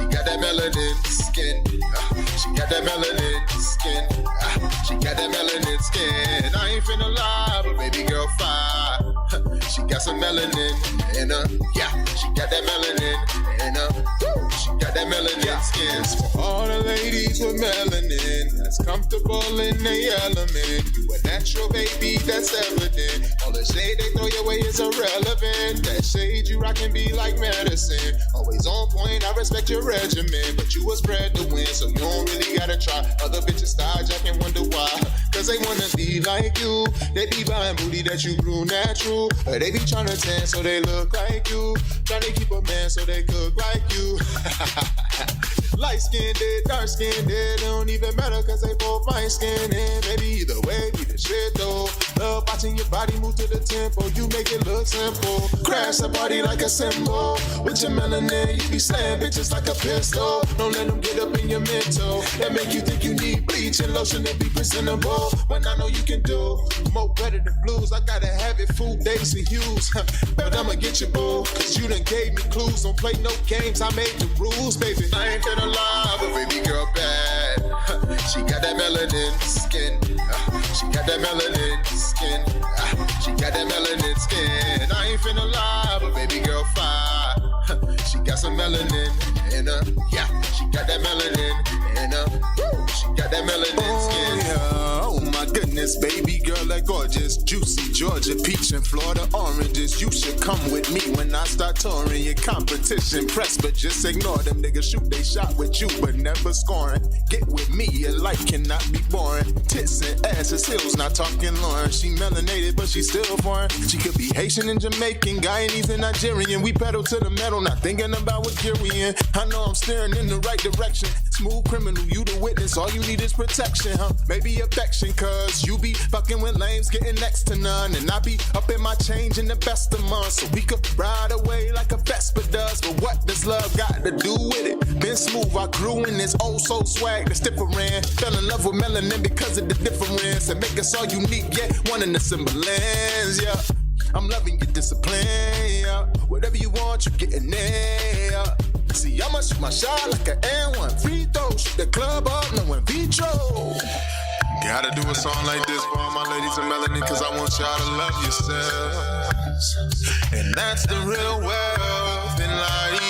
She got that melanin skin. She got that melanin skin. She got that melanin skin. I ain't finna lie, but baby girl fine. She got some melanin in her. Yeah, she got that melanin in her. She got that melanin skin. For all the ladies with melanin that's comfortable in their element. You a natural baby, that's evident. All the shade they throw your way is irrelevant. That shade you rock can be like medicine. Always on point, I respect your regimen. But you was bred to win, so you don't really gotta try. Other bitches style jack and wonder why. Cause they wanna be like you. They be buying booty that you grew natural. Or they be tryna tan so they look like you. Tryna keep a man so they cook like you. Light skinned, dark skinned, it don't even matter cause they both fine skinned. And maybe either way be the shit though. Love watching your body move to the tempo. You make it look simple. Crash the party like a symbol. With your melanin, you be slaying bitches like a pistol. Don't let them get up in your mental. That make you think you need bleach and lotion to be presentable. When I know you can do more better than blues. I gotta have it food, days and hues. But I'ma get you boo. Cause you done gave me clues. Don't play no games, I made the rules, baby. I ain't gonna lie, but baby girl bad. She got that melanin skin. She got that melanin skin. She got that melanin skin. I ain't finna lie, but baby girl fine. She got some melanin in her. Yeah, she got that melanin in her. She got that melanin skin. Oh my goodness, baby girl, that gorgeous, juicy Georgia peach and Florida oranges. You should come with me when I start touring. Your competition press, but just ignore them niggas. Shoot they shot with you, but never scoring. Get with me, your life cannot be boring. Tits and asses, hills, not talking Lauren. She melanated, but she still foreign. She could be Haitian and Jamaican, Guyanese and Nigerian. We pedal to the metal, not thinking about what gear we in. I know I'm steering in the right direction. Smooth criminal, you the witness. All you need is protection, huh? Maybe affection, cause you be fucking with lames, getting next to none. And I be up in my change in the best of months. So we could ride away like a Vespa does. But what does love got to do with it? Been smooth, I grew in this oh so swag that's different. Fell in love with melanin because of the difference. And make us all unique, yet one in the semblance, yeah. I'm loving your discipline, yeah. Whatever you want, you getting there. See, I'ma shoot my shot like an N1 free throw. Shoot the club up, no in vitro. Gotta do a song like this for all my ladies in melanin, cause I want y'all to love yourselves. And that's the real wealth in life.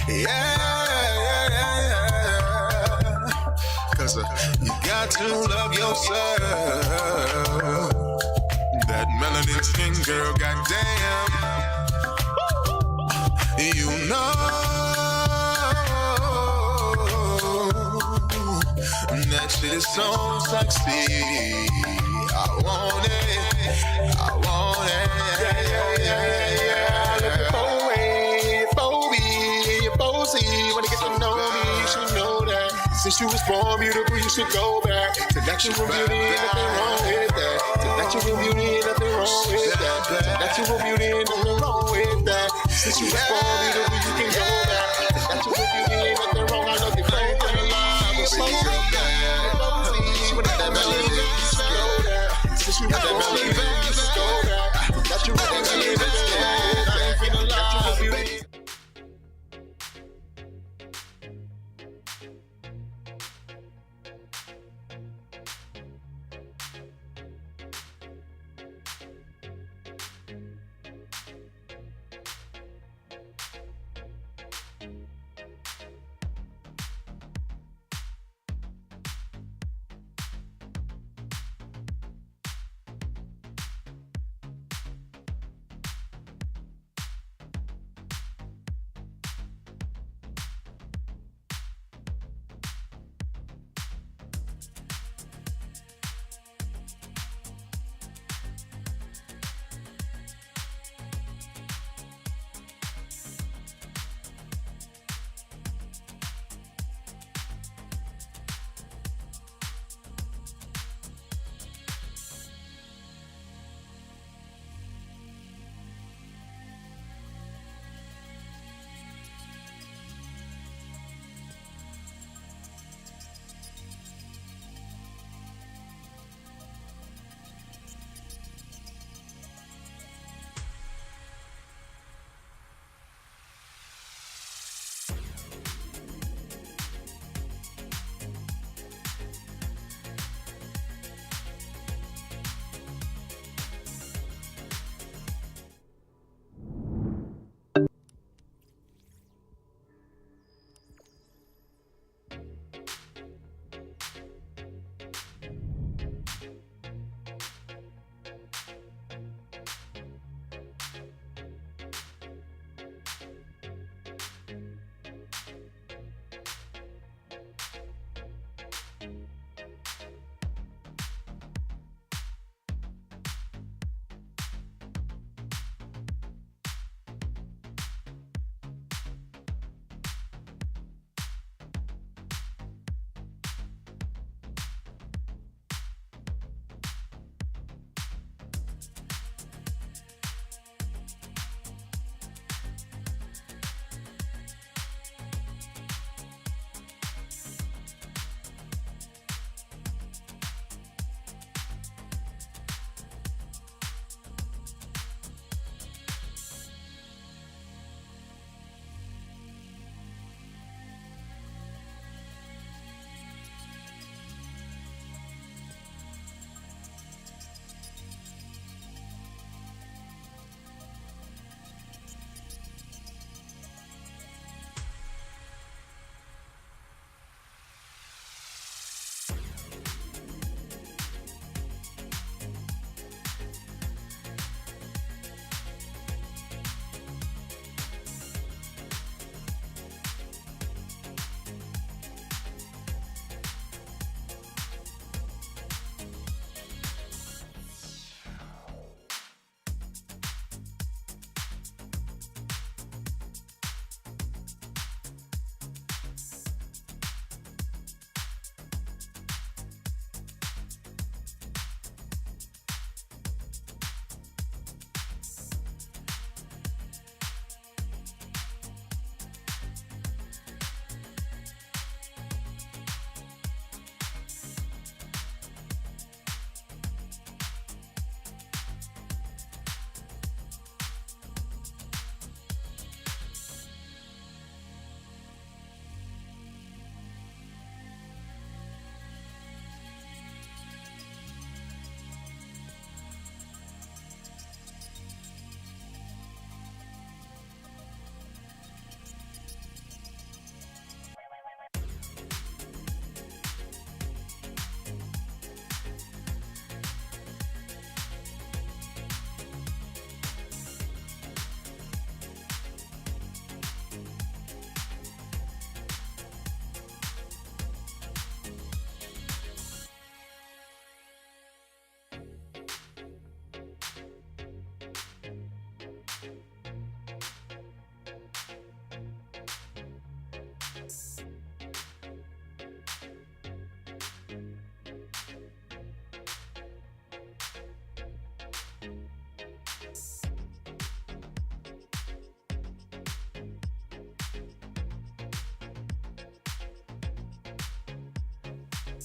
Yeah. Cause you got to love yourself. That melanin skin girl, goddamn. You know that shit is so sexy. I want it. I want it. Yeah. Look at you're posy. Wanna get to know me, you should know that. Since you was born beautiful, you should go back to natural beauty. Nothing wrong with that. To natural beauty, nothing wrong with that. To natural beauty, nothing wrong with that. Since you was born beautiful, you can go back. To natural beauty, nothing wrong. I know you playing for the line, but so good. Since you was born beautiful, you should go back. To natural beauty, nothing wrong with that. Natural beauty.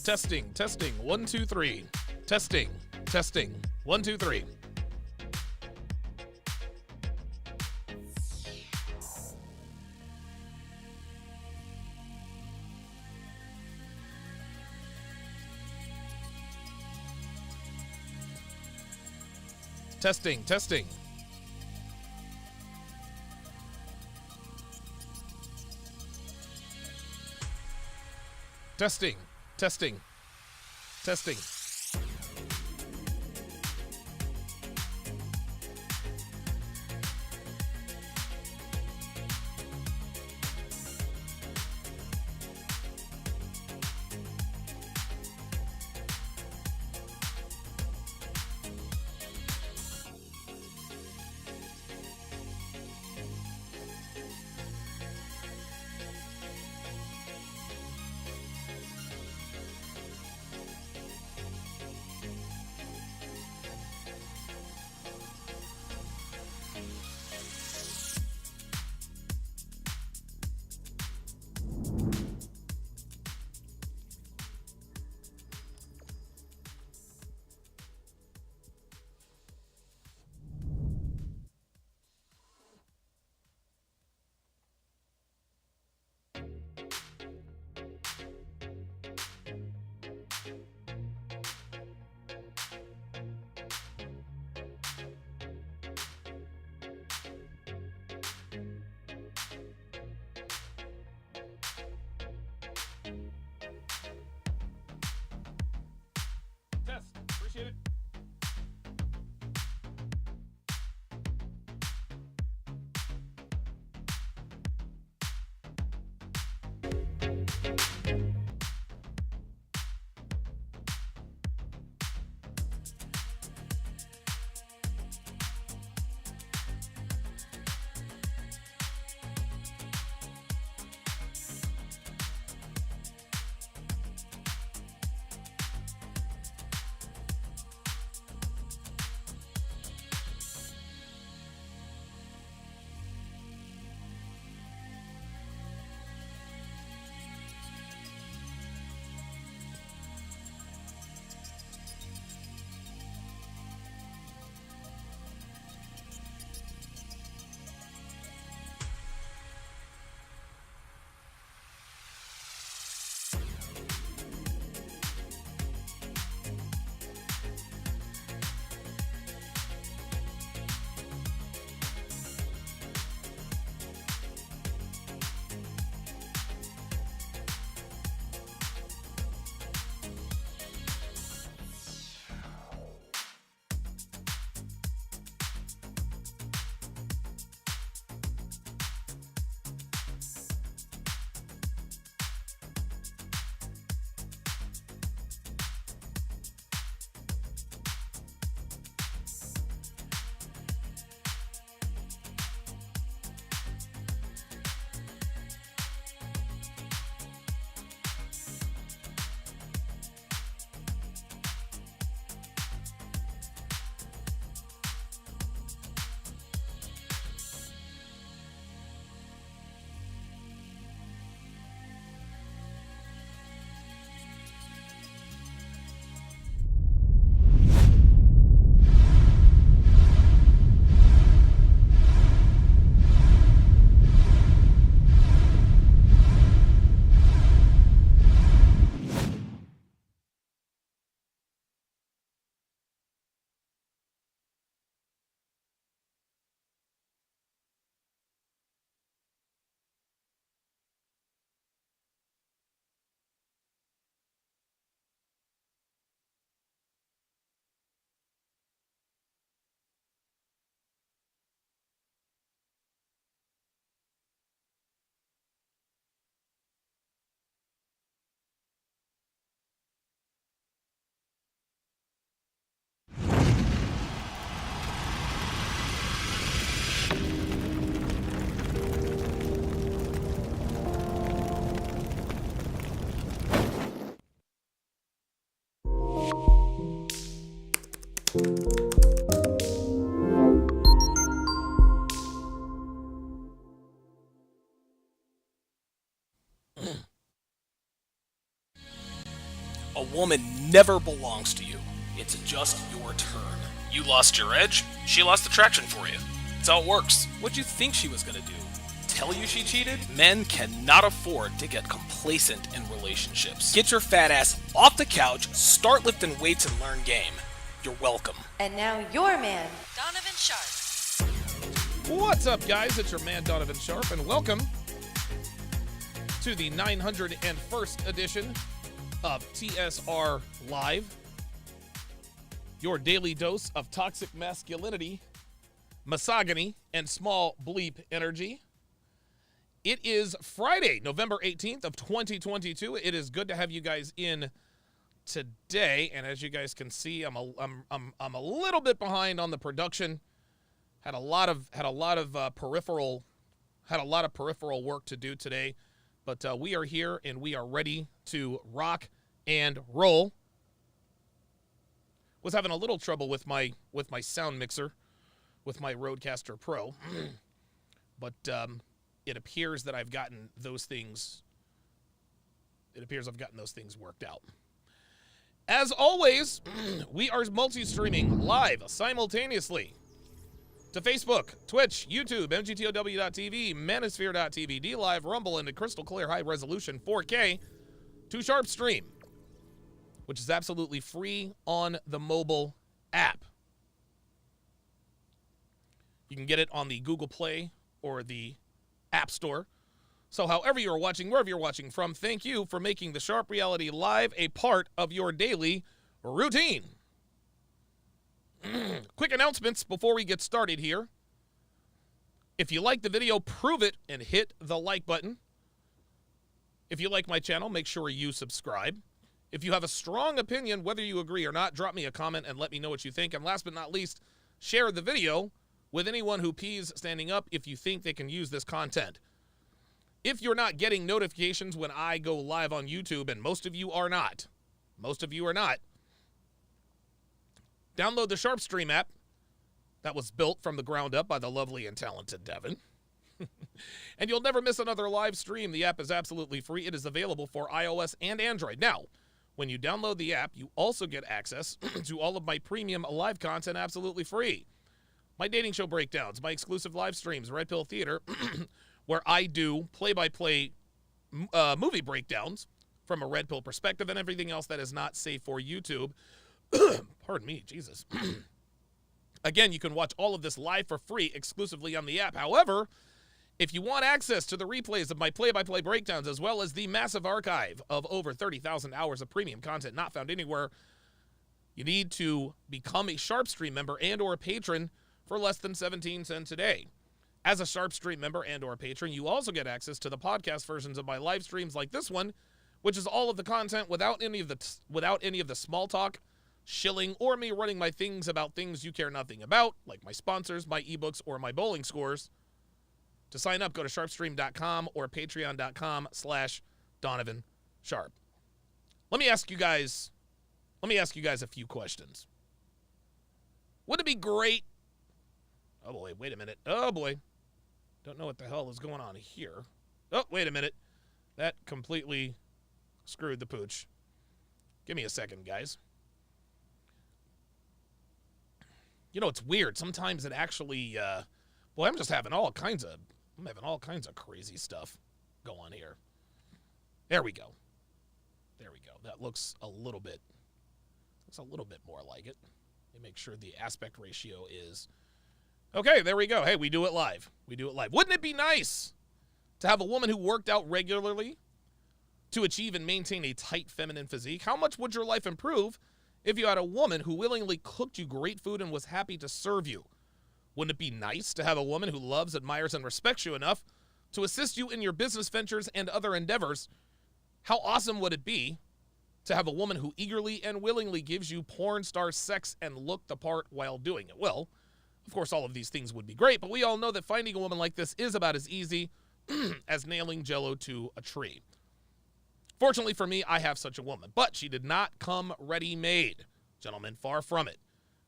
Testing, testing, 1, 2, 3. Testing, testing, 1, 2, 3. Testing, testing. Testing, testing, testing. woman never belongs to you. It's just your turn. You lost your edge, she lost attraction for you. That's how it works. What'd you think she was gonna do? Tell you she cheated? Men cannot afford to get complacent in relationships. Get your fat ass off the couch, start lifting weights, and learn game. You're welcome. And now your man, Donovan Sharpe. What's up, guys? It's your man, Donovan Sharpe, and welcome to the 901st edition of TSR Live, your daily dose of toxic masculinity, misogyny, and small bleep energy. It is Friday, November 18th of 2022. It is good to have you guys in today, and as you guys can see, I'm a little bit behind on the production. Had a lot of peripheral work to do today, but we are here and we are ready to rock and roll. Was having a little trouble with my sound mixer, with my Rodecaster Pro, but it appears that I've gotten those things. It appears I've gotten those things worked out. As always, we are multi-streaming live simultaneously to Facebook, Twitch, YouTube, MGTOW.TV, Manosphere.tv, DLive, Rumble, and a crystal clear high resolution 4K to Sharpe Stream, which is absolutely free on the mobile app. You can get it on the Google Play or the App Store. So however you're watching, wherever you're watching from, thank you for making the Sharpe Reality Live a part of your daily routine. Quick announcements before we get started here. If you like the video, prove it and hit the like button. If you like my channel, make sure you subscribe. If you have a strong opinion, whether you agree or not, drop me a comment and let me know what you think. And last but not least, share the video with anyone who pees standing up if you think they can use this content. If you're not getting notifications when I go live on YouTube, and most of you are not, download the Sharpe Stream app that was built from the ground up by the lovely and talented Devin. And you'll never miss another live stream. The app is absolutely free. It is available for iOS and Android. Now, when you download the app, you also get access to all of my premium live content absolutely free. My dating show breakdowns, my exclusive live streams, Red Pill Theater, where I do play-by-play movie breakdowns from a Red Pill perspective, and everything else that is not safe for YouTube. Pardon me, Jesus. Again, you can watch all of this live for free exclusively on the app. However, if you want access to the replays of my play-by-play breakdowns, as well as the massive archive of over 30,000 hours of premium content not found anywhere, you need to become a Sharpe Stream member and or a patron for less than 17 cents a day. As a Sharpe Stream member and or patron, you also get access to the podcast versions of my live streams like this one, which is all of the content without any of the small talk, shilling, or me running my things about things you care nothing about, like my sponsors, my ebooks, or my bowling scores. To sign up, go to sharpestream.com or patreon.com/Donovan Sharpe. Let me ask you guys a few questions. Would it be great? Oh boy, wait a minute. Oh boy. Don't know what the hell is going on here. Oh, wait a minute. That completely screwed the pooch. Give me a second, guys. You know, it's weird. Sometimes it actually, I'm having all kinds of crazy stuff go on here. There we go. That looks a little bit more like it. Let me make sure the aspect ratio is okay. There we go. Hey, we do it live. Wouldn't it be nice to have a woman who worked out regularly to achieve and maintain a tight feminine physique? How much would your life improve if you had a woman who willingly cooked you great food and was happy to serve you? Wouldn't it be nice to have a woman who loves, admires, and respects you enough to assist you in your business ventures and other endeavors? How awesome would it be to have a woman who eagerly and willingly gives you porn star sex and look the part while doing it? Well, of course, all of these things would be great, but we all know that finding a woman like this is about as easy as nailing Jell-O to a tree. Fortunately for me, I have such a woman, but she did not come ready-made. Gentlemen, far from it.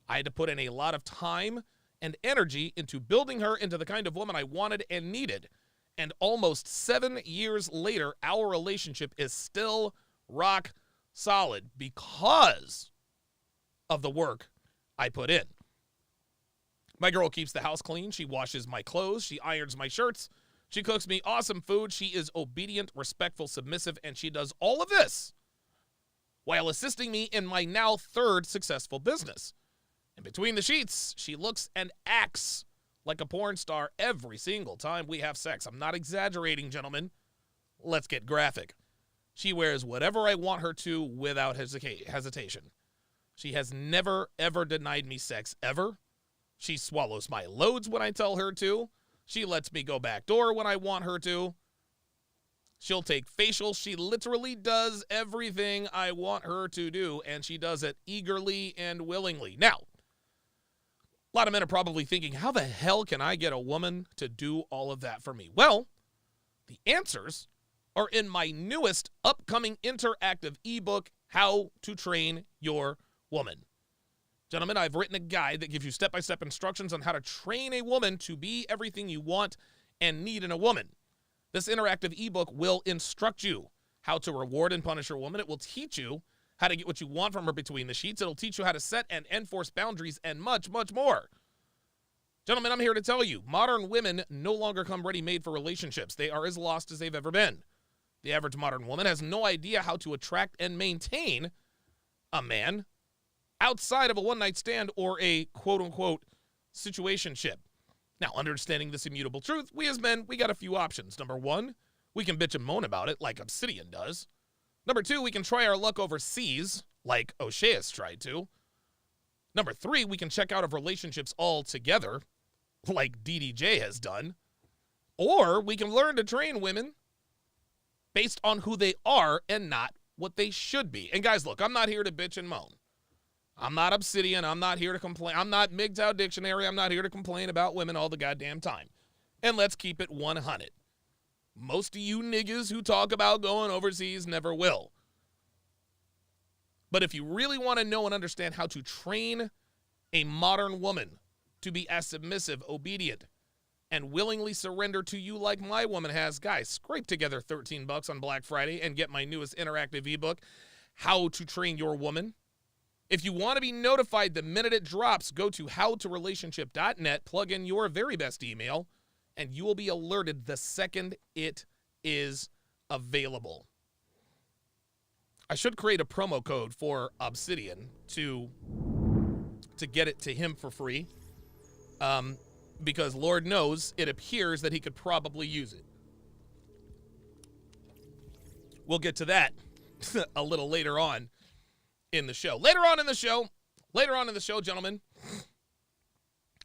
I had to put in a lot of time and energy into building her into the kind of woman I wanted and needed. And almost 7 years later, our relationship is still rock solid because of the work I put in. My girl keeps the house clean. She washes my clothes. She irons my shirts. She cooks me awesome food. She is obedient, respectful, submissive, and she does all of this while assisting me in my now third successful business. And between the sheets, she looks and acts like a porn star every single time we have sex. I'm not exaggerating, gentlemen. Let's get graphic. She wears whatever I want her to without hesitation. She has never, ever denied me sex, ever. She swallows my loads when I tell her to. She lets me go backdoor when I want her to. She'll take facials. She literally does everything I want her to do, and she does it eagerly and willingly. Now, a lot of men are probably thinking, how the hell can I get a woman to do all of that for me? Well, the answers are in my newest upcoming interactive ebook, How to Train Your Woman. Gentlemen, I've written a guide that gives you step-by-step instructions on how to train a woman to be everything you want and need in a woman. This interactive ebook will instruct you how to reward and punish your woman. It will teach you how to get what you want from her between the sheets. It'll teach you how to set and enforce boundaries and much, much more. Gentlemen, I'm here to tell you, modern women no longer come ready-made for relationships. They are as lost as they've ever been. The average modern woman has no idea how to attract and maintain a man outside of a one-night stand or a quote-unquote situationship. Now, understanding this immutable truth, we as men, we got a few options. Number one, we can bitch and moan about it like Obsidian does. Number two, we can try our luck overseas like O'Shea has tried to. Number three, we can check out of relationships altogether like DDJ has done. Or we can learn to train women based on who they are and not what they should be. And guys, look, I'm not here to bitch and moan. I'm not Obsidian. I'm not here to complain. I'm not MGTOW Dictionary. I'm not here to complain about women all the goddamn time. And let's keep it 100. Most of you niggas who talk about going overseas never will. But if you really want to know and understand how to train a modern woman to be as submissive, obedient, and willingly surrender to you like my woman has, guys, scrape together $13 on Black Friday and get my newest interactive ebook, How to Train Your Woman. If you want to be notified the minute it drops, go to howtorelationship.net, plug in your very best email, and you will be alerted the second it is available. I should create a promo code for Obsidian to get it to him for free, because Lord knows it appears that he could probably use it. We'll get to that a little later on in the show. Later on in the show, gentlemen,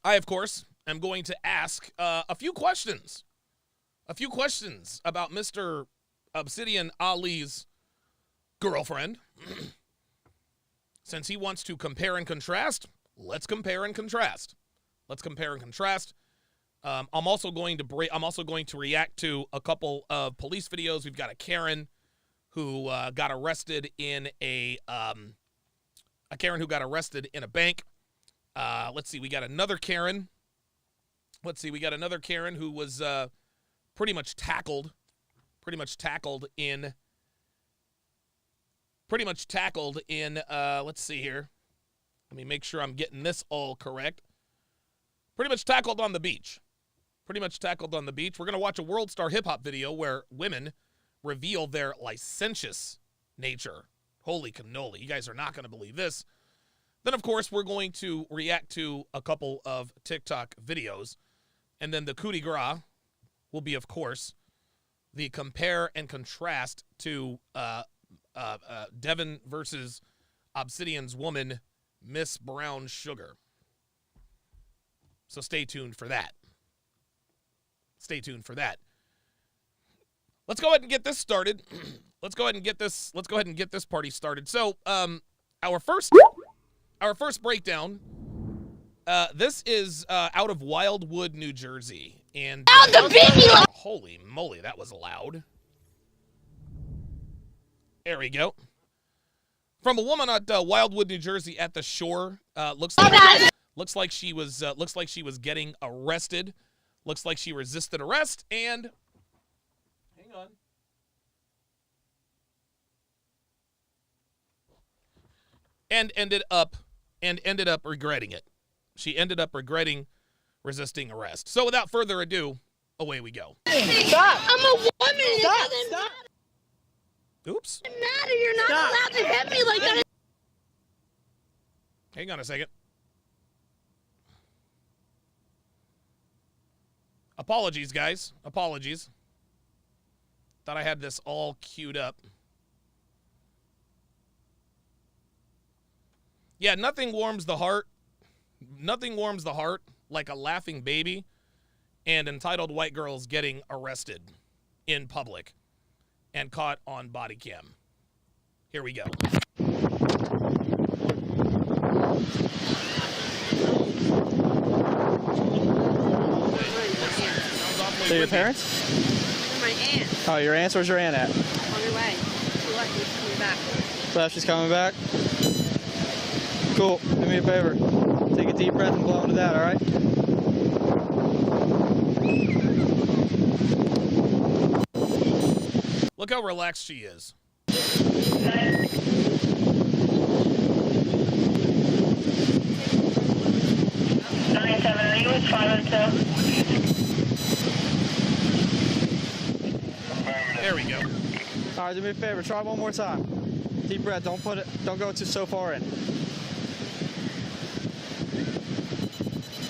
I, of course, am going to ask a few questions about Mr. Obsidian Ali's girlfriend. Since he wants to compare and contrast, let's compare and contrast. I'm also going to react to a couple of police videos. We've got a Karen who got arrested in a bank. Let's see, we got another Karen. Who was pretty much tackled in let's see here. Let me make sure I'm getting this all correct. Pretty much tackled on the beach. We're going to watch a World Star Hip Hop video where women reveal their licentious nature. Holy cannoli. You guys are not going to believe this. Then, of course, we're going to react to a couple of TikTok videos. And then the coup de grace will be, of course, the compare and contrast to Devin versus Obsidian's woman, Miss Brown Sugar. So stay tuned for that. Let's go ahead and get this started. Let's go ahead and get this party started. So, our first breakdown. This is out of Wildwood, New Jersey, and holy moly, that was loud. There we go. From a woman at Wildwood, New Jersey, at the shore. Looks like she was getting arrested. Looks like she resisted arrest, and hang on. and ended up regretting it. She ended up regretting resisting arrest. So without further ado, away we go. Stop. I'm a woman. It Stop. doesn't Stop. Oops. matter. You're not Stop. allowed to hit me like that. Hang on a second. Apologies, guys. Apologies. Thought I had this all queued up. Yeah, nothing warms the heart. Nothing warms the heart like a laughing baby and entitled white girls getting arrested in public and caught on body cam. Here we go. They're your parents? My aunt. Oh, your aunt's? Where's your aunt at? On her way. She left me. She's coming back. Left, she's coming back? Cool. Do me a favor. Take a deep breath and blow into that, all right? Look how relaxed she is. 97, are you with 502? There we go. All right, do me a favor. Try one more time. Deep breath. Don't go so far in.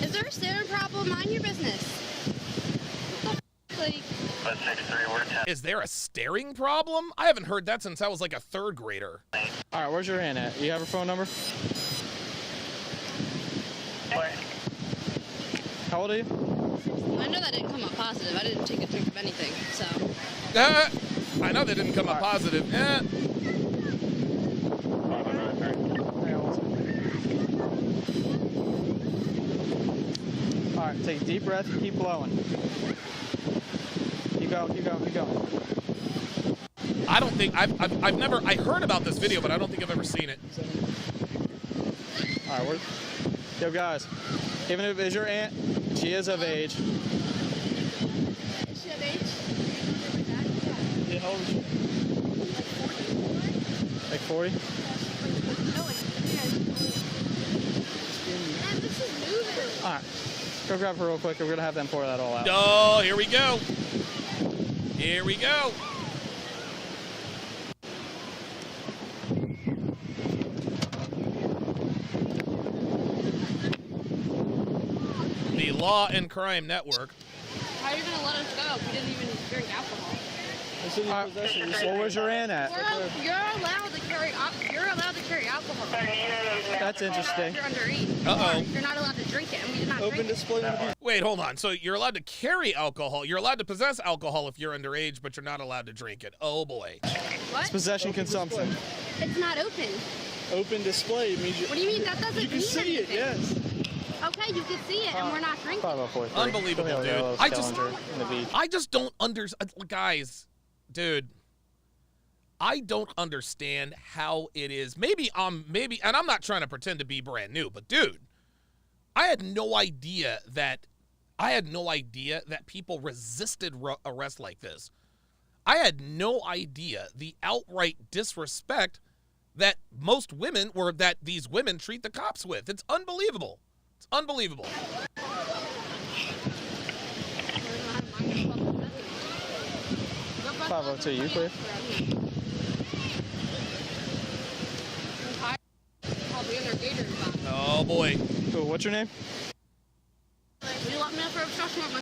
Is there a staring problem? Mind your business. What the f- like, 563, we're 10. Is there a staring problem? I haven't heard that since I was like a third grader. All right, where's your aunt at? You have her phone number? Where? How old are you? I know that didn't come up positive. I didn't take a drink of anything, so. I know that didn't come up positive. All right, take a deep breath and keep blowing. You go. I don't think I heard about this video, but I don't think I've ever seen it. All right, yo guys, even if it's your aunt, she is of age. Is she of age? Yeah, how old is she? Like 40? No, like, man, this is moving. All right, go grab her real quick. We're gonna have them pour that all out. Oh, here we go. Here we go. The Law and Crime Network. How are you gonna let us go if we didn't even drink alcohol? Well, where's your aunt at? You're allowed to carry. You're allowed to carry alcohol. That's interesting. You're underage. Uh-oh. You're not allowed to drink it, and we did not drink it. display. Wait, hold on. So you're allowed to carry alcohol. You're allowed to possess alcohol if you're underage, but you're not allowed to drink it. Oh, boy. What? Possession consumption. It's not open. Open display means What do you mean? That doesn't mean anything. yes. Okay, you can see it, and we're not drinking. 5043. Unbelievable, Come here, dude. little scavenger in the beach. I just don't understand. Guys, dude, I don't understand how it is. Maybe, and I'm not trying to pretend to be brand new, but dude, I had no idea that people resisted arrest like this. I had no idea the outright disrespect that these women treat the cops with. It's unbelievable. It's unbelievable. 502, you clear? Oh boy. Cool, what's your name? Will you lock me up for obstruction with my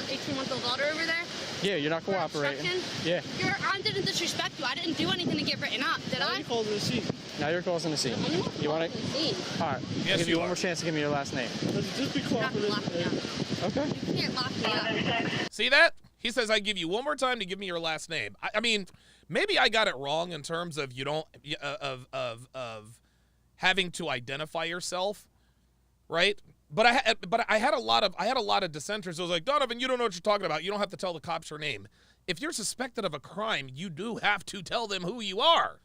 18-month-old daughter over there? Yeah, you're not cooperating. Yeah. I didn't disrespect you. I didn't do anything to get written up, did I? Now you're causing a scene. You want it? All right. Yes, I'll give you you one are. more chance to give me your last name. You're not gonna lock me up. Okay. You can't lock me up. See that? He says, I give you one more time to give me your last name. I mean, maybe I got it wrong in terms of of having to identify yourself, right? But I had a lot of dissenters who was like, Donovan, you don't know what you're talking about. You don't have to tell the cops your name. If you're suspected of a crime, you do have to tell them who you are.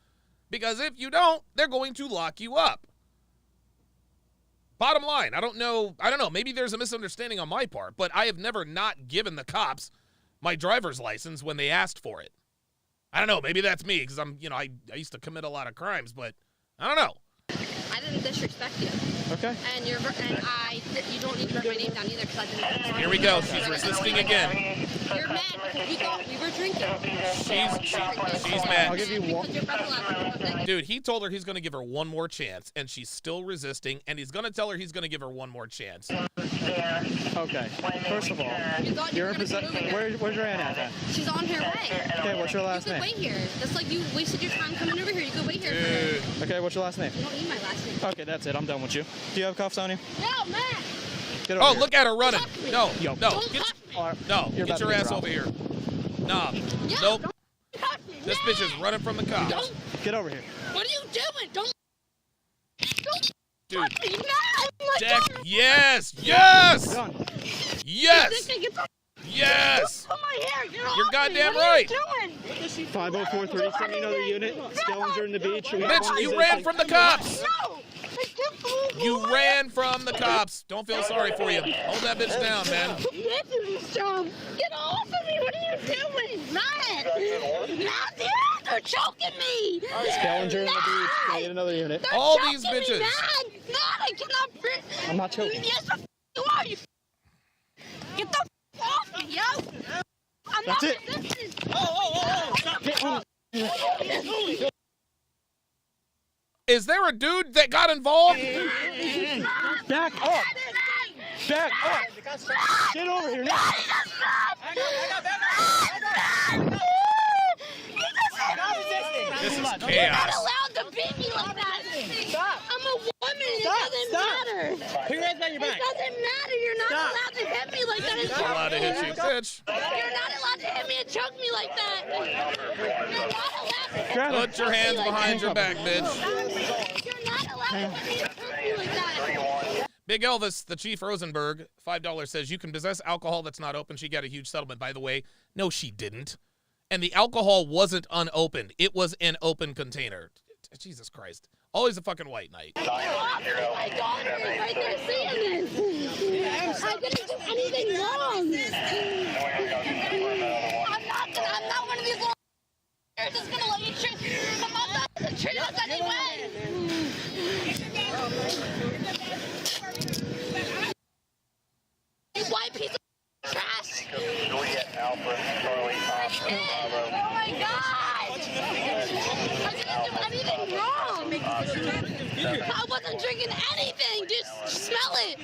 Because if you don't, they're going to lock you up. Bottom line, I don't know, maybe there's a misunderstanding on my part, but I have never not given the cops my driver's license when they asked for it. I don't know, maybe that's me, because I used to commit a lot of crimes, but I don't know. I didn't disrespect you. Okay. And you don't need to write my name down either because I didn't. Here we go. She's resisting again. You're mad because we thought we were drinking. She's mad. I'll give you one. Dude, he told her he's going to give her one more chance, and she's still resisting, and he's going to tell her he's going to give her one more chance. Okay. First of all, you're in possession. Where's your aunt at then? She's on her way. Okay, what's your last You could name? wait here. That's like you wasted your time coming over here. You could wait here for her. Okay, what's your last name? You don't need my last name. Okay, that's it. I'm done with you. Do you have cuffs on you? No, man. Get over Oh, here. look at her running. No, Yo. no, Don't get, touch me. You're get about your to ass dropped. over here. Nah, Yeah, nope. don't touch me. This No. bitch is running from the cops. Don't. Get over here. What are you doing? Don't Dude, touch me. No. Oh my Deck, God. yes, yes, Done. yes, Get the yes. Put my hair. Get off You're me. goddamn What are right. you doing? 50430, send me another unit. Skellinger in the beach. We got Bitch, one you resisting. ran from the cops. No. I can't believe You ran from the cops. Don't feel sorry for you. Hold that bitch down, man. Get off of me! What are you doing? Matt, they're choking me! Skellinger in the beach. Can I get another unit? They're All choking these me, bitches. Matt, I cannot breathe. I'm not choking. Yes, the you are. You get the off me, yo! I'm That's not it. resisting. Is there a dude that got involved? Back up. Back up. Get over here now. This is You're not chaos. allowed to beat me like that. Stop. I'm a woman. Stop. It doesn't Stop. matter. Put your hands behind your It back. doesn't matter. You're not Stop. allowed to hit me like that. And I'm choke allowed to me. hit you, bitch. You're not allowed to hit me and choke me like that. You're not allowed to hit Grab me. it. Put your hands behind your back, bitch. You're not allowed to hit me and choke me like that. Big Elvis, the Chief Rosenberg, $5 says you can possess alcohol that's not open. She got a huge settlement, by the way. No, she didn't. And the alcohol wasn't unopened. It was an open container. Jesus Christ. Always a fucking white knight. My daughter is right there seeing this. I didn't do anything wrong. I'm not one of these little they're just gonna let you treat us anyway. You white piece of trash. Oh my God! I didn't do anything wrong. I wasn't drinking anything. Just smell it.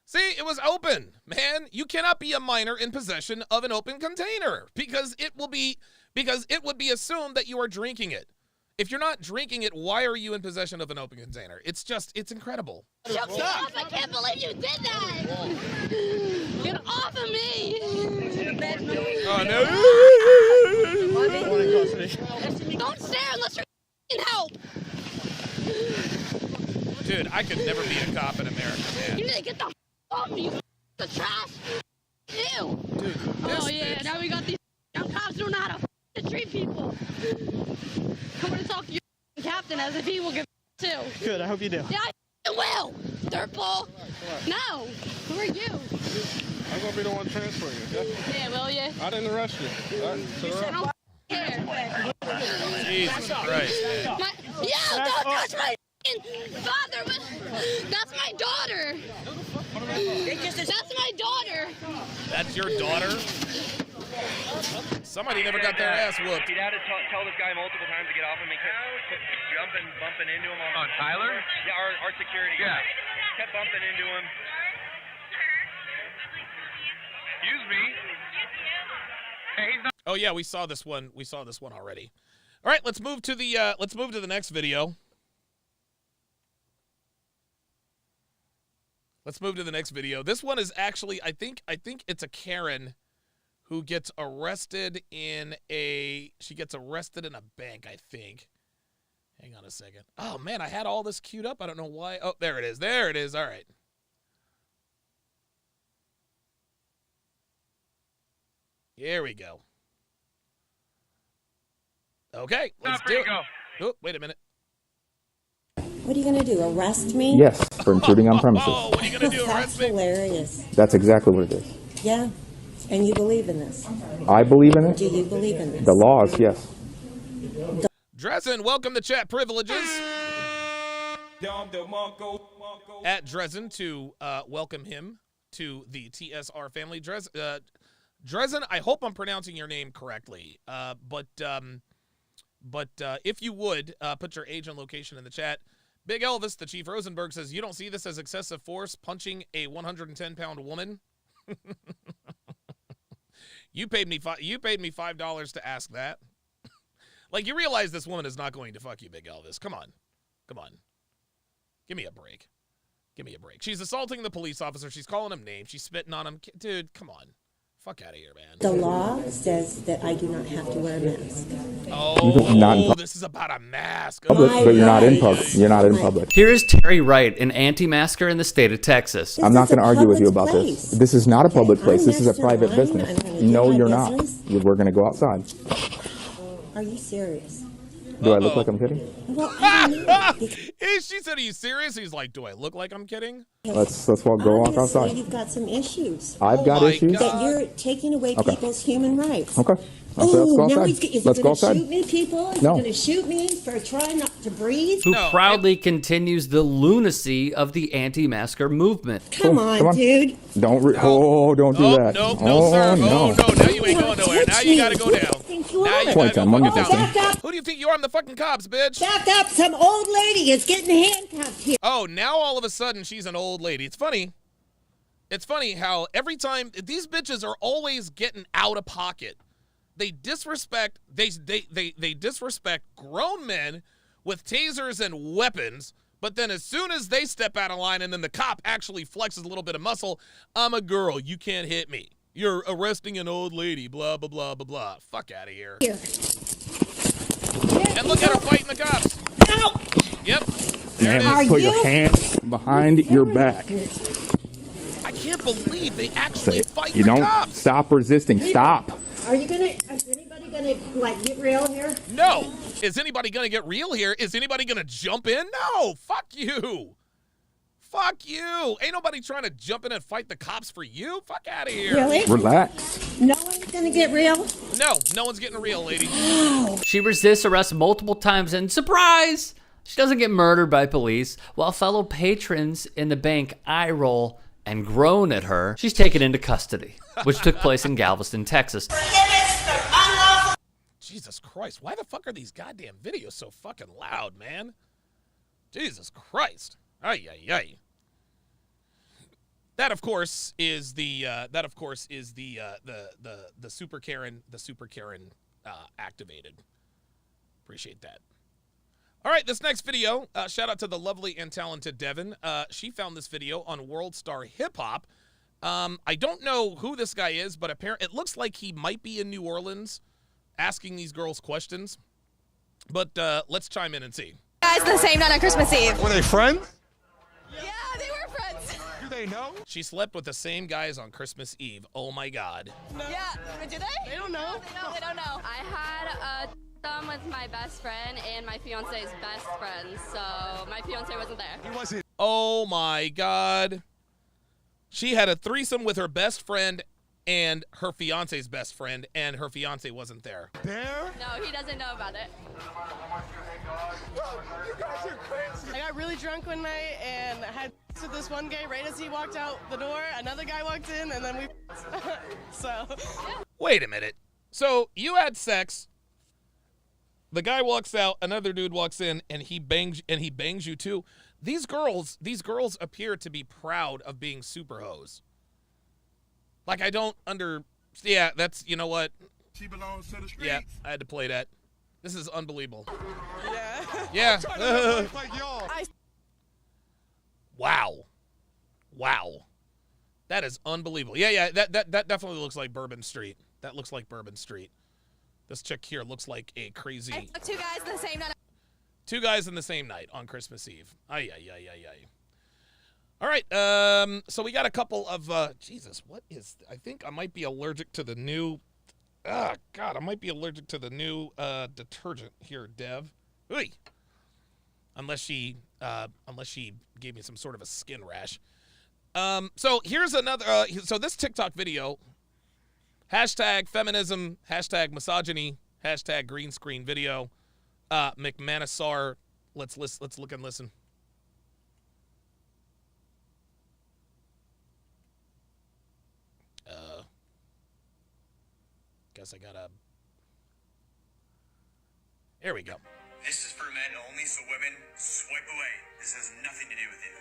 See, it was open, man. You cannot be a minor in possession of an open container because it would be assumed that you are drinking it. If you're not drinking it, why are you in possession of an open container? It's incredible. Choke me off. I can't believe you did that. Get off of me. Oh, no. Don't stare unless you're f***ing help. Dude, I could never be a cop in America, man. You need to get the f*** off me, you the trash. Ew. Dude, Oh, this yeah. bitch. Now we got these young cops who don't know how to treat people. I'm going to talk to your captain as if he will give too. Good, I hope you do. Yeah, I will. Dirtball. No. Who are you? I'm gonna be the one transferring you. Yeah, will you? I didn't arrest you. I don't care. Jesus Christ, man. Don't touch my father. That's my daughter. That's my daughter. That's your daughter? Somebody never got their ass whooped. He'd had to tell this guy multiple times to get off him. He kept bumping into him. Oh, Tyler? Yeah, our security guy. Kept bumping into him. Excuse me. Hey, he's not. Oh yeah, we saw this one. We saw this one already. All right, let's move to the next video. Let's move to the next video. This one is actually, I think it's a Karen who gets arrested in a bank, I think. Hang on a second. Oh man, I had all this queued up. I don't know why. Oh, there it is. There it is. All right. Here we go. Okay, let's do it. Oh, wait a minute. What are you going to do, arrest me? Yes, for intruding on premises. Oh, what are you going to do, That's arrest me? hilarious. That's exactly what it is. Yeah, and you believe in this. I believe in Do it. you believe in this? The laws, yes. Dresden, welcome to chat privileges. at Dresden to welcome him to the TSR family. Dresden, I hope I'm pronouncing your name correctly. But if you would, put your age and location in the chat. Big Elvis, the Chief Rosenberg, says, you don't see this as excessive force, punching a 110-pound woman? You paid me $5 to ask that. Like, you realize this woman is not going to fuck you, Big Elvis. Come on. Give me a break. She's assaulting the police officer. She's calling him names. She's spitting on him. Dude, come on. Fuck out of here, man. The law says that I do not have to wear a mask. Oh, this is about a mask. Public, but you're not in public. You're not in public. Here is Terry Wright, an anti-masker in the state of Texas. I'm not going to argue with you about this. This is not a public place. This is a private business. No, you're not. We're going to go outside. Are you serious? Do I look like I'm kidding? Well, I don't know. She said, are you serious? He's like, do I look like I'm kidding? Let's walk outside. You've got some issues. I've got issues. That you're taking away people's human rights. Okay. Let's go outside. Is he going to shoot me, people? Is he going to shoot me for trying not to breathe? Who proudly continues the lunacy of the anti-masker movement. Come on, dude. Don't do that. No, sir. No. Now you ain't going nowhere. Now you got to go down. Now you got to go fucking down. Who do you think you are? I'm the fucking cops, bitch. Back up. Some old lady is getting handcuffed here. Oh, now all of a sudden she's an old lady. It's funny. It's funny how every time these bitches are always getting out of pocket. They disrespect they disrespect grown men with tasers and weapons, but then as soon as they step out of line and then the cop actually flexes a little bit of muscle, I'm a girl, you can't hit me. You're arresting an old lady, blah, blah, blah, blah, blah. Fuck out of here. And look at her fighting the cops. No. Yep. There it is. Put your hands behind your back. I can't believe they actually fight You the don't cops. stop resisting. Stop. Is anybody gonna get real here? No. Is anybody gonna get real here? Is anybody gonna jump in? No. Fuck you. Fuck you. Ain't nobody trying to jump in and fight the cops for you. Fuck out of here. Really? Relax. No one's gonna get real? No one's getting real, lady. She resists arrest multiple times and surprise! She doesn't get murdered by police, while fellow patrons in the bank eye roll and groan at her. She's taken into custody, which took place in Galveston, Texas. Jesus Christ, why the fuck are these goddamn videos so fucking loud, man? Jesus Christ. Ay, ay, ay. That of course is the Super Karen, activated. Appreciate that. All right, this next video, shout out to the lovely and talented Devin. She found this video on World Star Hip Hop. I don't know who this guy is, but apparently it looks like he might be in New Orleans asking these girls questions. But let's chime in and see. Guys, the same night on Christmas Eve. Were they friends? Yeah, they were friends. Do they know? She slept with the same guys on Christmas Eve. Oh my God. No. Yeah, do they? They don't know. They don't know. I had a thumb with my best friend and my fiance's best friend, so my fiance wasn't there. He wasn't. Oh my God. She had a threesome with her best friend and her fiance's best friend, and her fiance wasn't there. There? No, he doesn't know about it. You guys are crazy. I got really drunk one night and had sex with this one guy. Right as he walked out the door, another guy walked in, and then we so. Wait a minute. So you had sex. The guy walks out, another dude walks in, and he bangs you too. These girls appear to be proud of being super hoes. Like, I don't yeah, that's, you know what? She belongs to the streets. Yeah, I had to play that. This is unbelievable. Yeah. Yeah. Like y'all. Wow. That is unbelievable. Yeah, that definitely looks like Bourbon Street. That looks like Bourbon Street. This chick here looks like a crazy... Two guys the same night. Two guys in the same night on Christmas Eve. Ay. All right, so we got a couple of... Jesus, what is... I think I might be allergic to the new... God, I might be allergic to the new detergent here, Dev. Ooh. Unless she gave me some sort of a skin rash. So here's another... so this TikTok video... Hashtag feminism, hashtag misogyny, hashtag green screen video. McManusar, let's look and listen. Guess I gotta... There we go. This is for men only, so women, swipe away. This has nothing to do with you.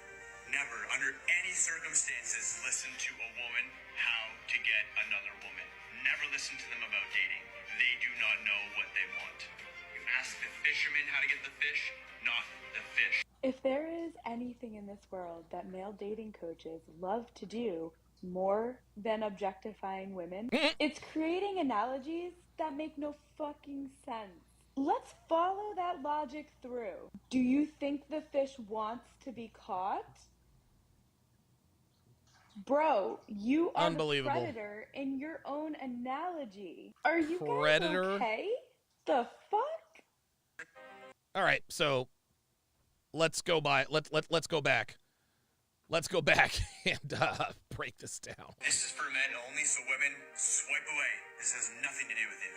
Never, under any circumstances, listen to a woman how to get another woman. Never listen to them about dating. They do not know what they want. You ask the fisherman how to get the fish, not the fish. If there is anything in this world that male dating coaches love to do more than objectifying women, it's creating analogies that make no fucking sense. Let's follow that logic through. Do you think the fish wants to be caught? Bro, you are the predator in your own analogy. Are you guys okay? The fuck? All right, so let's go by. Let's go back. Let's go back and break this down. This is for men only, so women, swipe away. This has nothing to do with you.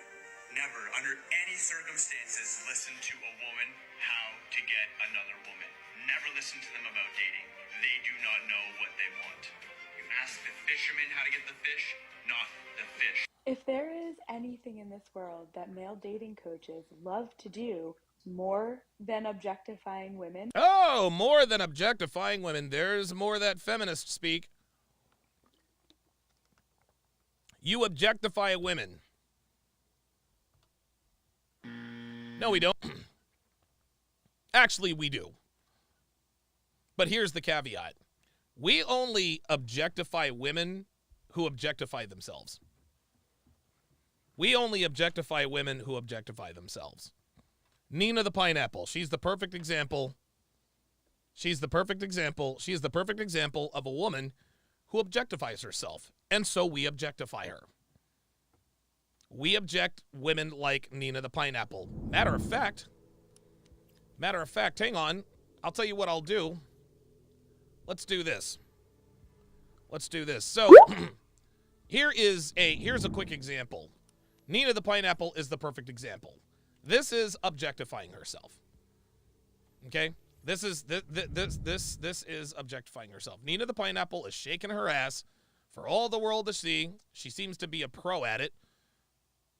Never, under any circumstances, listen to a woman how to get another woman. Never listen to them about dating. They do not know what they want. You ask the fisherman how to get the fish, not the fish. If there is anything in this world that male dating coaches love to do more than objectifying women... Oh, more than objectifying women. There's more that feminists speak. You objectify women. No, we don't. Actually, we do. But here's the caveat. We only objectify women who objectify themselves. We only objectify women who objectify themselves. Nina the Pineapple. She's the perfect example. She's the perfect example. She is the perfect example of a woman who objectifies herself. And so we objectify her. We object women like Nina the Pineapple. Matter of fact, hang on. I'll tell you what I'll do. Let's do this. So, here's a quick example. Nina the Pineapple is the perfect example. This is objectifying herself. Okay? This is objectifying herself. Nina the Pineapple is shaking her ass for all the world to see. She seems to be a pro at it.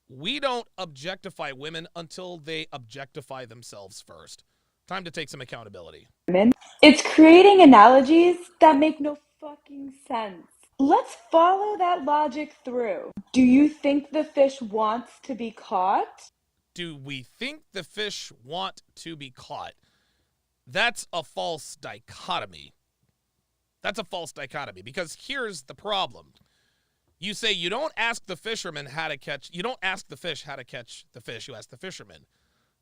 We don't objectify women until they objectify themselves first. Time to take some accountability. It's creating analogies that make no fucking sense. Let's follow that logic through. Do you think the fish wants to be caught? Do we think the fish want to be caught? That's a false dichotomy. Because here's the problem. You say you don't ask the fisherman how to catch, you don't ask the fish how to catch the fish, you ask the fisherman.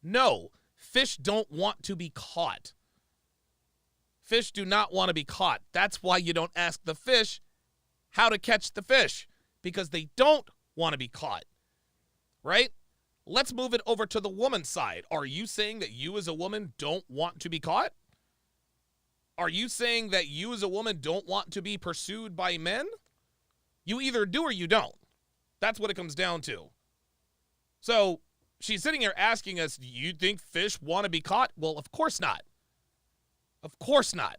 No, fish don't want to be caught. Fish do not want to be caught. That's why you don't ask the fish how to catch the fish, because they don't want to be caught, right? Let's move it over to the woman's side. Are you saying that you as a woman don't want to be caught? Are you saying that you as a woman don't want to be pursued by men? You either do or you don't. That's what it comes down to. So she's sitting here asking us, do you think fish want to be caught? Well, of course not. Of course not.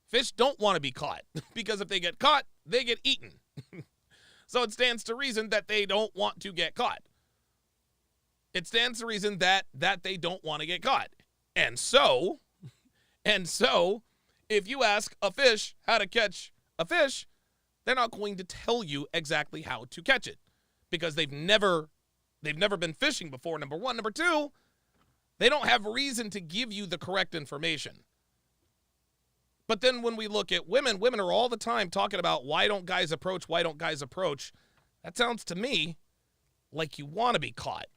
Fish don't want to be caught because if they get caught, they get eaten. So it stands to reason that they don't want to get caught. It stands to reason that they don't want to get caught. And so, if you ask a fish how to catch a fish, they're not going to tell you exactly how to catch it because they've never been fishing before, number one. Number two, they don't have reason to give you the correct information. But then when we look at women are all the time talking about why don't guys approach? That sounds to me like you want to be caught.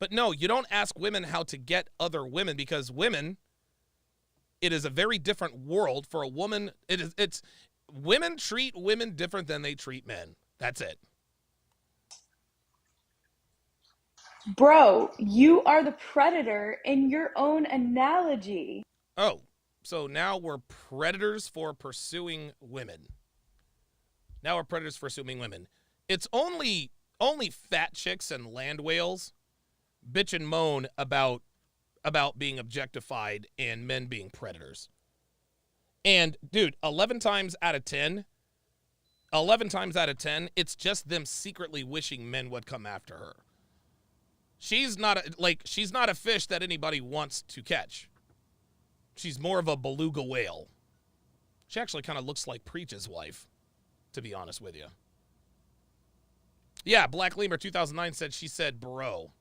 But no, you don't ask women how to get other women because women, it is a very different world for a woman. It's women treat women different than they treat men. That's it. Bro, you are the predator in your own analogy. Oh, so now we're predators for pursuing women. It's only fat chicks and land whales bitch and moan about being objectified and men being predators. And, dude, 11 times out of 10, 11 times out of 10, it's just them secretly wishing men would come after her. She's not a fish that anybody wants to catch. She's more of a beluga whale. She actually kind of looks like Preach's wife, to be honest with you. Yeah, Black Lemur 2009 said she said bro.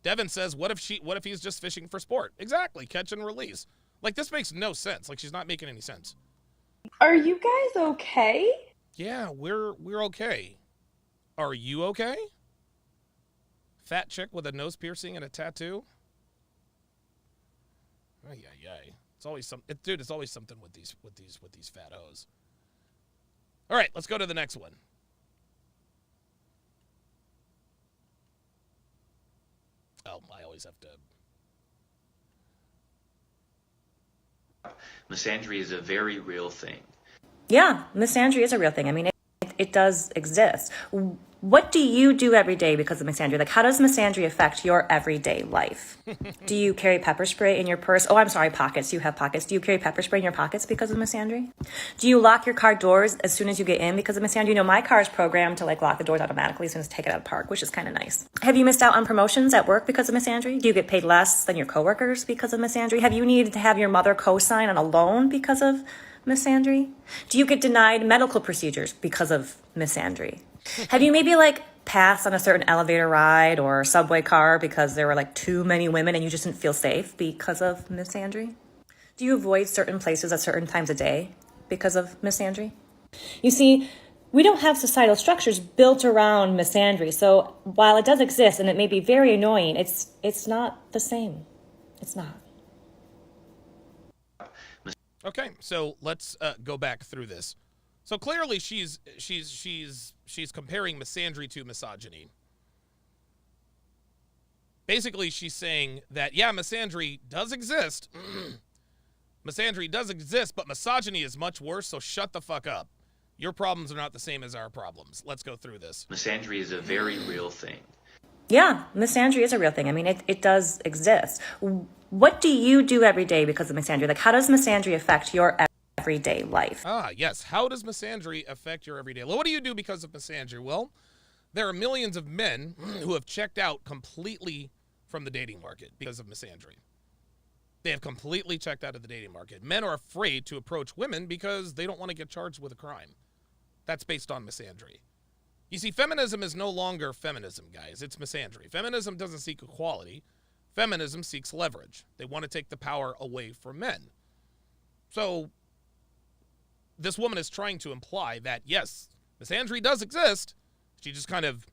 Devin says, what if he's just fishing for sport? Exactly, catch and release. Like, this makes no sense. Like, she's not making any sense. Are you guys okay? Yeah, we're okay. Are you okay? Fat chick with a nose piercing and a tattoo? Ay, ay, ay. It's always dude, it's always something with these fat hoes. All right, let's go to the next one. Oh, I always have to. Misandry is a very real thing. Yeah, misandry is a real thing. I mean, it does exist. What do you do every day because of misandry? Like, how does misandry affect your everyday life? Do you carry pepper spray in your purse? Oh, I'm sorry, pockets. You have pockets. Do you carry pepper spray in your pockets because of misandry? Do you lock your car doors as soon as you get in because of misandry? You know, my car is programmed to like lock the doors automatically as soon as I take it out of park, which is kind of nice. Have you missed out on promotions at work because of misandry? Do you get paid less than your coworkers because of misandry? Have you needed to have your mother co-sign on a loan because of misandry? Do you get denied medical procedures because of misandry? Have you maybe like passed on a certain elevator ride or subway car because there were like too many women and you just didn't feel safe because of misandry? Do you avoid certain places at certain times of day because of misandry? You see, we don't have societal structures built around misandry, so while it does exist and it may be very annoying, it's not the same. It's not. Okay, so let's go back through this. So clearly she's comparing misandry to misogyny. Basically, she's saying that, yeah, misandry does exist. Misandry does exist, but misogyny is much worse, so shut the fuck up. Your problems are not the same as our problems. Let's go through this. Misandry is a very real thing. Yeah, misandry is a real thing. I mean, it does exist. What do you do every day because of misandry? Like, how does misandry affect your everyday life? Ah, yes. How does misandry affect your everyday life? What do you do because of misandry? Well, there are millions of men who have checked out completely from the dating market because of misandry. They have completely checked out of the dating market. Men are afraid to approach women because they don't want to get charged with a crime. That's based on misandry. You see, feminism is no longer feminism, guys. It's misandry. Feminism doesn't seek equality. Feminism seeks leverage. They want to take the power away from men. So this woman is trying to imply that, yes, misandry does exist. She just kind of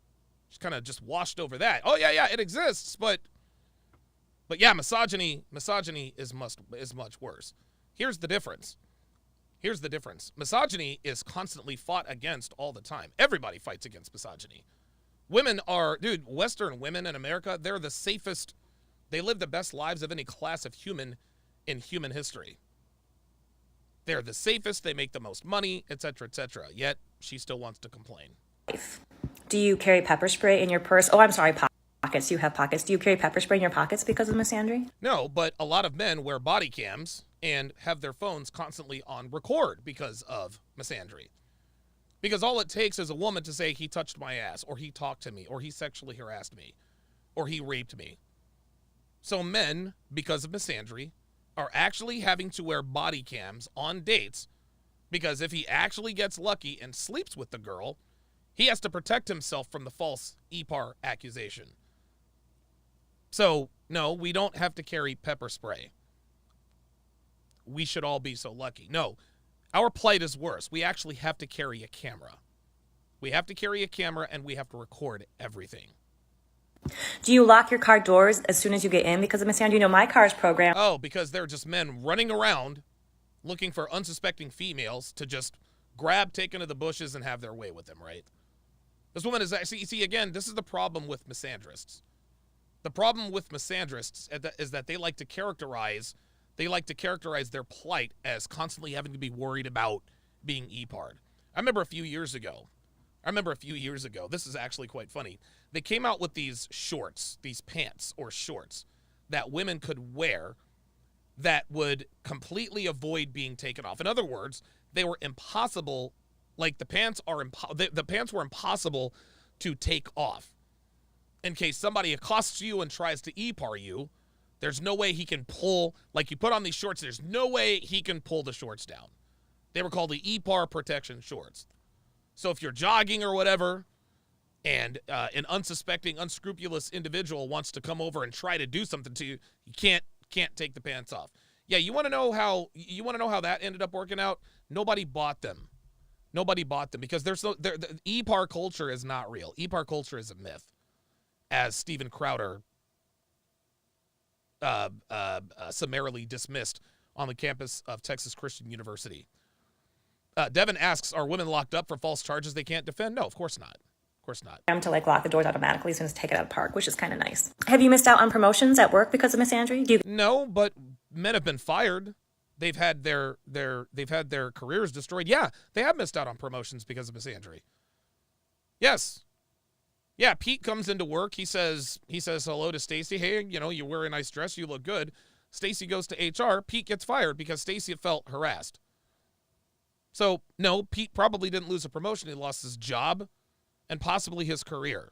just washed over that. Oh, yeah, it exists, but yeah, misogyny is much worse. Here's the difference. Misogyny is constantly fought against all the time. Everybody fights against misogyny. Women are, Western women in America, they're the safest. They live the best lives of any class of human in human history. They're the safest, they make the most money, etc., etc. Yet, she still wants to complain. Do you carry pepper spray in your purse? Oh, I'm sorry, pockets. You have pockets. Do you carry pepper spray in your pockets because of misandry? No, but a lot of men wear body cams and have their phones constantly on record because of misandry. Because all it takes is a woman to say, he touched my ass, or he talked to me, or he sexually harassed me, or he raped me. So men, because of misandry, are actually having to wear body cams on dates because if he actually gets lucky and sleeps with the girl, he has to protect himself from the false EPAR accusation. So, no, we don't have to carry pepper spray. We should all be so lucky. No, our plight is worse. We actually have to carry a camera. We have to carry a camera and we have to record everything. Do you lock your car doors as soon as you get in because of misandry? You know, my car is programmed. Oh, because they're just men running around looking for unsuspecting females to just grab, take into the bushes, and have their way with them, right? This woman is actually, see, again, this is the problem with misandrists. The problem with misandrists is that they like to characterize their plight as constantly having to be worried about being EPAR'd. I remember a few years ago, this is actually quite funny. They came out with these shorts, these pants or shorts that women could wear that would completely avoid being taken off. In other words, they were impossible Like, the pants were impossible to take off. In case somebody accosts you and tries to e-par you, there's no way he can pull, like you put on these shorts, there's no way he can pull the shorts down. They were called the e-par protection shorts. So if you're jogging or whatever, and an unsuspecting, unscrupulous individual wants to come over and try to do something to you, you can't take the pants off. Yeah, you want to know how that ended up working out? Nobody bought them. Nobody bought them because the e-par culture is not real. E-par culture is a myth, as Steven Crowder summarily dismissed on the campus of Texas Christian University. Devin asks, are women locked up for false charges they can't defend? No, of course not. Of course not. To like lock the doors automatically as soon as take it out of park, which is kind of nice. Have you missed out on promotions at work because of misandry? No, but men have been fired. They've had their careers destroyed. Yeah, they have missed out on promotions because of misandry. Yes. Yeah, Pete comes into work. He says hello to Stacy. Hey, you wear a nice dress. You look good. Stacy goes to HR. Pete gets fired because Stacy felt harassed. So, no, Pete probably didn't lose a promotion. He lost his job and possibly his career.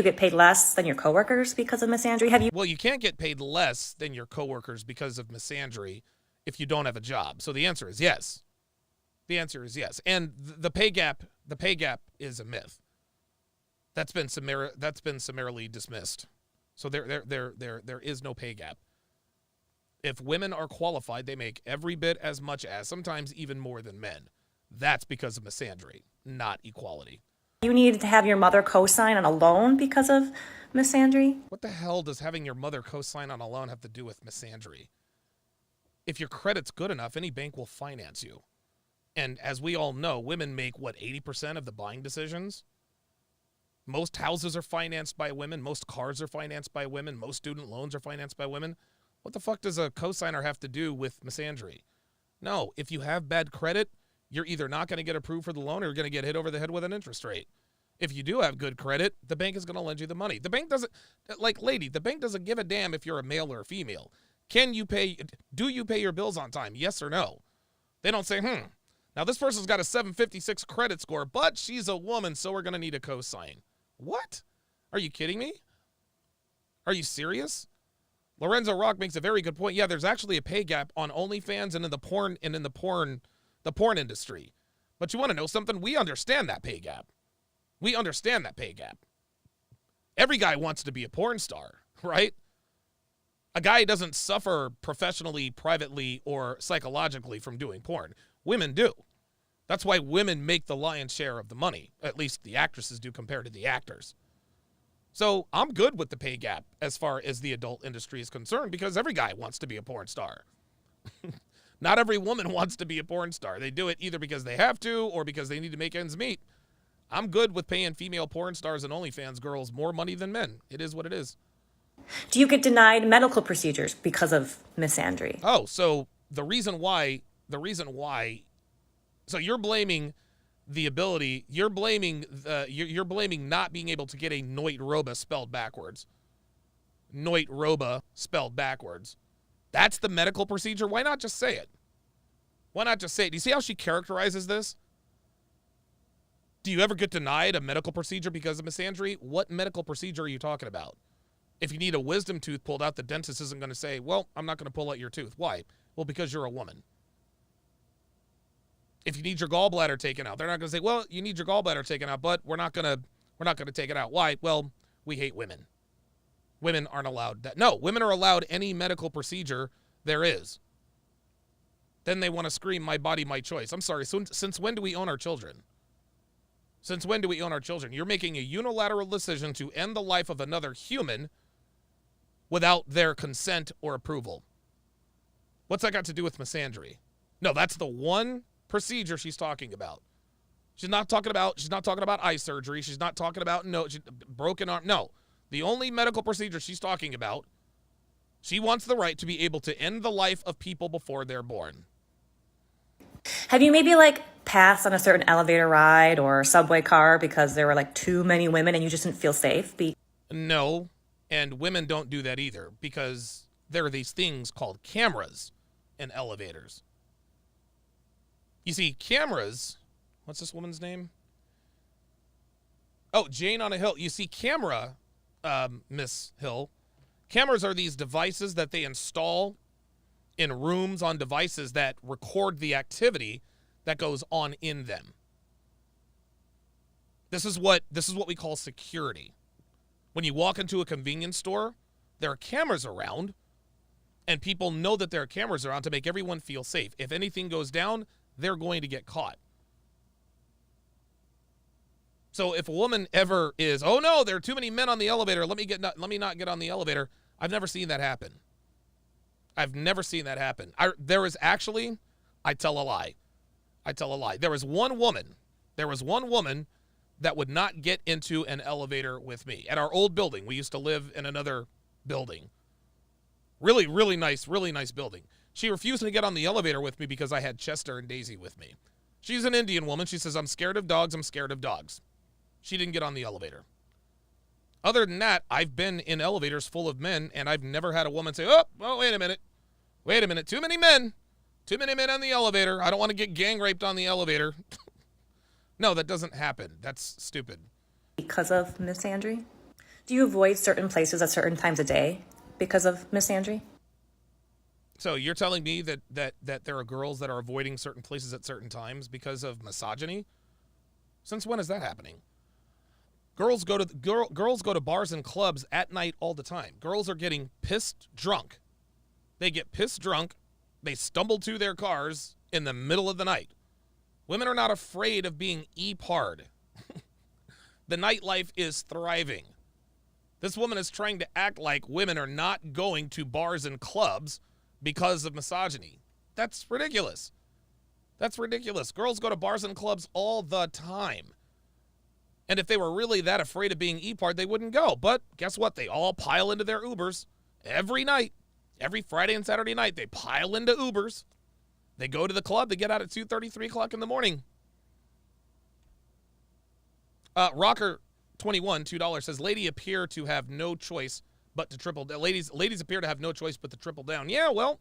You get paid less than your coworkers because of misandry? Well, you can't get paid less than your coworkers because of misandry if you don't have a job. So the answer is yes. The answer is yes. And the pay gap is a myth. That's been summarily dismissed. So there is no pay gap. If women are qualified, they make every bit as much as, sometimes even more than men. That's because of misandry, not equality. You need to have your mother co-sign on a loan because of misandry? What the hell does having your mother co-sign on a loan have to do with misandry? If your credit's good enough, any bank will finance you. And as we all know, women make, 80% of the buying decisions? Most houses are financed by women. Most cars are financed by women. Most student loans are financed by women. What the fuck does a cosigner have to do with misandry? No, if you have bad credit, you're either not going to get approved for the loan or you're going to get hit over the head with an interest rate. If you do have good credit, the bank is going to lend you the money. The bank doesn't, the bank doesn't give a damn if you're a male or a female. Do you pay your bills on time? Yes or no? They don't say, now this person's got a 756 credit score, but she's a woman, so we're going to need a cosign. What? Are you kidding me? Are you serious? Lorenzo Rock makes a very good point. Yeah, there's actually a pay gap on OnlyFans and in the porn industry. But you want to know something? We understand that pay gap. We understand that pay gap. Every guy wants to be a porn star, right? A guy doesn't suffer professionally, privately, or psychologically from doing porn. Women do. That's why women make the lion's share of the money. At least the actresses do compared to the actors. So I'm good with the pay gap as far as the adult industry is concerned because every guy wants to be a porn star. Not every woman wants to be a porn star. They do it either because they have to or because they need to make ends meet. I'm good with paying female porn stars and OnlyFans girls more money than men. It is what it is. Do you get denied medical procedures because of misandry? Oh, so the reason why, so you're blaming the ability, you're blaming not being able to get a Noit-Roba spelled backwards. Noit-Roba spelled backwards. That's the medical procedure? Why not just say it? Why not just say it? Do you see how she characterizes this? Do you ever get denied a medical procedure because of misandry? What medical procedure are you talking about? If you need a wisdom tooth pulled out, the dentist isn't going to say, well, I'm not going to pull out your tooth. Why? Well, because you're a woman. If you need your gallbladder taken out, they're not going to say, well, you need your gallbladder taken out, but we're not going to take it out. Why? Well, we hate women. Women aren't allowed that. No, women are allowed any medical procedure there is. Then they want to scream, my body, my choice. I'm sorry, since when do we own our children? Since when do we own our children? You're making a unilateral decision to end the life of another human without their consent or approval. What's that got to do with misandry? No, that's the one procedure she's talking about. She's not talking about eye surgery. She's not talking about broken arm. No. The only medical procedure she's talking about, she wants the right to be able to end the life of people before they're born. Have you maybe passed on a certain elevator ride or subway car because there were too many women and you just didn't feel safe? No, and women don't do that either because there are these things called cameras in elevators. You see, cameras What's this woman's name? Oh, Jane on a Hill. You see, camera, Miss Hill, cameras are these devices that they install in rooms on devices that record the activity that goes on in them. This is what we call security. When you walk into a convenience store, there are cameras around, and people know that there are cameras around to make everyone feel safe. If anything goes down, they're going to get caught. So if a woman ever is, oh no, there are too many men on the elevator, let me not get on the elevator. I've never seen that happen. I've never seen that happen. There was actually, I tell a lie. There was one woman that would not get into an elevator with me. At our old building, we used to live in another building. Really, really nice building. She refused to get on the elevator with me because I had Chester and Daisy with me. She's an Indian woman. She says, I'm scared of dogs. She didn't get on the elevator. Other than that, I've been in elevators full of men, and I've never had a woman say, oh, wait a minute. Too many men on the elevator. I don't want to get gang raped on the elevator. No, that doesn't happen. That's stupid. Because of misandry? Do you avoid certain places at certain times of day because of misandry? So you're telling me that there are girls that are avoiding certain places at certain times because of misogyny? Since when is that happening? Girls go to bars and clubs at night all the time. Girls are getting pissed drunk. They get pissed drunk. They stumble to their cars in the middle of the night. Women are not afraid of being e-parred. The nightlife is thriving. This woman is trying to act like women are not going to bars and clubs because of misogyny. That's ridiculous. Girls go to bars and clubs all the time. And if they were really that afraid of being e-parred, they wouldn't go. But guess what? They all pile into their Ubers every night. Every Friday and Saturday night, they pile into Ubers. They go to the club. They get out at 2:30, 3 o'clock in the morning. Rocker 21, $2 says, ladies appear to have no choice but to triple down. Ladies appear to have no choice but to triple down. Yeah, well,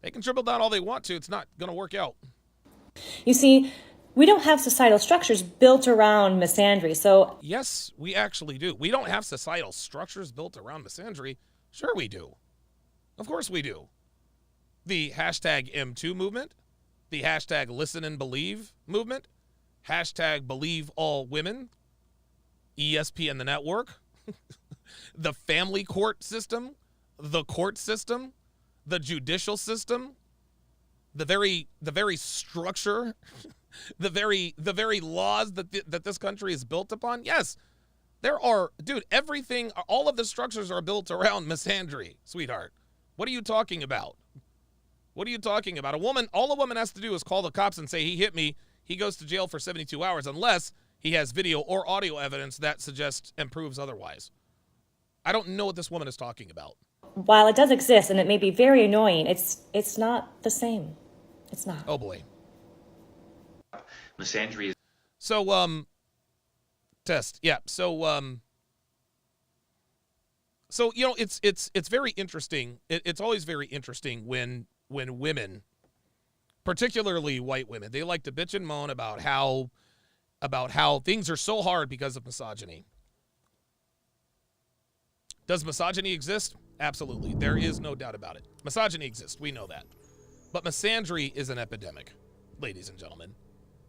they can triple down all they want to. It's not going to work out. You see, we don't have societal structures built around misandry, so... Yes, we actually do. We don't have societal structures built around misandry. Sure we do. Of course we do. The hashtag M2 movement, the hashtag listen and believe movement, hashtag believe all women, ESPN the network, the family court system, the court system, the judicial system, the very structure, the very laws that this country is built upon. Yes, there are, dude, everything, all of the structures are built around misandry, sweetheart. What are you talking about? What are you talking about? All a woman has to do is call the cops and say, he hit me. He goes to jail for 72 hours unless he has video or audio evidence that suggests and proves otherwise. I don't know what this woman is talking about. While it does exist and it may be very annoying, it's not the same. It's not. Oh boy. Misandry is... So, test. Yeah. So, you know, it's very interesting. It's always very interesting when women, particularly white women, they like to bitch and moan about how things are so hard because of misogyny. Does misogyny exist? Absolutely. There is no doubt about it. Misogyny exists. We know that. But misandry is an epidemic, ladies and gentlemen.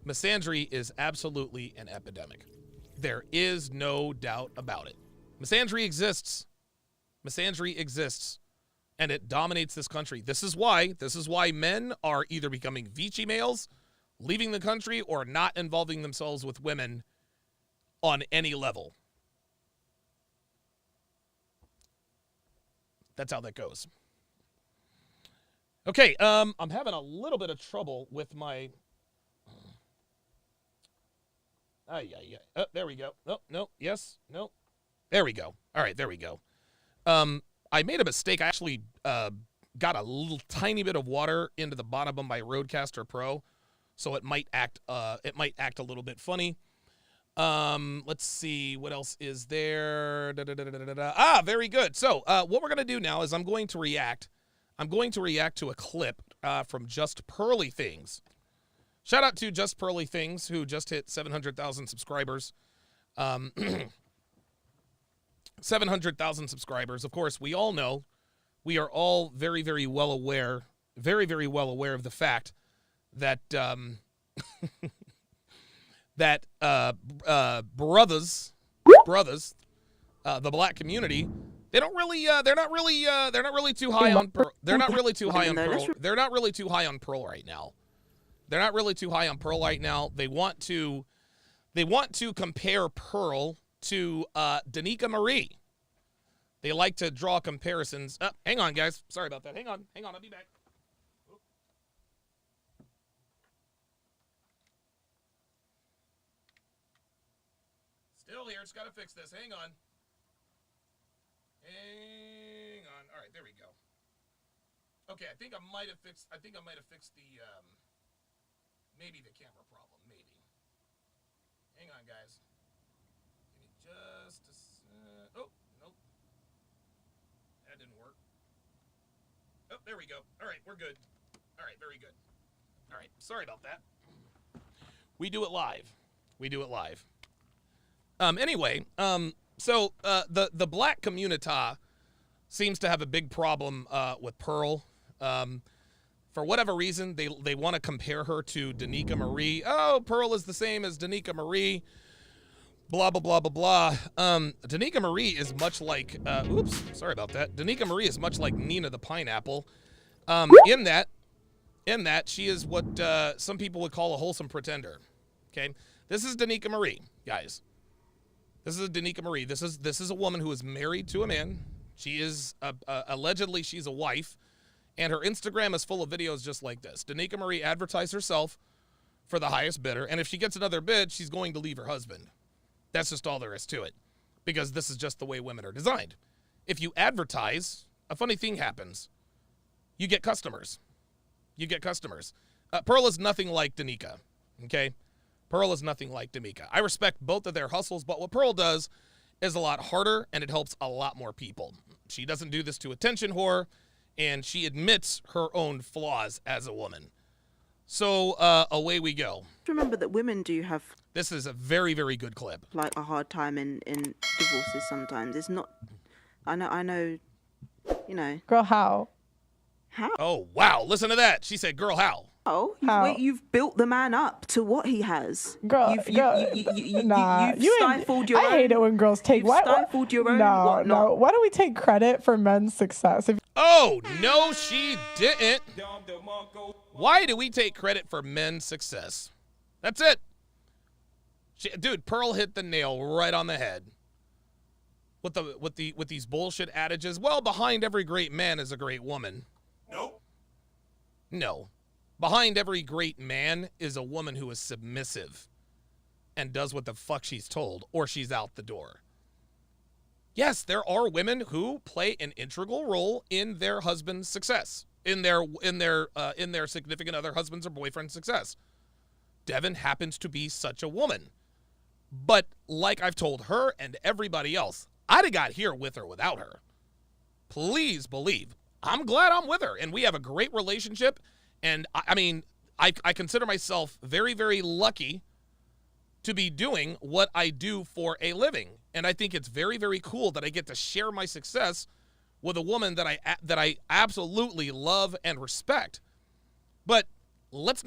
Misandry is absolutely an epidemic. There is no doubt about it. Misandry exists. Misandry exists. And it dominates this country. This is why men are either becoming Vichy males, leaving the country, or not involving themselves with women on any level. That's how that goes. Okay, I'm having a little bit of trouble with my... there we go. No, yes, no. There we go. All right, there we go. I made a mistake. I actually got a little tiny bit of water into the bottom of my Rodecaster Pro, so it might act a little bit funny. Let's see, what else is there? Very good. So what we're gonna do now is I'm going to react to a clip from Just Pearly Things. Shout out to Just Pearly Things, who just hit 700,000 subscribers. 700,000 subscribers. Of course, we all know, we are all very, very well aware of the fact that that brothers, the black community, they're not really too high on Pearl. They're not really too high on Pearl. They're not really too high on Pearl right now. They're not really too high on Pearl right now. They want to compare Pearl to Danica Marie. They like to draw comparisons. Hang on, guys. Sorry about that. Hang on. I'll be back. Still here. Just gotta fix this. Hang on. All right, there we go. Okay, I think I might have fixed the maybe the camera problem. Maybe. Hang on, guys. Give me just a oh, nope. That didn't work. Oh, there we go. All right, we're good. All right, very good. All right, sorry about that. We do it live. Anyway, so the black community seems to have a big problem with Pearl. For whatever reason, they want to compare her to Danica Marie. Oh, Pearl is the same as Danica Marie. Blah, blah, blah, blah, blah. Danica Marie is much like, oops, sorry about that. Danica Marie is much like Nina the Pineapple. In that she is what some people would call a wholesome pretender. Okay? This is Danica Marie, guys. This is Danica Marie. This is a woman who is married to a man. She is, allegedly, she's a wife. And her Instagram is full of videos just like this. Danica Marie advertised herself for the highest bidder. And if she gets another bid, she's going to leave her husband. That's just all there is to it. Because this is just the way women are designed. If you advertise, a funny thing happens. You get customers. Pearl is nothing like Danica. Okay? Pearl is nothing like Danica. I respect both of their hustles, but what Pearl does is a lot harder, and it helps a lot more people. She doesn't do this to attention whore. And she admits her own flaws as a woman. So away we go. Remember that women do have... This is a very, very good clip. Like a hard time in divorces sometimes. It's not... I know, you know... Girl, how? How? Oh, wow. Listen to that. She said, girl, how? Oh, you've built the man up to what he has. Girl, you've stifled your own... I hate it when girls take... You've stifled your own whatnot. No. Why do we take credit for men's success? Oh, no, she didn't. Why do we take credit for men's success? That's it. Dude, Pearl hit the nail right on the head. With these bullshit adages. Well, behind every great man is a great woman. Nope. No. Behind every great man is a woman who is submissive and does what the fuck she's told, or she's out the door. Yes, there are women who play an integral role in their husband's success, in their significant other husband's or boyfriend's success. Devin happens to be such a woman. But like I've told her and everybody else, I'd have got here with or without her. Please believe, I'm glad I'm with her, and we have a great relationship. And I consider myself very, very lucky to be doing what I do for a living. And I think it's very, very cool that I get to share my success with a woman that I absolutely love and respect. But let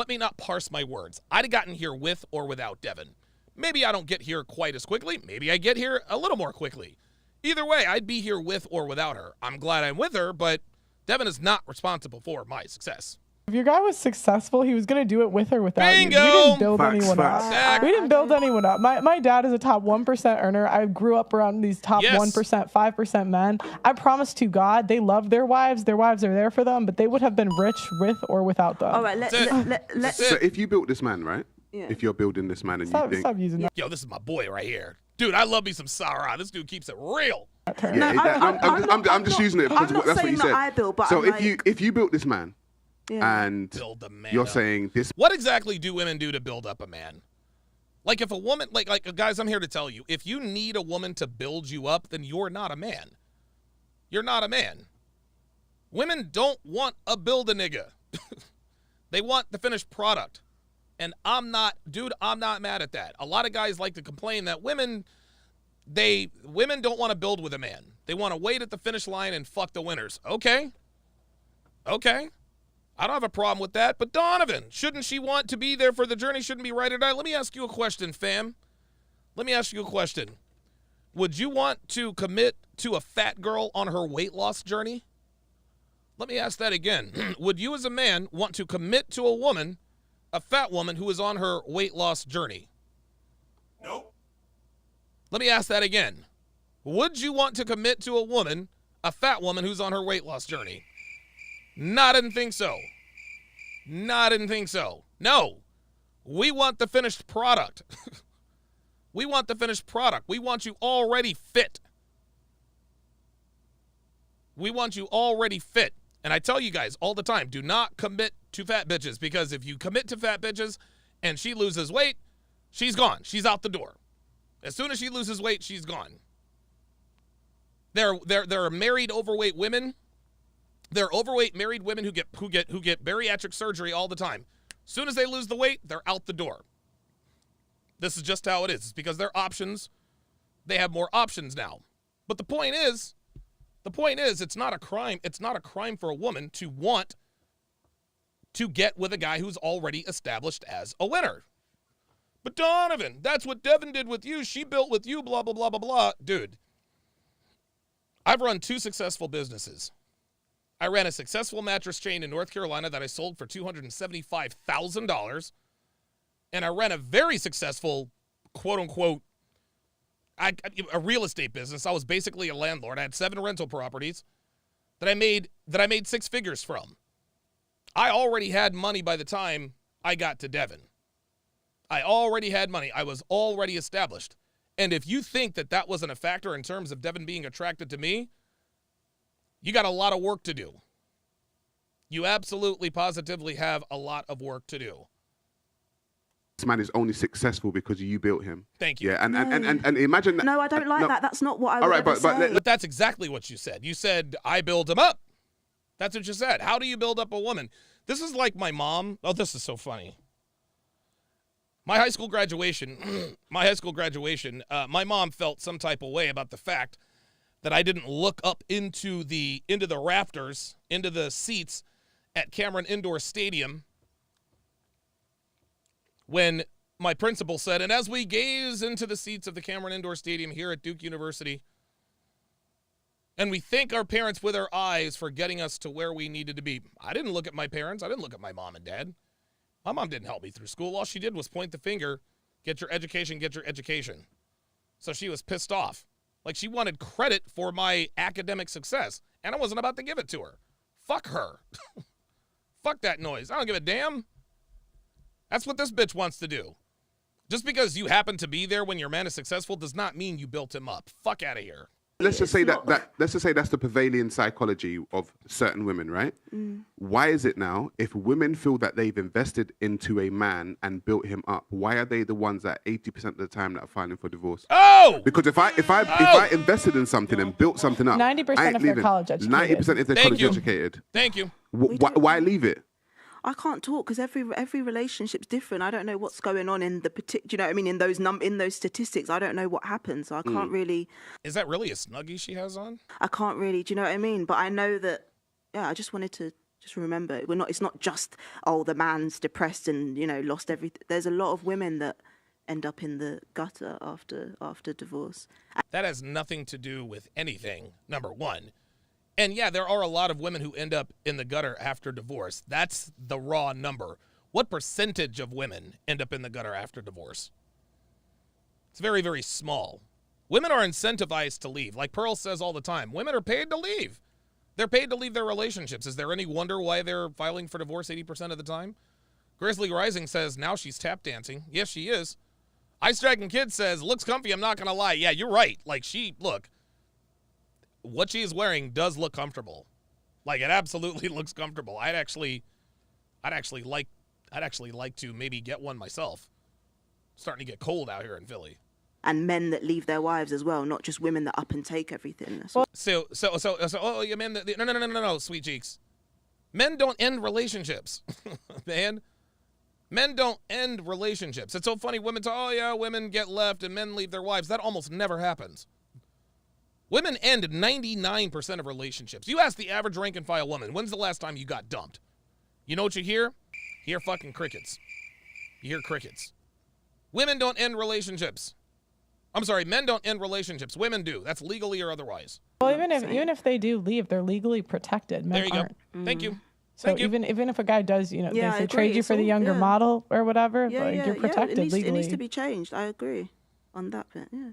me not parse my words. I'd have gotten here with or without Devin. Maybe I don't get here quite as quickly. Maybe I get here a little more quickly. Either way, I'd be here with or without her. I'm glad I'm with her, but Devin is not responsible for my success. If your guy was successful, he was going to do it with or without Bingo! you. We didn't build anyone Facts. up. We didn't build anyone up. My dad is a top 1% earner. I grew up around these top 1%, 5% men. I promise to God, they love their wives. Their wives are there for them, but they would have been rich with or without them. All right, let's... So if you built this man, right? Yeah. If you're building this man and Stop you think... using that. Yo, this is my boy right here. Dude, I love me some Sarah. This dude keeps it real. I'm just using it because that's what you said. I built, but so I'm if you built this man, and build the man you're up. saying this... What exactly do women do to build up a man? Like if a woman, like guys, I'm here to tell you, if you need a woman to build you up, then you're not a man. You're not a man. Women don't want a build a nigga. They want the finished product. And I'm not mad at that. A lot of guys like to complain that women don't want to build with a man. They want to wait at the finish line and fuck the winners. Okay. I don't have a problem with that. But Donovan, shouldn't she want to be there for the journey? Shouldn't be right or die? Let me ask you a question, fam. Let me ask you a question. Would you want to commit to a fat girl on her weight loss journey? Let me ask that again. Would you as a man want to commit to a fat woman who is on her weight loss journey? Nope. Let me ask that again. Would you want to commit to a fat woman who's on her weight loss journey? No, I didn't think so. No. We want the finished product. We want the finished product. We want you already fit. And I tell you guys all the time, do not commit to fat bitches, because if you commit to fat bitches and she loses weight, she's gone. She's out the door. As soon as she loses weight, she's gone. There are married overweight women. There are overweight married women who get bariatric surgery all the time. As soon as they lose the weight, they're out the door. This is just how it is. It's because their options, they have more options now. But the point is, it's not a crime. It's not a crime for a woman to want to get with a guy who's already established as a winner. But Donovan, that's what Devin did with you. She built with you, blah, blah, blah, blah, blah. Dude, I've run 2 successful businesses. I ran a successful mattress chain in North Carolina that I sold for $275,000. And I ran a very successful, quote unquote, a real estate business. I was basically a landlord. I had 7 rental properties that I made 6 figures from. I already had money by the time I got to Devin. I already had money. I was already established. And if you think that wasn't a factor in terms of Devin being attracted to me, you got a lot of work to do. You absolutely, positively have a lot of work to do. This man is only successful because you built him. Thank you. Yeah, and imagine that. No, I don't like that. That's not what I would all right, ever say. But that's exactly what you said. You said, I build him up. That's what you said. How do you build up a woman? This is like my mom. Oh, this is so funny. My high school graduation, my mom felt some type of way about the fact that I didn't look up into the rafters, into the seats at Cameron Indoor Stadium when my principal said, and as we gaze into the seats of the Cameron Indoor Stadium here at Duke University, and we thank our parents with our eyes for getting us to where we needed to be. I didn't look at my parents. I didn't look at my mom and dad. My mom didn't help me through school. All she did was point the finger, get your education, get your education. So she was pissed off. Like, she wanted credit for my academic success, and I wasn't about to give it to her. Fuck her. Fuck that noise. I don't give a damn. That's what this bitch wants to do. Just because you happen to be there when your man is successful does not mean you built him up. Fuck out of here. Let's just say let's just say that's the prevailing psychology of certain women, right? Why is it now, if women feel that they've invested into a man and built him up, why are they the ones that 80% of the time that are filing for divorce? Oh! Because if I invested in something and built something up, 90% if they're college educated. 90% if they're college educated. Thank you. Why leave it? I can't talk because every relationship's different. I don't know what's going on in the particular. You know what I mean? In those statistics, I don't know what happens. So I can't really. Is that really a Snuggie she has on? I can't really. Do you know what I mean? But I know that. Yeah, I just wanted to just remember it's not just the man's depressed and lost everything. There's a lot of women that end up in the gutter after divorce. That has nothing to do with anything. Number one. And yeah, there are a lot of women who end up in the gutter after divorce. That's the raw number. What percentage of women end up in the gutter after divorce? It's very, very small. Women are incentivized to leave. Like Pearl says all the time, women are paid to leave. They're paid to leave their relationships. Is there any wonder why they're filing for divorce 80% of the time? Grizzly Rising says, now she's tap dancing. Yes, she is. Ice Dragon Kid says, looks comfy, I'm not going to lie. Yeah, you're right. Like, look. What she is wearing does look comfortable. Like, it absolutely looks comfortable. I'd actually like to maybe get one myself. Starting to get cold out here in Philly. And men that leave their wives as well, not just women that up and take everything. So you men that no, sweet cheeks. Men don't end relationships. man. Men don't end relationships. It's so funny. Women talk, oh yeah, women get left and men leave their wives. That almost never happens. Women end 99% of relationships. You ask the average rank and file woman, when's the last time you got dumped? You know what you hear? You hear fucking crickets. You hear crickets. Women don't end relationships. I'm sorry, men don't end relationships. Women do. That's legally or otherwise. Well, even if they do leave, they're legally protected. Men There you aren't. go. Thank you. So Thank you. even if a guy does, Yeah, they I say agree. trade you It's for the all- younger yeah. model or whatever, Yeah, like, you're protected it legally. needs to be changed. I agree on that bit. Yeah.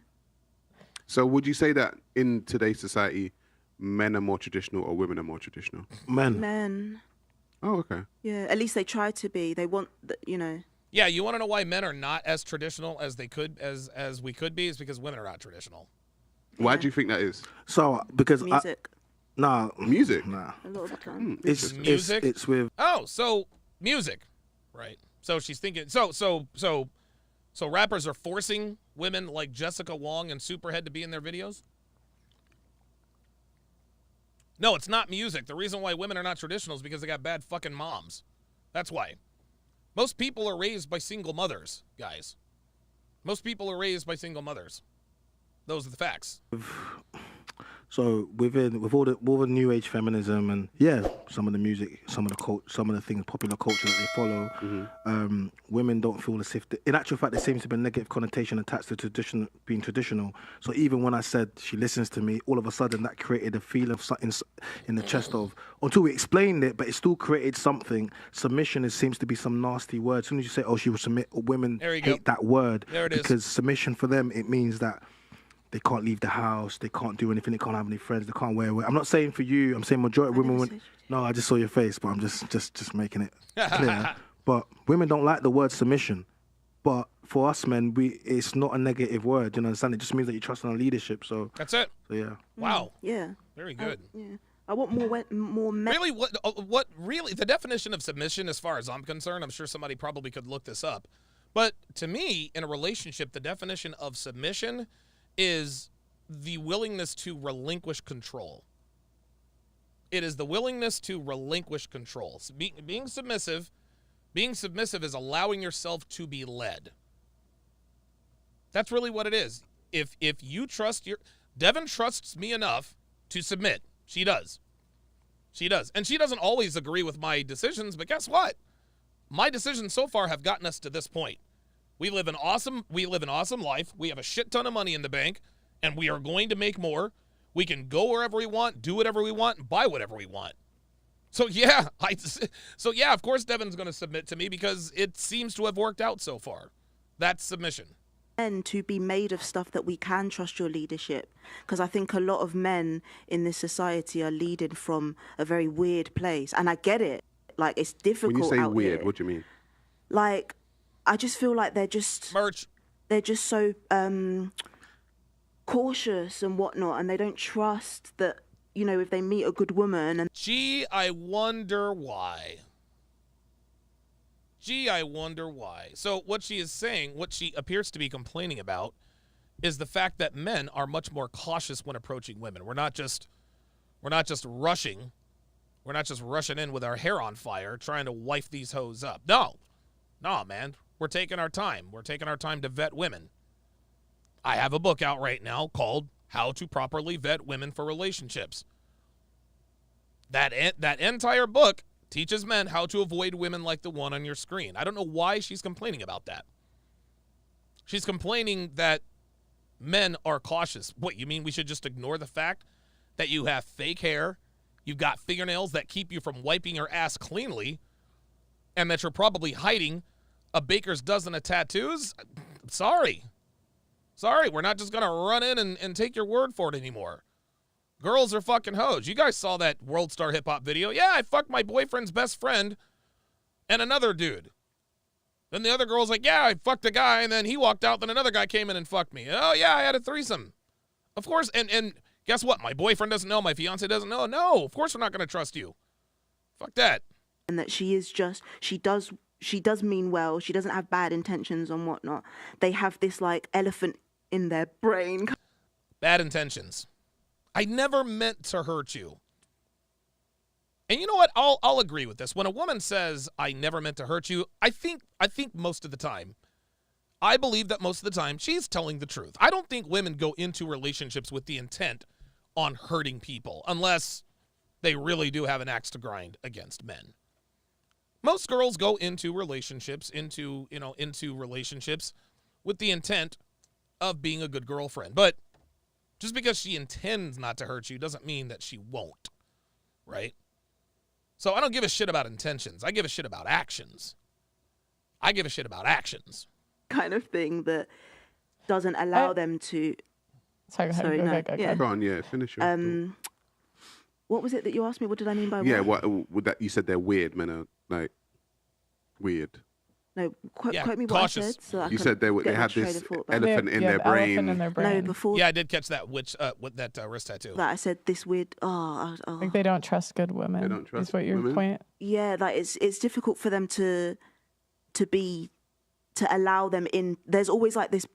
So would you say that in today's society, men are more traditional or women are more traditional? Men. Oh, okay. Yeah. At least they try to be. They want, Yeah, you want to know why men are not as traditional as they could as we could be? Is because women are not traditional. Why do you think that is? So because music. Music. Nah. A lot of the time. It's Music? It's with. Oh, so music, right? So she's thinking. So rappers are forcing women like Jessica Wong and Superhead to be in their videos. No, it's not music. The reason why women are not traditional is because they got bad fucking moms. That's why. Most people are raised by single mothers, guys. Most people are raised by single mothers. Those are the facts. So with all the new age feminism and some of the music, some of the things, popular culture that they follow, women don't feel as if in actual fact there seems to be a negative connotation attached to being traditional. So even when I said she listens to me, all of a sudden that created a feeling of something in the chest of, until we explained it, but it still created something. Submission seems to be some nasty word. As soon as you say, oh, she will submit, women hate that word. There it is. Because submission for them, it means that they can't leave the house, they can't do anything, they can't have any friends, they can't wear. I'm not saying for you, I'm saying majority of women. No, I just saw your face, but I'm just making it clear. But women don't like the word submission. But for us men, it's not a negative word. You know, understand? It just means that you trust in our leadership. So that's it. So yeah. Wow. Yeah. Very good. Yeah. I want more men. Really, what really the definition of submission, as far as I'm concerned, I'm sure somebody probably could look this up. But to me, in a relationship, the definition of submission is the willingness to relinquish control. It is the willingness to relinquish control. So being submissive is allowing yourself to be led. That's really what it is. If you trust Devin trusts me enough to submit. She does. She does. And she doesn't always agree with my decisions, but guess what? My decisions so far have gotten us to this point. We live an awesome life. We have a shit ton of money in the bank, and we are going to make more. We can go wherever we want, do whatever we want, and buy whatever we want. So yeah, of course Devin's going to submit to me because it seems to have worked out so far. That's submission. Men to be made of stuff that we can trust your leadership, because I think a lot of men in this society are leading from a very weird place, and I get it. Like, it's difficult. When you say out weird, here. what do you mean? Like, I just feel like they're just merch. They're just so cautious and whatnot, and they don't trust that, you know, if they meet a good woman. And Gee, I wonder why. So what she is saying, what she appears to be complaining about, is the fact that men are much more cautious when approaching women. We're not just rushing. We're not just rushing in with our hair on fire trying to wife these hoes up. No, man. We're taking our time. We're taking our time to vet women. I have a book out right now called How to Properly Vet Women for Relationships. That entire book teaches men how to avoid women like the one on your screen. I don't know why she's complaining about that. She's complaining that men are cautious. What, you mean we should just ignore the fact that you have fake hair, you've got fingernails that keep you from wiping your ass cleanly, and that you're probably hiding a baker's dozen of tattoos? Sorry, we're not just going to run in and take your word for it anymore. Girls are fucking hoes. You guys saw that World Star Hip Hop video. Yeah, I fucked my boyfriend's best friend and another dude. Then the other girl's like, yeah, I fucked a guy, and then he walked out, then another guy came in and fucked me. Oh, yeah, I had a threesome. Of course, and guess what? My boyfriend doesn't know, my fiance doesn't know. No, of course we're not going to trust you. Fuck that. And that she does mean well. She doesn't have bad intentions and whatnot. They have this, like, elephant in their brain. Bad intentions. I never meant to hurt you. And you know what? I'll agree with this. When a woman says, I never meant to hurt you, I think most of the time, I believe that most of the time she's telling the truth. I don't think women go into relationships with the intent on hurting people unless they really do have an axe to grind against men. Most girls go into relationships with the intent of being a good girlfriend. But just because she intends not to hurt you doesn't mean that she won't, right? So I don't give a shit about intentions. I give a shit about actions. Kind of thing that doesn't allow them to. Sorry, yeah. Go on, yeah, finish your What was it that you asked me? What did I mean by yeah, what? what would that you said they're weird, men are like weird. No, quote me cautious. what I said. So I You can said they get had my train this of thought back. elephant in their brain. No, before Yeah, I did catch that. Which with that wrist tattoo. that I said this weird. Like they don't trust good women. They don't trust is what your women? point? Yeah, like it's difficult for them to allow them in. There's always like this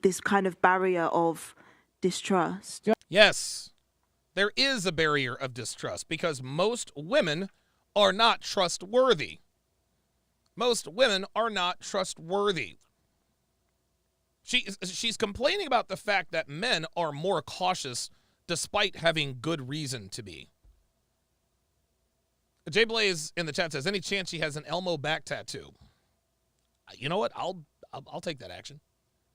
this kind of barrier of distrust. Yes, there is a barrier of distrust because most women are not trustworthy. Most women are not trustworthy. She's complaining about the fact that men are more cautious despite having good reason to be. Jay Blaze in the chat says, any chance she has an Elmo back tattoo? You know what? I'll take that action.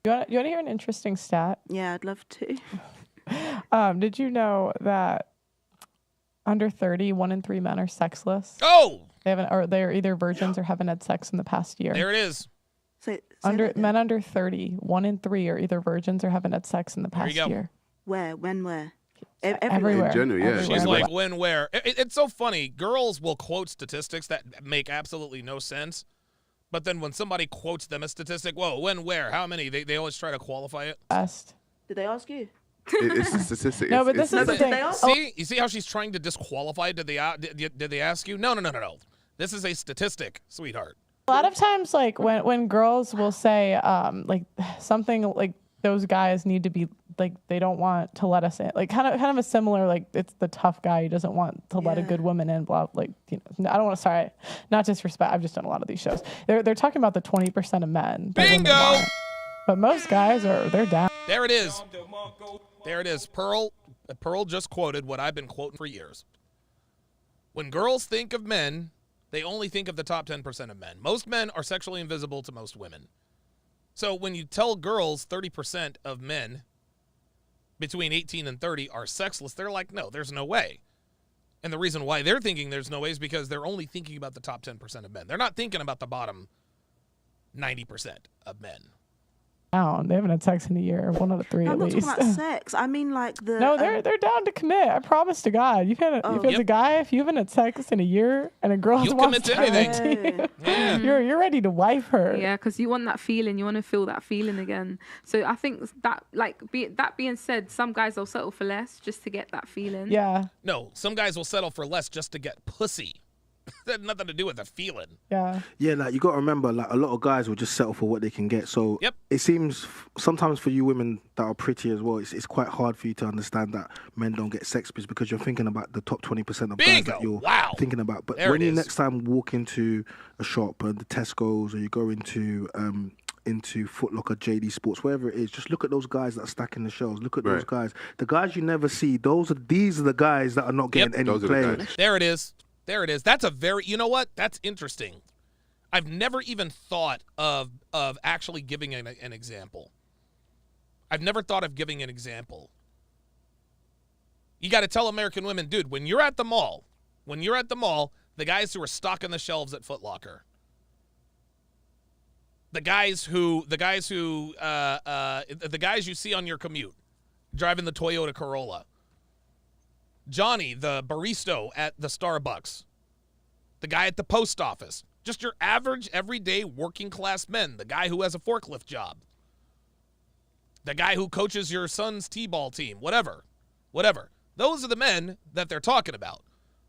You want to hear an interesting stat? Yeah, I'd love to. Did you know that under 30, 1 in 3 men are sexless? Oh! They're either virgins or haven't had sex in the past year. There it is. Men under 30, 1 in 3 are either virgins or haven't had sex in the past year. Where? When? Where? Everywhere. In general, yeah. Everywhere. She's like, when, where? It's so funny. Girls will quote statistics that make absolutely no sense. But then when somebody quotes them a statistic, whoa, when, where, how many? They always try to qualify it. Did they ask you? It's a statistic. No, but this is the thing. You see how she's trying to disqualify it? Did they ask you? No. This is a statistic, sweetheart. A lot of times, like when girls will say like something like those guys need to be like they don't want to let us in, like kind of a similar like it's the tough guy who doesn't want to let a good woman in. Blah, like I don't want to. Sorry, not disrespect. I've just done a lot of these shows. They're talking about the 20% of men. Bingo. But most guys they're down. There it is. There it is. Pearl just quoted what I've been quoting for years. When girls think of men, they only think of the top 10% of men. Most men are sexually invisible to most women. So when you tell girls 30% of men between 18 and 30 are sexless, they're like, no, there's no way. And the reason why they're thinking there's no way is because they're only thinking about the top 10% of men. They're not thinking about the bottom 90% of men. They haven't had sex in a year. 1 out of 3 I'm at not least. talking about sex. I mean like the. No, they're down to commit. I promise to God. If as a guy, if you haven't had sex in a year and a girl wants to commit to you, you're ready to wife her. Yeah, because you want that feeling. You want to feel that feeling again. So I think that, that being said, some guys will settle for less just to get that feeling. Yeah. No, some guys will settle for less just to get pussy. That had nothing to do with the feeling. Yeah. Yeah, like you got to remember, like a lot of guys will just settle for what they can get. So it seems sometimes for you women that are pretty as well, it's quite hard for you to understand that men don't get sex because you're thinking about the top 20% of guys that you're thinking about. But when you next time walk into a shop, the Tesco's, or you go into Foot Locker, JD Sports, wherever it is, just look at those guys that are stacking the shelves. Look at those guys. The guys you never see, these are the guys that are not getting any play. There it is. There it is. That's a very, you know what? That's interesting. I've never even thought of actually giving an example. I've never thought of giving an example. You got to tell American women, dude, when you're at the mall, the guys who are stocking the shelves at Foot Locker, the guys you see on your commute, driving the Toyota Corolla, Johnny, the barista at the Starbucks, the guy at the post office, just your average, everyday working class men, the guy who has a forklift job, the guy who coaches your son's t-ball team, whatever. Those are the men that they're talking about.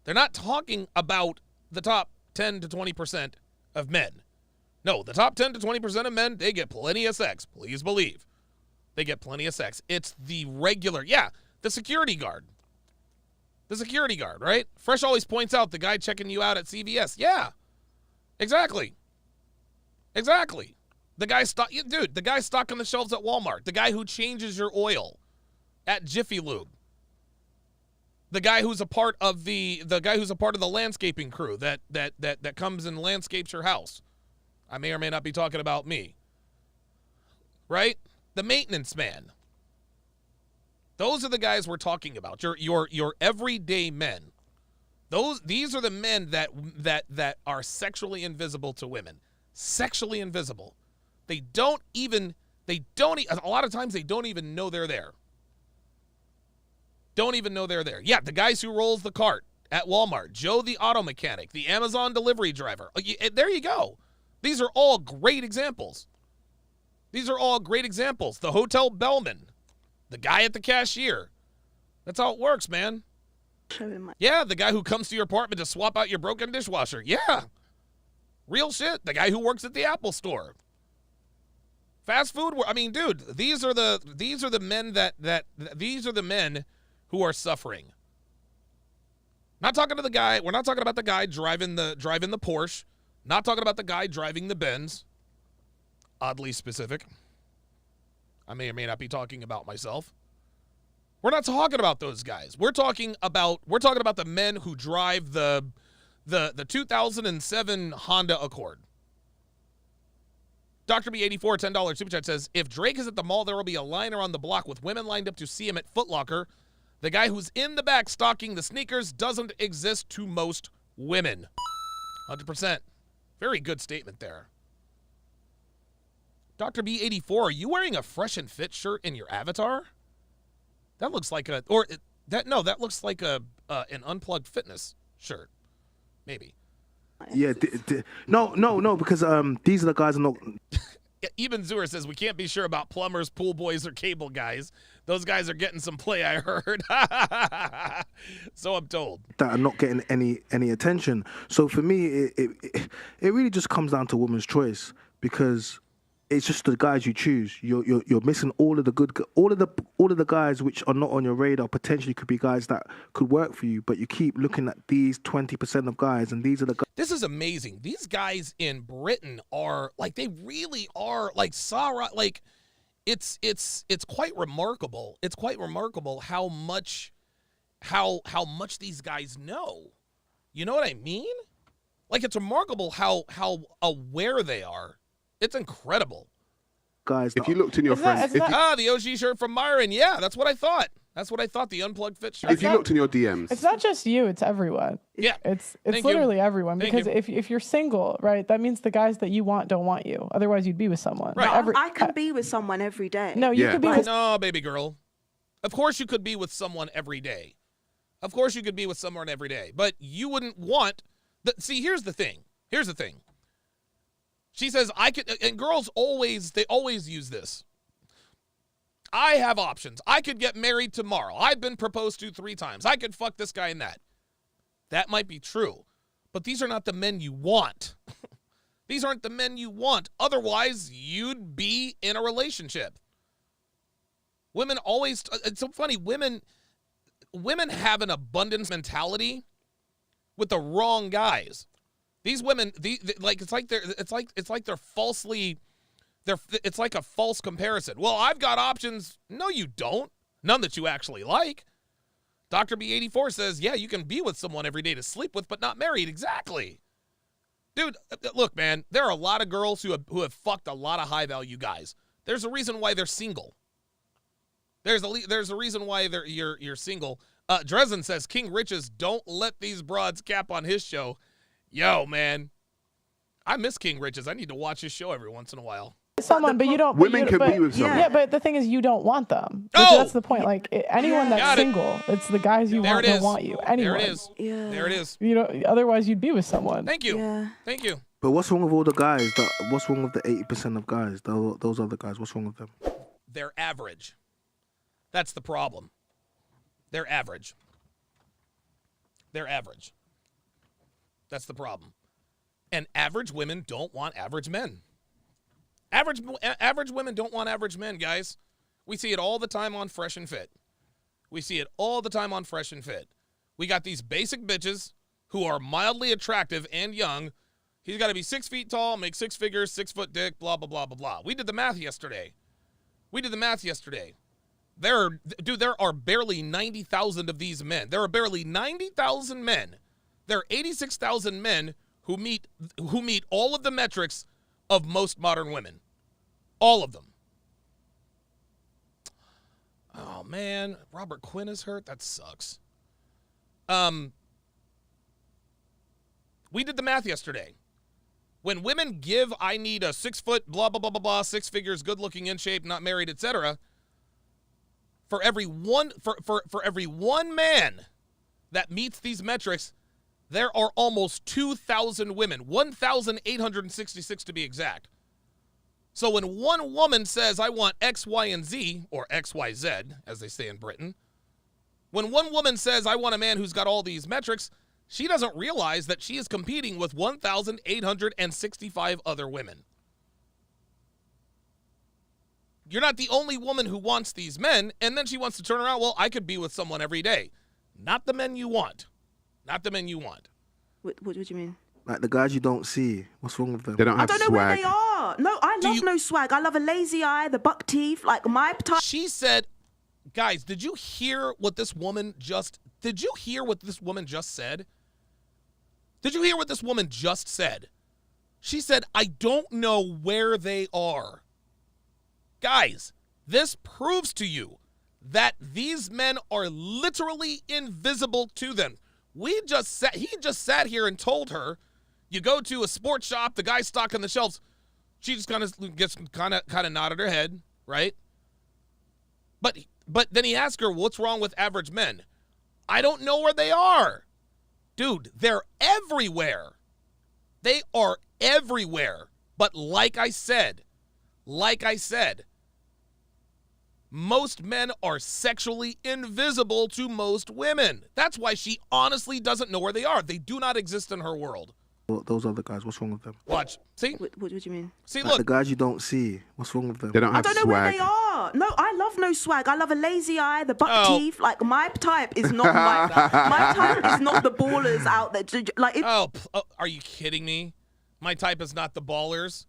They're not talking about the top 10 to 20% of men. No, the top 10 to 20% of men, they get plenty of sex. Please believe. They get plenty of sex. It's the regular, the security guard. The security guard, right? Fresh always points out the guy checking you out at CVS. Yeah, exactly. Exactly. The guy the guy stocking the shelves at Walmart. The guy who changes your oil at Jiffy Lube. The guy who's a part of the landscaping crew that comes and landscapes your house. I may or may not be talking about me. Right? The maintenance man. Those are the guys we're talking about. Your everyday men. These are the men that are sexually invisible to women. Sexually invisible. A lot of times they don't even know they're there. Don't even know they're there. Yeah, the guys who rolls the cart at Walmart, Joe the auto mechanic, the Amazon delivery driver. There you go. These are all great examples. These are all great examples. The hotel bellman, the guy at the cashier. That's how it works, man. Yeah, the guy who comes to your apartment to swap out your broken dishwasher. Yeah. Real shit. The guy who works at the Apple store. Fast food. I mean, dude, these are the men who are suffering. Not talking to the guy. We're not talking about the guy driving the Porsche. Not talking about the guy driving the Benz. Oddly specific. I may or may not be talking about myself. We're not talking about those guys. We're talking about the men who drive the 2007 Honda Accord. Dr. B84, $10 super chat says, if Drake is at the mall, there will be a line around the block with women lined up to see him at Foot Locker. The guy who's in the back stocking the sneakers doesn't exist to most women. 100%. Very good statement there. Dr. B84, are you wearing a Fresh and Fit shirt in your avatar? That looks like that looks like an Unplugged Fitness shirt. Maybe. Yeah, no, because these are the guys. Even Zura says we can't be sure about plumbers, pool boys, or cable guys. Those guys are getting some play, I heard. So I'm told. That are not getting any attention. So for me, it really just comes down to woman's choice, because it's just the guys you choose. You're missing all of the guys which are not on your radar. Potentially could be guys that could work for you, but you keep looking at these 20% of guys, and these are the guys. This is amazing. These guys in Britain are like, they really are like Sarah. Like it's quite remarkable. It's quite remarkable how much these guys know. You know what I mean? Like, it's remarkable how aware they are. It's incredible. Guys, if you looked in your friends... the OG shirt from Myron. Yeah, that's what I thought. That's what I thought, the Unplugged Fit shirt. If you looked in your DMs... It's not just you, it's everyone. Yeah. It's literally everyone. Because if you're single, right, that means the guys that you want don't want you. Otherwise, you'd be with someone. Right. I can be with someone every day. No, you could be with... No, baby girl. Of course you could be with someone every day. Of course you could be with someone every day. But you wouldn't want... See, here's the thing. She says, I could, and girls always use this. I have options. I could get married tomorrow. I've been proposed to 3 times. I could fuck this guy and that. That might be true, but these are not the men you want. These aren't the men you want. Otherwise, you'd be in a relationship. Women always, it's so funny, women have an abundance mentality with the wrong guys. These women, it's like a false comparison. Well, I've got options. No, you don't. None that you actually like. Dr. B84 says, yeah, you can be with someone every day to sleep with, but not married. Exactly. Dude, look, man, there are a lot of girls who have fucked a lot of high-value guys. There's a reason why they're single. There's a reason why you're single. Dresden says, King Riches, don't let these broads cap on his show. Yo, man, I miss King Riches. I need to watch his show every once in a while. Someone, but you don't. Women can be with someone. Yeah, but the thing is, you don't want them. Oh! That's the point. Like anyone that's single, it's the guys you want don't want you. Anyone. There it is. Yeah. There it is. You know, otherwise you'd be with someone. Thank you. Yeah. Thank you. But what's wrong with all the guys? What's wrong with the 80% of guys? Those other guys. What's wrong with them? They're average. That's the problem. They're average. That's the problem. And average women don't want average men. Average women don't want average men, guys. We see it all the time on Fresh and Fit. We got these basic bitches who are mildly attractive and young. He's got to be 6 feet tall, make 6 figures, 6 foot dick, blah, blah, blah, blah, blah. We did the math yesterday. There are barely 90,000 of these men. There are barely 90,000 men. There are 86,000 men who meet all of the metrics of most modern women. All of them. Oh, man. Robert Quinn is hurt? That sucks. We did the math yesterday. When women give, I need a 6 foot, blah, blah, blah, blah, blah, 6 figures, good looking, in shape, not married, etc. For every one man that meets these metrics, there are almost 2,000 women, 1,866 to be exact. So when one woman says, I want X, Y, and Z, or X, Y, Z, as they say in Britain, when one woman says, I want a man who's got all these metrics, she doesn't realize that she is competing with 1,865 other women. You're not the only woman who wants these men, and then she wants to turn around, well, I could be with someone every day. Not the men you want. Not the men you want. What do you mean? Like the guys you don't see. What's wrong with them? They don't have I don't know where they are. No, I love no swag. I love a lazy eye, the buck teeth, like my type. She said, guys, did you hear what this woman just said? Did you hear what this woman just said? She said, I don't know where they are. Guys, this proves to you that these men are literally invisible to them. He just sat here and told her, you go to a sports shop, the guy's stocking the shelves. She just kind of nodded her head, right? But then he asked her, what's wrong with average men? I don't know where they are. Dude, they're everywhere. They are everywhere. But like I said, most men are sexually invisible to most women. That's why she honestly doesn't know where they are. They do not exist in her world. Well, those other guys, what's wrong with them? Watch. See? What do you mean? See, like look. the guys you don't see. What's wrong with them? They don't have I don't know swag. where they are. No, I love no swag. I love a lazy eye, the buck teeth. Like my type is not my type is not the ballers out there. Like are you kidding me? My type is not the ballers.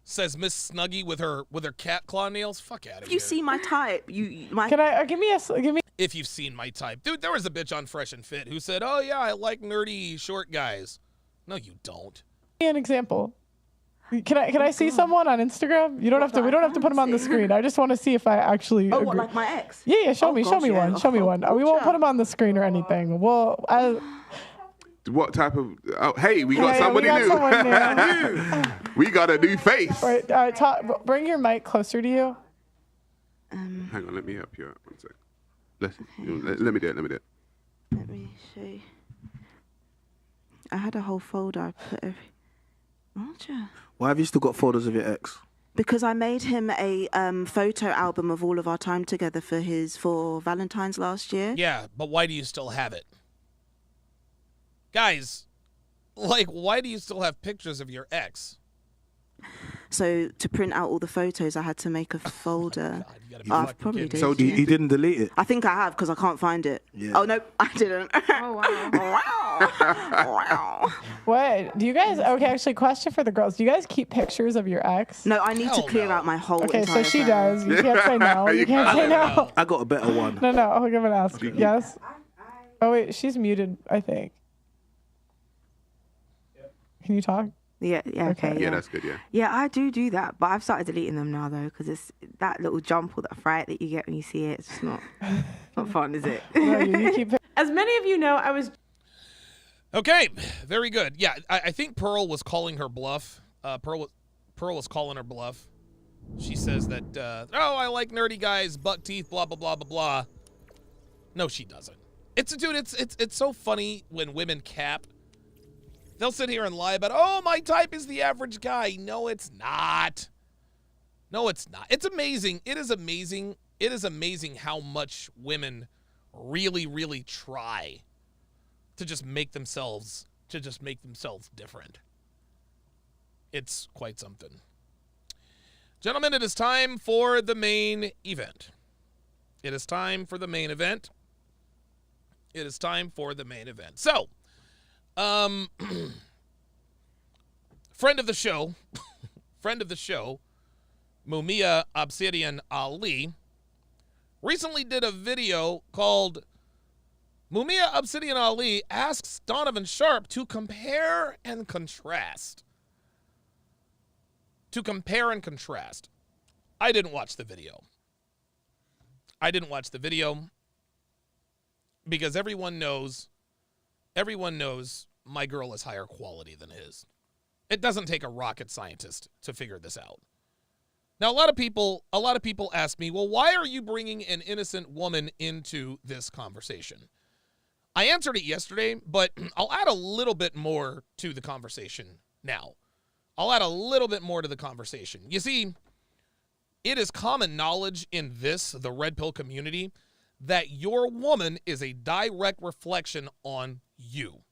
Says Miss Snuggie with her cat claw nails. Fuck out of here. If you see my type, give me. If you've seen my type, dude, there was a bitch on Fresh and Fit who said, "Oh yeah, I like nerdy short guys." No, you don't. An example. Can I see someone on Instagram? You don't have to. We don't have to put them on the screen. I just want to see if I actually. Oh, what, like my ex? Yeah. Show me one. Show me one. We won't put them on the screen or anything. Well, what type of? Oh, hey, we got somebody new. We got a new face. Right. Bring your mic closer to you. Hang on. Let me help you out. 1 sec. Let me do it. Let me see. I had a whole folder. I put every. Why have you still got photos of your ex? Because I made him a photo album of all of our time together for Valentine's last year. Yeah, but why do you still have it? Guys, like, why do you still have pictures of your ex? So to print out all the photos, I had to make a folder. I probably did. So you didn't delete it? I think I have because I can't find it. Yeah. Oh no, I didn't. Oh wow. Wow. What? Do you guys? Okay, actually, question for the girls. Do you guys keep pictures of your ex? No, I need to clear out my whole. Okay, so she phone. does. You can't say no. You can't say no. I got a better one. No, I'm gonna ask. Yes. Oh wait, she's muted. I think. Can you talk? Yeah, okay. Yeah, that's good, yeah. Yeah, I do that, but I've started deleting them now, though, because it's that little jump or that fright that you get when you see it. It's just not fun, is it? No, you keep As many of you know, I was... Okay, very good. Yeah, I think Pearl was calling her bluff. Pearl was calling her bluff. She says that, I like nerdy guys, buck teeth, blah, blah, blah, blah, blah. No, she doesn't. It's so funny when women cap. They'll sit here and lie about, my type is the average guy. No, it's not. No, it's not. It's amazing. It is amazing. It is amazing how much women really, really try to just make themselves different. It's quite something. Gentlemen, it is time for the main event. It It is time for the main event. So, friend of the show, Mumia Obsidian Ali, recently did a video called Mumia Obsidian Ali asks Donovan Sharpe to compare and contrast. I didn't watch the video. Because everyone knows my girl is higher quality than his. It doesn't take a rocket scientist to figure this out. Now, a lot of people ask me, well, why are you bringing an innocent woman into this conversation? I answered it yesterday, but I'll add a little bit more to the conversation now. You see, it is common knowledge in the red pill community, that your woman is a direct reflection on you.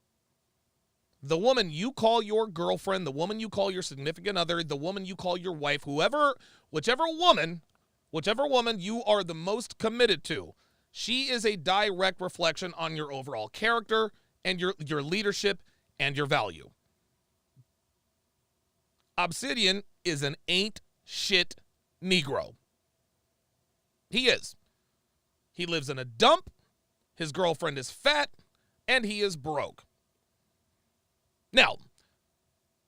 The woman you call your girlfriend, the woman you call your significant other, the woman you call your wife, whichever woman you are the most committed to, she is a direct reflection on your overall character and your leadership and your value. Obsidian is an ain't shit Negro. He is. He lives in a dump, his girlfriend is fat, and he is broke. Now,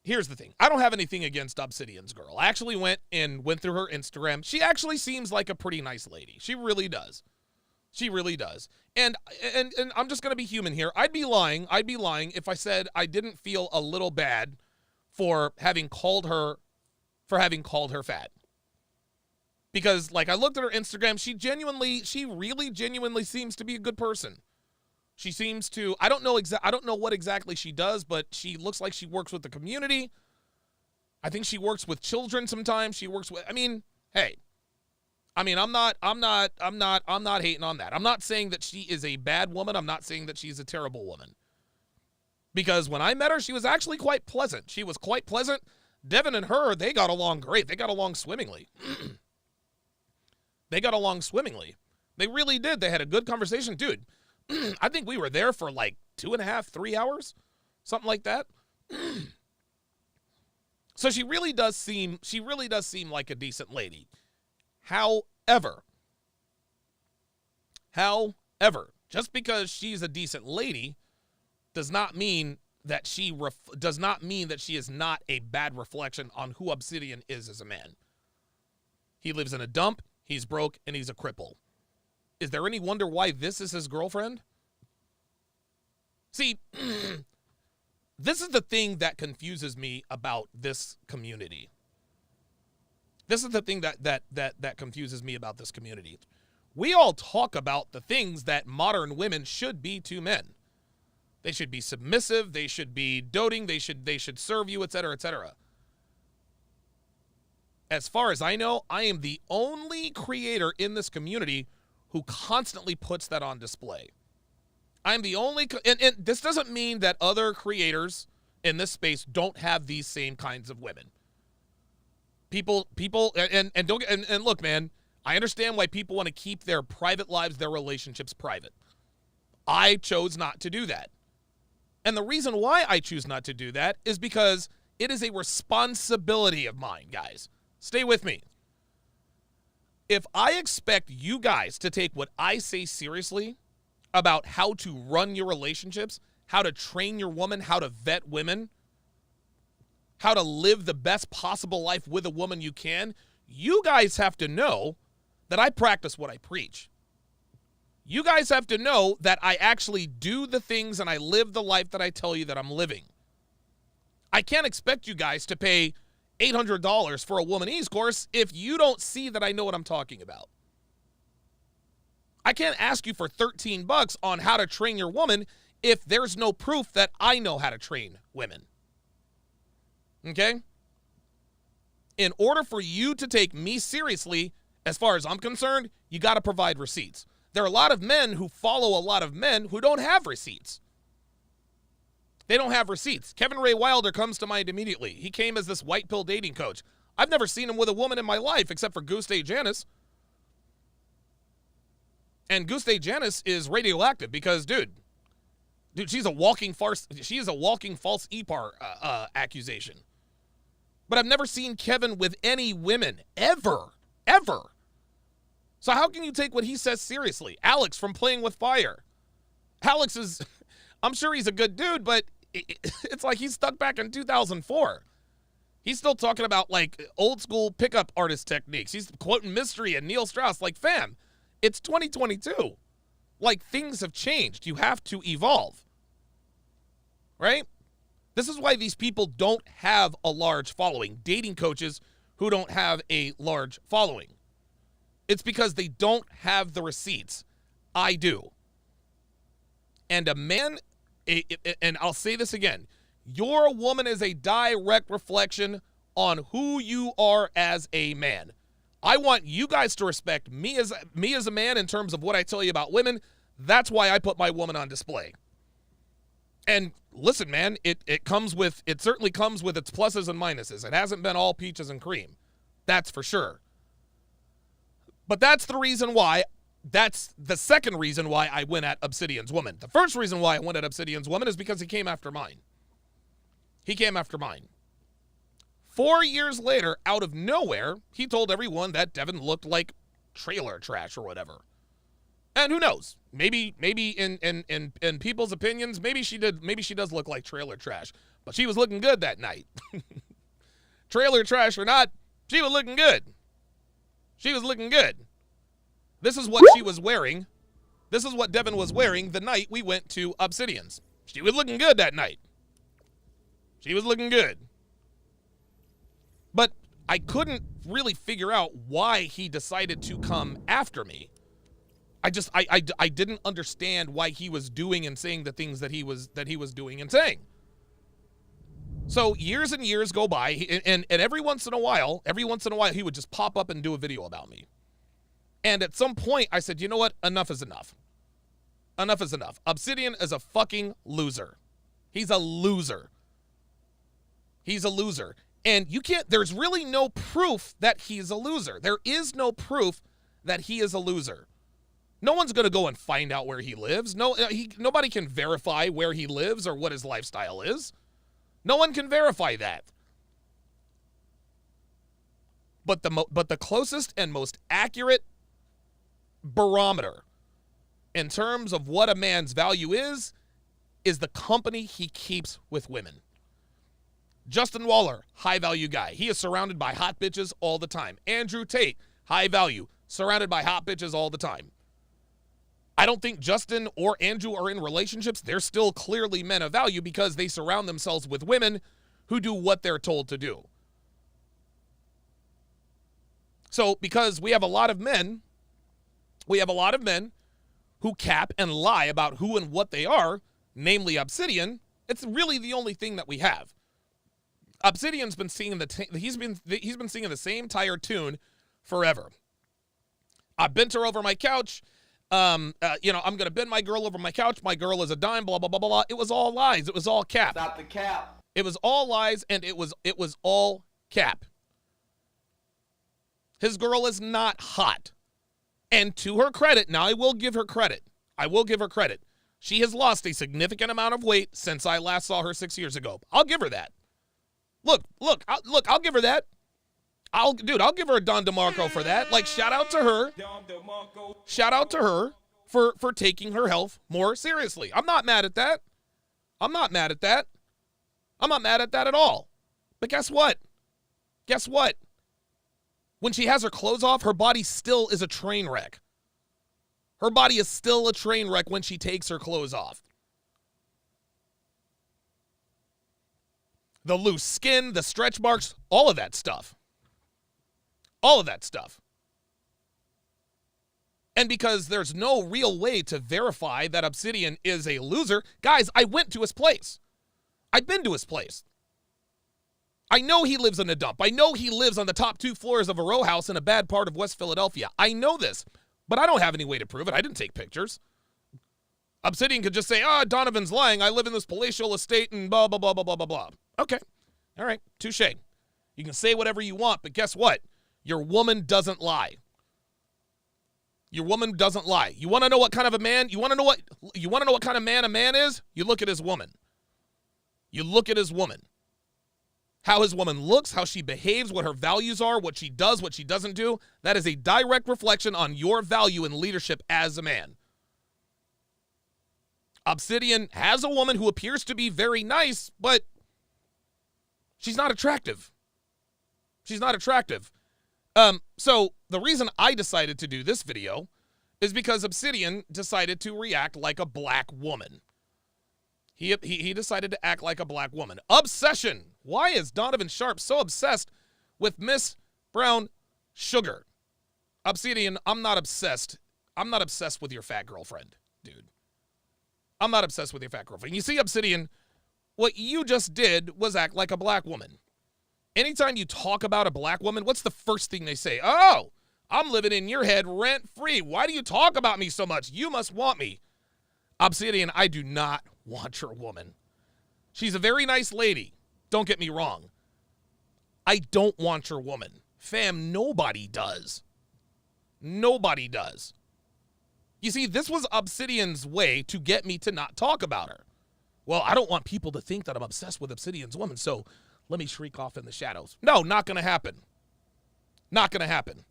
here's the thing. I don't have anything against Obsidian's girl. I actually went through her Instagram. She actually seems like a pretty nice lady. She really does. And I'm just going to be human here. I'd be lying if I said I didn't feel a little bad for having called her fat. Because, like, I looked at her Instagram, she really genuinely seems to be a good person. She seems to, I don't know what exactly she does, but she looks like she works with the community. I think she works with children sometimes. I'm not hating on that. I'm not saying that she is a bad woman. I'm not saying that she's a terrible woman. Because when I met her, she was actually quite pleasant. Devin and her, they got along great. They got along swimmingly. They really did. They had a good conversation. Dude, I think we were there for like 2.5, 3 hours, something like that. So she really does seem like a decent lady. However, just because she's a decent lady does not mean that she is not a bad reflection on who Obsidian is as a man. He lives in a dump. He's broke, and he's a cripple. Is there any wonder why this is his girlfriend? See, this is the thing that confuses me about this community. Confuses me about this community. We all talk about the things that modern women should be to men. They should be submissive. They should be doting. They should serve you, etc., etc. As far as I know, I am the only creator in this community who constantly puts that on display. I'm the only, and this doesn't mean that other creators in this space don't have these same kinds of women. People, and look, man, I understand why people want to keep their private lives, their relationships private. I chose not to do that. And the reason why I choose not to do that is because it is a responsibility of mine, guys. Stay with me. If I expect you guys to take what I say seriously about how to run your relationships, how to train your woman, how to vet women, how to live the best possible life with a woman you can, you guys have to know that I practice what I preach. You guys have to know that I actually do the things and I live the life that I tell you that I'm living. I can't expect you guys to pay $800 for a womanese course if you don't see that I know what I'm talking about. I can't ask you for $13 on how to train your woman if there's no proof that I know how to train women. Okay? In order for you to take me seriously, as far as I'm concerned, you got to provide receipts. There are a lot of men who follow a lot of men who don't have receipts. They don't have receipts. Kevin Ray Wilder comes to mind immediately. He came as this white pill dating coach. I've never seen him with a woman in my life except for Goose Day Janice. And Goose Day Janice is radioactive because, dude, Dude, she's a walking farce. She is a walking false EPAR accusation. But I've never seen Kevin with any women, ever. So how can you take what he says seriously? Alex from Playing with Fire. Alex is, I'm sure he's a good dude, but it's like he's stuck back in 2004. He's still talking about like old school pickup artist techniques. He's quoting Mystery and Neil Strauss. Like, fam, it's 2022. Like, things have changed. You have to evolve. Right? This is why these people don't have a large following. Dating coaches who don't have a large following. It's because they don't have the receipts. I do. And a man, and I'll say this again, your woman is a direct reflection on who you are as a man. I want you guys to respect me as a man in terms of what I tell you about women. That's why I put my woman on display. And listen, man, it certainly comes with its pluses and minuses. It hasn't been all peaches and cream. That's for sure. But that's the second reason why I went at Obsidian's woman. The first reason why I went at Obsidian's woman is because he came after mine. 4 years later, out of nowhere, he told everyone that Devin looked like trailer trash or whatever. And who knows? Maybe in people's opinions, maybe she does look like trailer trash. But she was looking good that night. Trailer trash or not, she was looking good. She was looking good. This is what she was wearing. This is what Devin was wearing the night we went to Obsidian's. She was looking good that night. She was looking good. But I couldn't really figure out why he decided to come after me. I didn't understand why he was doing and saying the things that he was doing and saying. So years and years go by, and every once in a while, he would just pop up and do a video about me. And at some point, I said, you know what? Enough is enough. Enough is enough. Obsidian is a fucking loser. He's a loser. He's a loser. And there's really no proof that he's a loser. There is no proof that he is a loser. No one's going to go and find out where he lives. Nobody can verify where he lives or what his lifestyle is. No one can verify that. But the closest and most accurate barometer in terms of what a man's value is the company he keeps with women. Justin Waller, high value guy. He is surrounded by hot bitches all the time. Andrew Tate, high value, surrounded by hot bitches all the time. I don't think Justin or Andrew are in relationships. They're still clearly men of value because they surround themselves with women who do what they're told to do. So because we have a lot of men who cap and lie about who and what they are, namely Obsidian, it's really the only thing that we have. Obsidian's been singing he's been singing the same tired tune forever. I bent her over my couch. I'm going to bend my girl over my couch. My girl is a dime, blah, blah, blah, blah, blah. It was all lies. It was all cap. Stop the cap. It was all lies, and it was all cap. His girl is not hot. And to her credit, now I will give her credit. She has lost a significant amount of weight since I last saw her 6 years ago. I'll give her that. Look, I'll give her that. I'll give her a Don DeMarco for that. Like, shout out to her. Shout out to her for taking her health more seriously. I'm not mad at that. I'm not mad at that at all. But guess what? When she has her clothes off, her body still is a train wreck. Her body is still a train wreck when she takes her clothes off. The loose skin, the stretch marks, all of that stuff. All of that stuff. And because there's no real way to verify that Obsidian is a loser, guys, I went to his place. I've been to his place. I know he lives in a dump. I know he lives on the top 2 floors of a row house in a bad part of West Philadelphia. I know this, but I don't have any way to prove it. I didn't take pictures. Obsidian could just say, Donovan's lying. I live in this palatial estate and blah, blah, blah, blah, blah, blah, blah. Okay. All right. Touche. You can say whatever you want, but guess what? Your woman doesn't lie. Your woman doesn't lie. You want to know what kind of a man? You want to know what kind of man a man is? You look at his woman. You look at his woman. How his woman looks, how she behaves, what her values are, what she does, what she doesn't do. That is a direct reflection on your value in leadership as a man. Obsidian has a woman who appears to be very nice, but she's not attractive. She's not attractive. So the reason I decided to do this video is because Obsidian decided to react like a black woman. He decided to act like a black woman. Obsession. Why is Donovan Sharpe so obsessed with Miss Brown Sugar? Obsidian, I'm not obsessed. I'm not obsessed with your fat girlfriend, dude. I'm not obsessed with your fat girlfriend. You see, Obsidian, what you just did was act like a black woman. Anytime you talk about a black woman, what's the first thing they say? Oh, I'm living in your head rent-free. Why do you talk about me so much? You must want me. Obsidian, I do not want your woman. She's a very nice lady. Don't get me wrong. I don't want your woman. Fam, nobody does. Nobody does. You see, this was Obsidian's way to get me to not talk about her. Well, I don't want people to think that I'm obsessed with Obsidian's woman, so let me shriek off in the shadows. No, not going to happen. Not going to happen.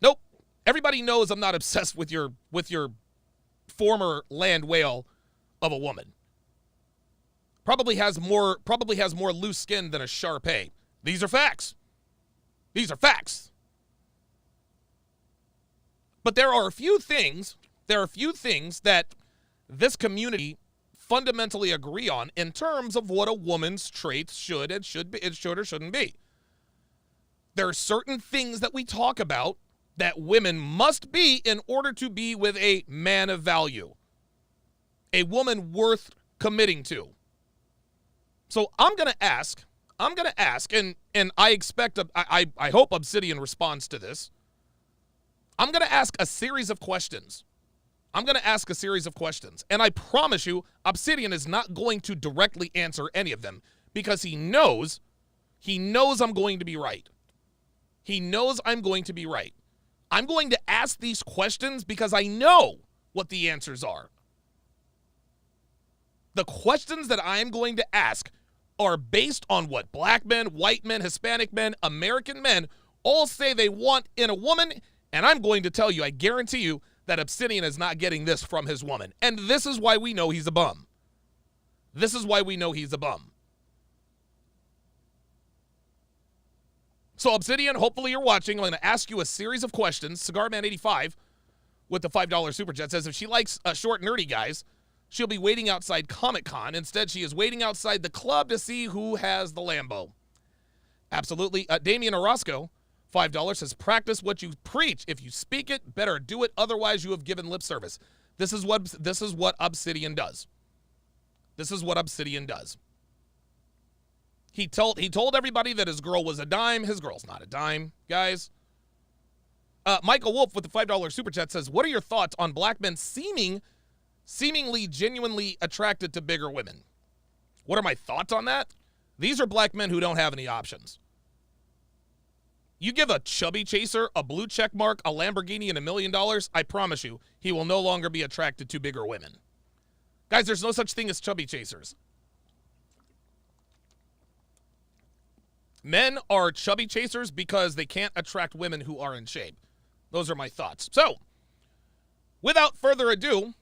Nope. Everybody knows I'm not obsessed with your former land whale of a woman. Probably has more loose skin than a Sharpe. These are facts. These are facts. But there are a few things that this community fundamentally agree on in terms of what a woman's traits should or shouldn't be. There are certain things that we talk about that women must be in order to be with a man of value, a woman worth committing to. So I'm going to ask, and I expect, I hope Obsidian responds to this. I'm going to ask a series of questions. And I promise you, Obsidian is not going to directly answer any of them because he knows I'm going to be right. He knows I'm going to be right. I'm going to ask these questions because I know what the answers are. The questions that I am going to ask are based on what black men, white men, Hispanic men, American men all say they want in a woman, and I'm going to tell you, I guarantee you, that Obsidian is not getting this from his woman. And this is why we know he's a bum. This is why we know he's a bum. So Obsidian, hopefully you're watching. I'm going to ask you a series of questions. Cigarman85 with the $5 super chat says if she likes short, nerdy guys, she'll be waiting outside Comic-Con. Instead, she is waiting outside the club to see who has the Lambo. Absolutely. Damian Orozco, $5 says, practice what you preach. If you speak it, better do it. Otherwise, you have given lip service. This is what Obsidian does. This is what Obsidian does. He told everybody that his girl was a dime. His girl's not a dime, guys. Michael Wolf with the $5 super chat says, what are your thoughts on black men seemingly genuinely attracted to bigger women? What are my thoughts on that? These are black men who don't have any options. You give a chubby chaser a blue check mark, a Lamborghini, and $1 million, I promise you, he will no longer be attracted to bigger women. Guys, there's no such thing as chubby chasers. Men are chubby chasers because they can't attract women who are in shape. Those are my thoughts. So, without further ado,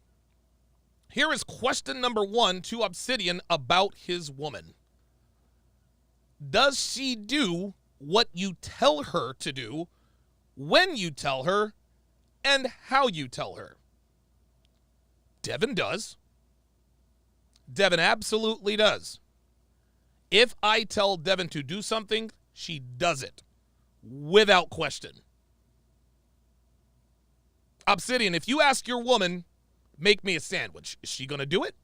here is question number 1 to Obsidian about his woman. Does she do what you tell her to do, when you tell her, and how you tell her? Devin does. Devin absolutely does. If I tell Devin to do something, she does it, without question. Obsidian, if you ask your woman, make me a sandwich, is she going to do it?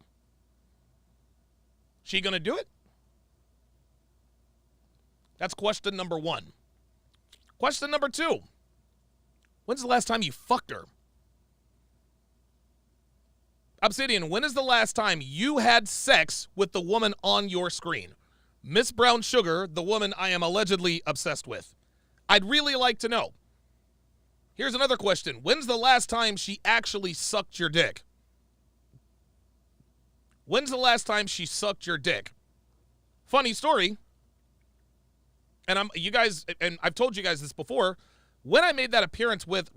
She going to do it? That's question number 1. Question number 2. When's the last time you fucked her? Obsidian, when is the last time you had sex with the woman on your screen? Miss Brown Sugar, the woman I am allegedly obsessed with. I'd really like to know. Here's another question. When's the last time she actually sucked your dick? When's the last time she sucked your dick? Funny story. And I've told you guys this before. When I made that appearance with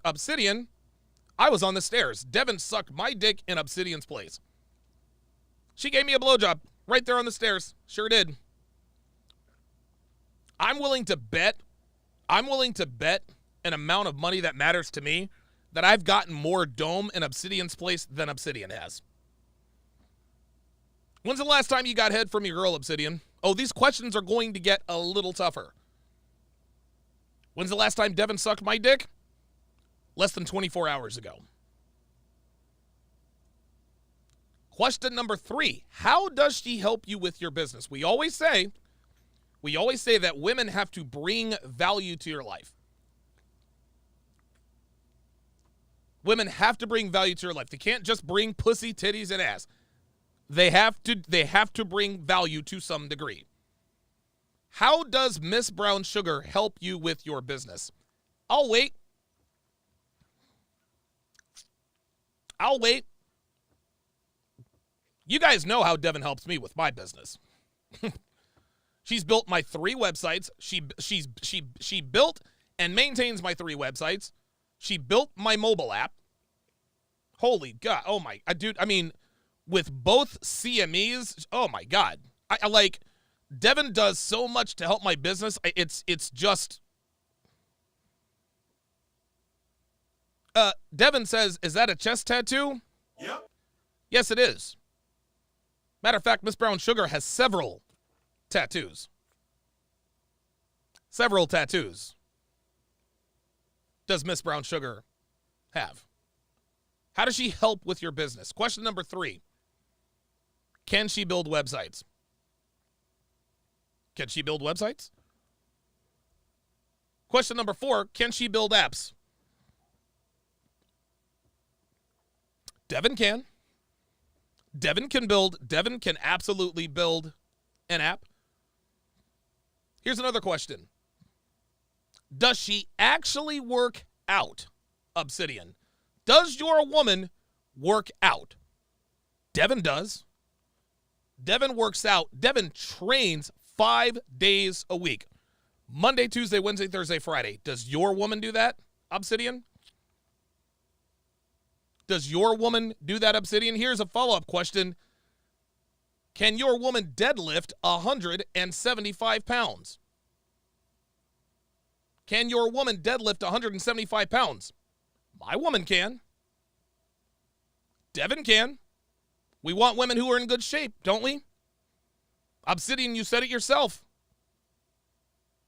Obsidian, I was on the stairs. Devin sucked my dick in Obsidian's place. She gave me a blowjob right there on the stairs. Sure did. I'm willing to bet an amount of money that matters to me that I've gotten more dome in Obsidian's place than Obsidian has. When's the last time you got head from your girl, Obsidian? Oh, these questions are going to get a little tougher. When's the last time Devin sucked my dick? Less than 24 hours ago. Question number 3. How does she help you with your business? We always say that women have to bring value to your life. Women have to bring value to your life. They can't just bring pussy, titties, and ass. They have to bring value to some degree. How does Miss Brown Sugar help you with your business? I'll wait. You guys know how Devin helps me with my business. She's built my 3 websites. She built and maintains my 3 websites. She built my mobile app. Holy God. Oh my, dude, I mean, with both CMEs, oh my God. I like, Devin does so much to help my business. It's just. Devin says, is that a chest tattoo? Yep. Yes, it is. Matter of fact, Miss Brown Sugar has several tattoos. Several tattoos does Miss Brown Sugar have? How does she help with your business? Question number 3. Can she build websites? Can she build websites? Question number 4. Can she build apps? Devin can. Devin can absolutely build an app. Here's another question. Does she actually work out, Obsidian? Does your woman work out? Devin does. Devin works out. Devin trains 5 days a week. Monday, Tuesday, Wednesday, Thursday, Friday. Does your woman do that, Obsidian? Does your woman do that, Obsidian? Here's a follow-up question. Can your woman deadlift 175 pounds? Can your woman deadlift 175 pounds? My woman can. Devin can. We want women who are in good shape, don't we? Obsidian, you said it yourself.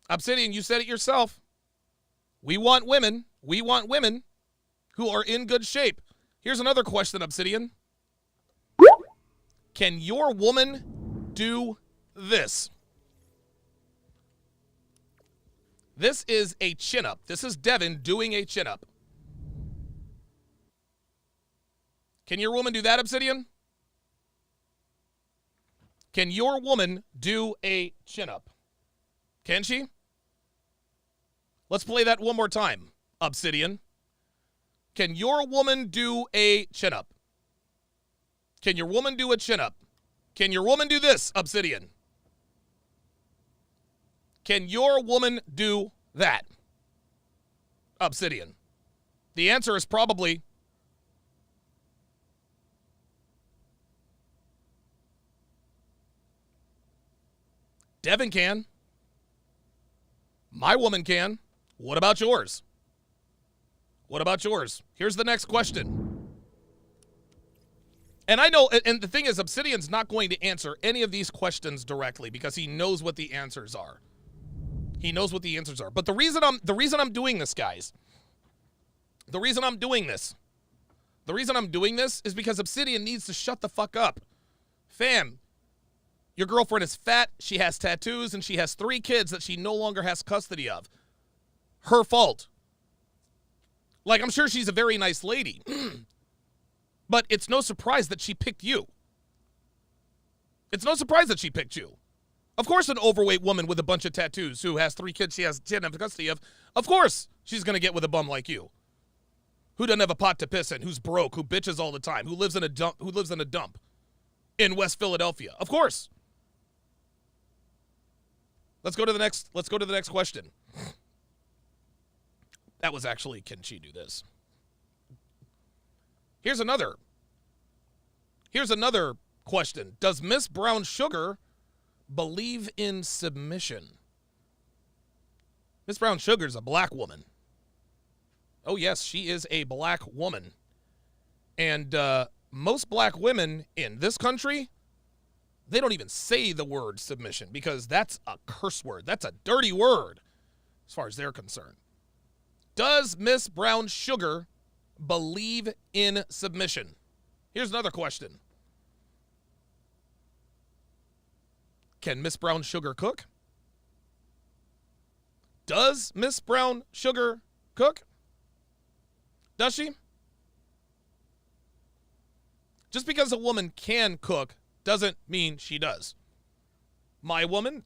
Obsidian, you said it yourself. We want women who are in good shape. Here's another question, Obsidian. Can your woman do this? This is a chin-up. This is Devin doing a chin-up. Can your woman do that, Obsidian? Can your woman do a chin-up? Can she? Let's play that one more time, Obsidian. Can your woman do a chin-up? Can your woman do a chin-up? Can your woman do this, Obsidian? Can your woman do that, Obsidian? The answer is probably Devin can. My woman can. What about yours? What about yours? Here's the next question. And I know, and the thing is, Obsidian's not going to answer any of these questions directly because he knows what the answers are. He knows what the answers are. But the reason I'm doing this, guys, the reason I'm doing this is because Obsidian needs to shut the fuck up. Fam, your girlfriend is fat, she has tattoos, and she has 3 kids that she no longer has custody of. Her fault. Like, I'm sure she's a very nice lady. But it's no surprise that she picked you. It's no surprise that she picked you. Of course, an overweight woman with a bunch of tattoos who has 3 kids she didn't have custody of course she's going to get with a bum like you. Who doesn't have a pot to piss in, who's broke, who bitches all the time, who lives in a dump in West Philadelphia. Of course. Let's go to the next question. That was actually, can she do this? Here's another question. Does Miss Brown Sugar believe in submission? Miss Brown Sugar's a black woman. Oh, yes, she is a black woman. And most black women in this country, they don't even say the word submission because that's a curse word. That's a dirty word as far as they're concerned. Does Miss Brown Sugar believe in submission? Here's another question. Can Miss Brown Sugar cook? Does Miss Brown Sugar cook? Does she? Just because a woman can cook doesn't mean she does. My woman,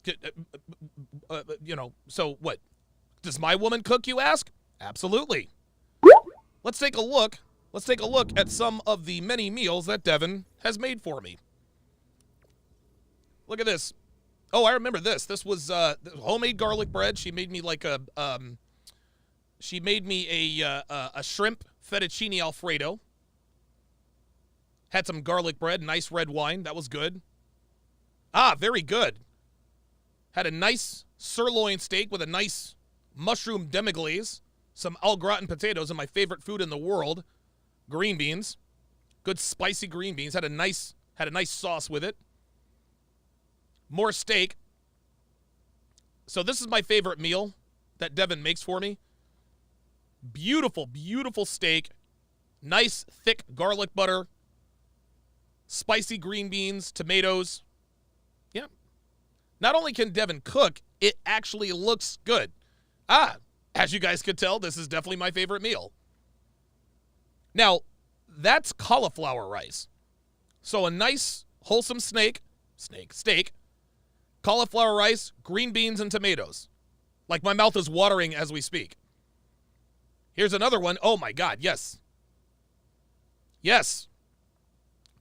so what? Does my woman cook, you ask? Absolutely. Let's take a look. Let's take a look at some of the many meals that Devin has made for me. Look at this. Oh, I remember this. This was homemade garlic bread. She made me like a shrimp fettuccine Alfredo. Had some garlic bread, nice red wine. That was good. Very good. Had a nice sirloin steak with a nice mushroom demi-glaze, some au gratin potatoes, and my favorite food in the world, green beans. Good spicy green beans. Had a nice sauce with it. More steak. So this is my favorite meal that Devin makes for me. Beautiful, beautiful steak. Nice, thick garlic butter. Spicy green beans, tomatoes. Yeah. Not only can Devin cook, it actually looks good. As you guys could tell, this is definitely my favorite meal. Now, that's cauliflower rice. So a nice, wholesome steak, cauliflower rice, green beans, and tomatoes. Like my mouth is watering as we speak. Here's another one. Oh my God, yes. Yes.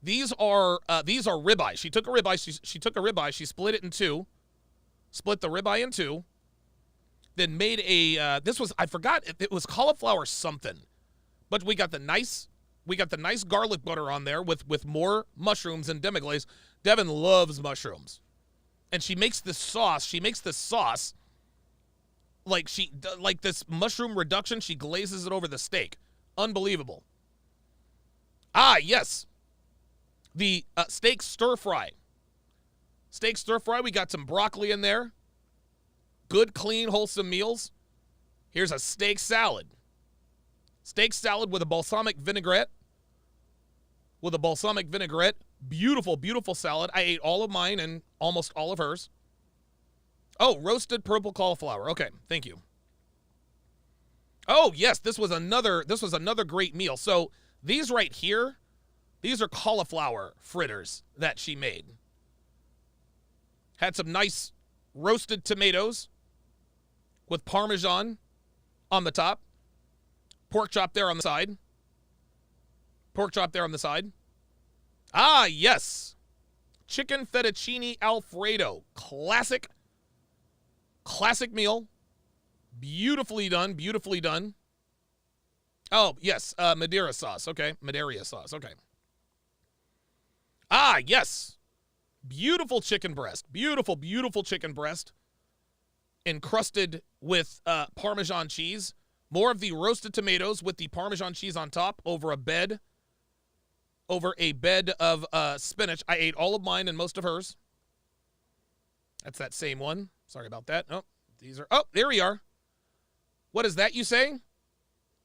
These are ribeye. She took a ribeye, she split it in two. Split the ribeye in two. Then made I forgot, it was cauliflower something. But we got the nice garlic butter on there with more mushrooms and demi-glaze. Devin loves mushrooms. And she makes this sauce. Like this mushroom reduction, she glazes it over the steak. Unbelievable. Yes. The steak stir fry. Steak stir fry, we got some broccoli in there. Good, clean, wholesome meals. Here's a steak salad. Steak salad with a balsamic vinaigrette. Beautiful, beautiful salad. I ate all of mine and almost all of hers. Oh, roasted purple cauliflower. Okay, thank you. Oh, yes, this was another great meal. So these right here, these are cauliflower fritters that she made. Had some nice roasted tomatoes with Parmesan on the top. Pork chop there on the side. Yes. Chicken fettuccine Alfredo. Classic meal. Beautifully done. Oh, yes, Madeira sauce. Okay, yes. Beautiful chicken breast. Beautiful chicken breast. Encrusted with Parmesan cheese. More of the roasted tomatoes with the Parmesan cheese on top over a bed of spinach. I ate all of mine and most of hers. That's that same one. Sorry about that. There we are. What is that you say?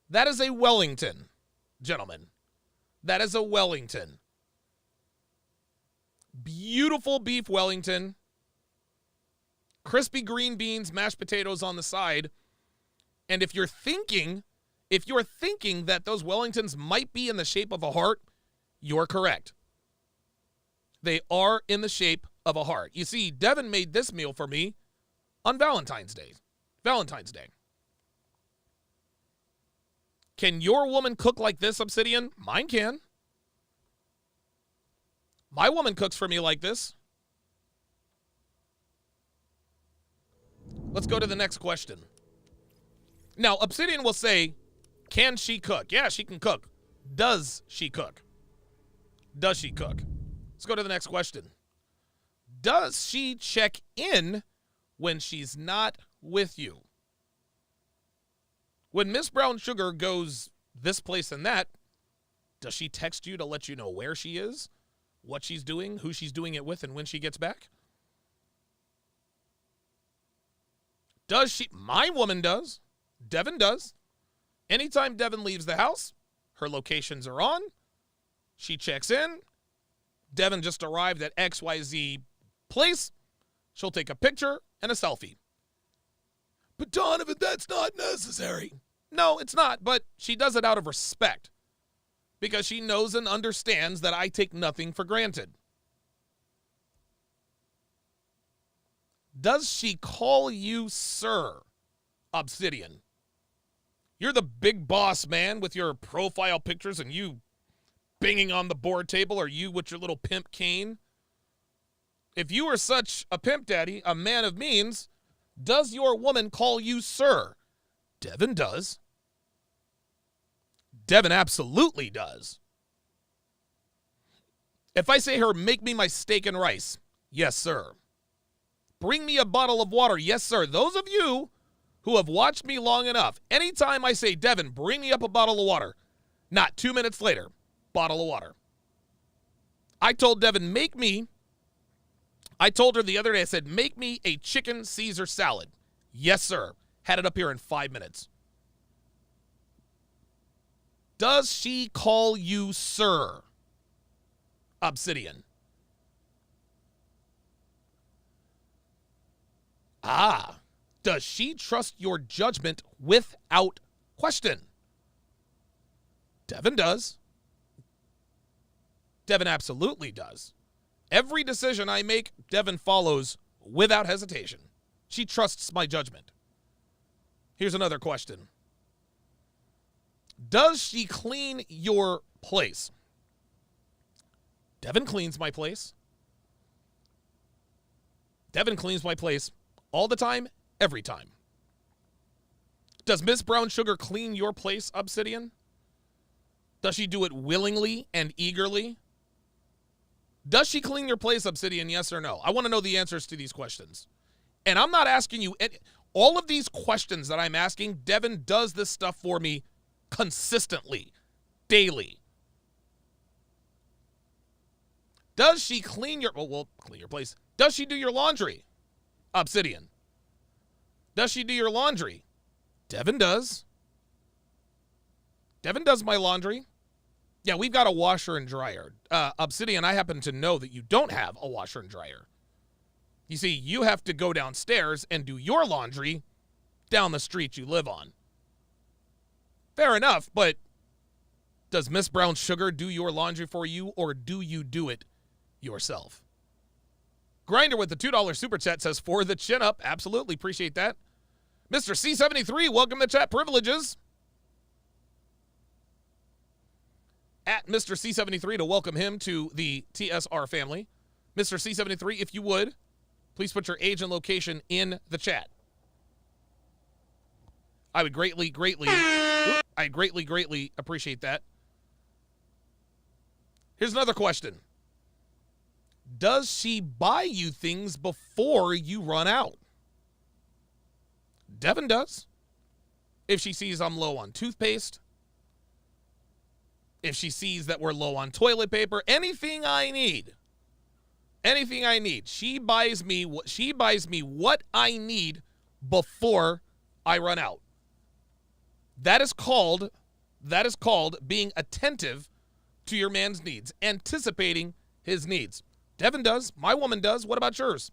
That is a Wellington, gentlemen. That is a Wellington. Beautiful beef Wellington. Crispy green beans, mashed potatoes on the side. And if you're thinking that those Wellingtons might be in the shape of a heart, you're correct. They are in the shape of a heart. You see, Devin made this meal for me on Valentine's Day. Valentine's Day. Can your woman cook like this, Obsidian? Mine can. My woman cooks for me like this. Let's go to the next question. Now, Obsidian will say, can she cook? Yeah, she can cook. Does she cook? Does she cook? Let's go to the next question. Does she check in when she's not with you? When Miss Brown Sugar goes this place and that, does she text you to let you know where she is, what she's doing, who she's doing it with, and when she gets back? Does she? My woman does. Devin does. Anytime Devin leaves the house, her locations are on. She checks in. Devin just arrived at XYZ place. She'll take a picture and a selfie. But Donovan, that's not necessary. No, it's not, but she does it out of respect because she knows and understands that I take nothing for granted. Does she call you sir, Obsidian? You're the big boss man with your profile pictures and you banging on the board table, or you with your little pimp cane. If you are such a pimp daddy, a man of means, does your woman call you sir? Devin does. Devin absolutely does. If I say her, make me my steak and rice, yes, sir. Bring me a bottle of water, yes, sir. Those of you who have watched me long enough, anytime I say, Devin, bring me up a bottle of water, not 2 minutes later, bottle of water. I told Devin, I told her the other day, I said, make me a chicken Caesar salad. Yes, sir. Had it up here in 5 minutes. Does she call you sir, Obsidian? Does she trust your judgment without question? Devin does. Devin absolutely does. Every decision I make, Devin follows without hesitation. She trusts my judgment. Here's another question. Does she clean your place? Devin cleans my place. Devin cleans my place all the time, every time. Does Miss Brown Sugar clean your place, Obsidian? Does she do it willingly and eagerly? Does she clean your place, Obsidian, yes or no? I want to know the answers to these questions. And I'm not asking you, all of these questions that I'm asking, Devin does this stuff for me consistently, daily. Does she clean your, clean your place. Does she do your laundry, Obsidian? Does she do your laundry? Devin does. Devin does my laundry. Yeah, we've got a washer and dryer. Obsidian, I happen to know that you don't have a washer and dryer. You see, you have to go downstairs and do your laundry down the street you live on. Fair enough, but does Miss Brown Sugar do your laundry for you, or do you do it yourself? Grinder with the $2 super chat says, for the chin up. Absolutely, appreciate that. Mr. C73, welcome to chat privileges. At Mr. C73 to welcome him to the TSR family. Mr. C73, if you would, please put your age and location in the chat. I would greatly appreciate that. Here's another question. Does she buy you things before you run out? Devin does. If she sees I'm low on toothpaste, if she sees that we're low on toilet paper, anything I need, she buys me what I need before I run out. That is called being attentive to your man's needs, anticipating his needs. Devin does. My woman does. What about yours?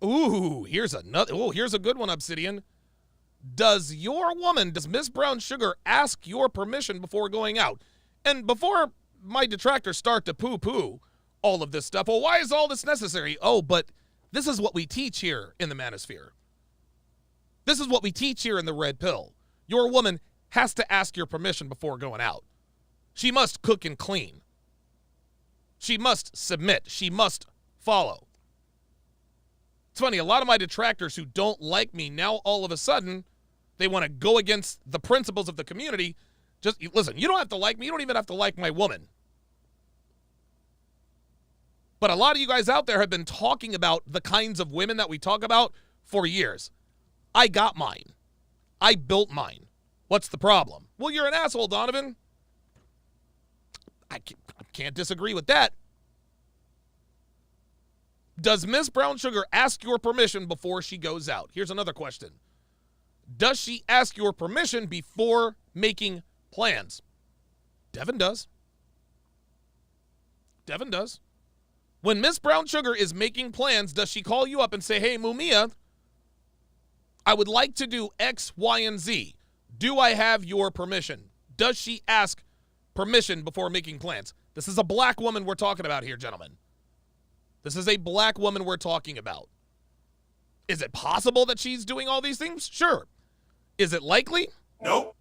Ooh, here's a good one, Obsidian. Does Miss Brown Sugar ask your permission before going out? And before my detractors start to poo-poo all of this stuff. Well, why is all this necessary? Oh, but this is what we teach here in the manosphere. This is what we teach here in the red pill. Your woman has to ask your permission before going out. She must cook and clean. She must submit. She must follow. It's funny, a lot of my detractors who don't like me now all of a sudden, they want to go against the principles of the community. Just listen, you don't have to like me. You don't even have to like my woman. But a lot of you guys out there have been talking about the kinds of women that we talk about for years. I got mine. I built mine. What's the problem? Well, you're an asshole, Donovan. I can't disagree with that. Does Miss Brown Sugar ask your permission before she goes out? Here's another question. Does she ask your permission before making plans? Devin does. Devin does. When Miss Brown Sugar is making plans, does she call you up and say, hey, Mumia, I would like to do X, Y, and Z. Do I have your permission? Does she ask permission before making plans? This is a black woman we're talking about here, gentlemen. This is a black woman we're talking about. Is it possible that she's doing all these things? Sure. Is it likely? Nope.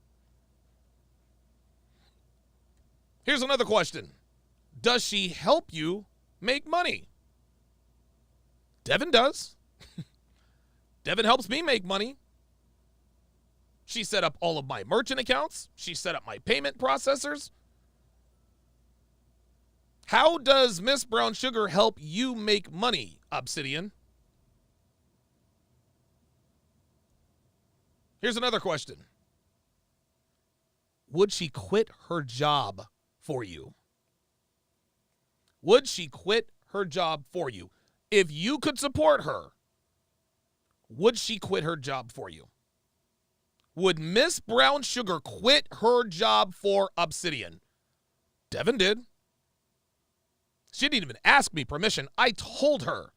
Here's another question. Does she help you make money? Devin does. Devin helps me make money. She set up all of my merchant accounts. She set up my payment processors. How does Miss Brown Sugar help you make money, Obsidian? Here's another question. Would she quit her job for you? Would she quit her job for you? If you could support her, would she quit her job for you? Would Miss Brown Sugar quit her job for Obsidian? Devin did. She didn't even ask me permission. I told her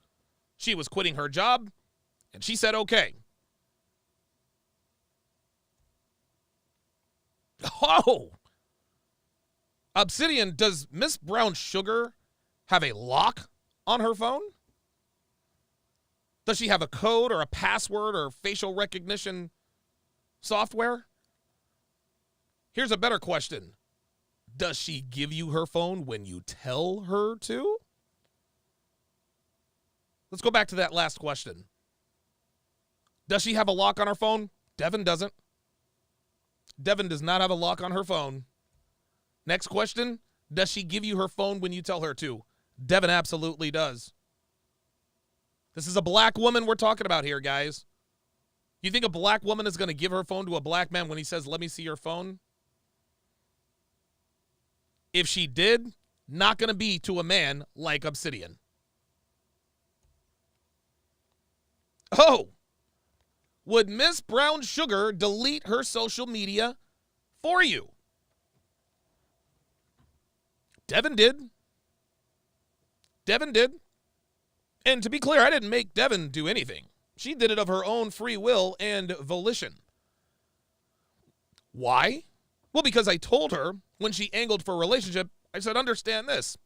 she was quitting her job, and she said okay. Oh! Obsidian, does Miss Brown Sugar have a lock on her phone? Does she have a code or a password or facial recognition software? Here's a better question. Does she give you her phone when you tell her to? Let's go back to that last question. Does she have a lock on her phone? Devin doesn't. Devin does not have a lock on her phone. Next question. Does she give you her phone when you tell her to? Devin absolutely does. This is a black woman we're talking about here, guys. You think a black woman is going to give her phone to a black man when he says, let me see your phone? If she did, not going to be to a man like Obsidian. Oh, would Miss Brown Sugar delete her social media for you? Devin did. Devin did. And to be clear, I didn't make Devin do anything. She did it of her own free will and volition. Why? Well, because I told her when she angled for a relationship, I said, understand this.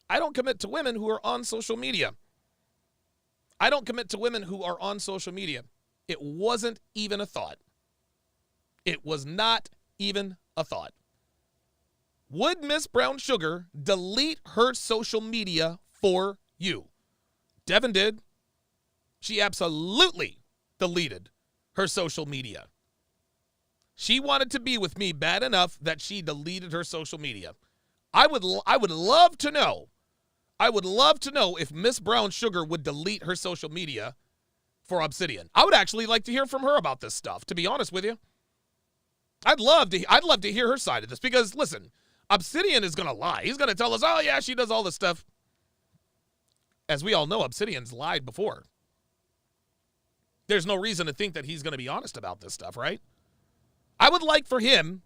I don't commit to women who are on social media. I don't commit to women who are on social media. It wasn't even a thought. It was not even a thought. Would Miss Brown Sugar delete her social media for you? Devin did. She absolutely deleted her social media. She wanted to be with me bad enough that she deleted her social media. I would love to know. I would love to know if Miss Brown Sugar would delete her social media for Obsidian. I would actually like to hear from her about this stuff, to be honest with you. I'd love to hear her side of this because, listen, Obsidian is going to lie. He's going to tell us, oh, yeah, she does all this stuff. As we all know, Obsidian's lied before. There's no reason to think that he's going to be honest about this stuff, right? I would like for him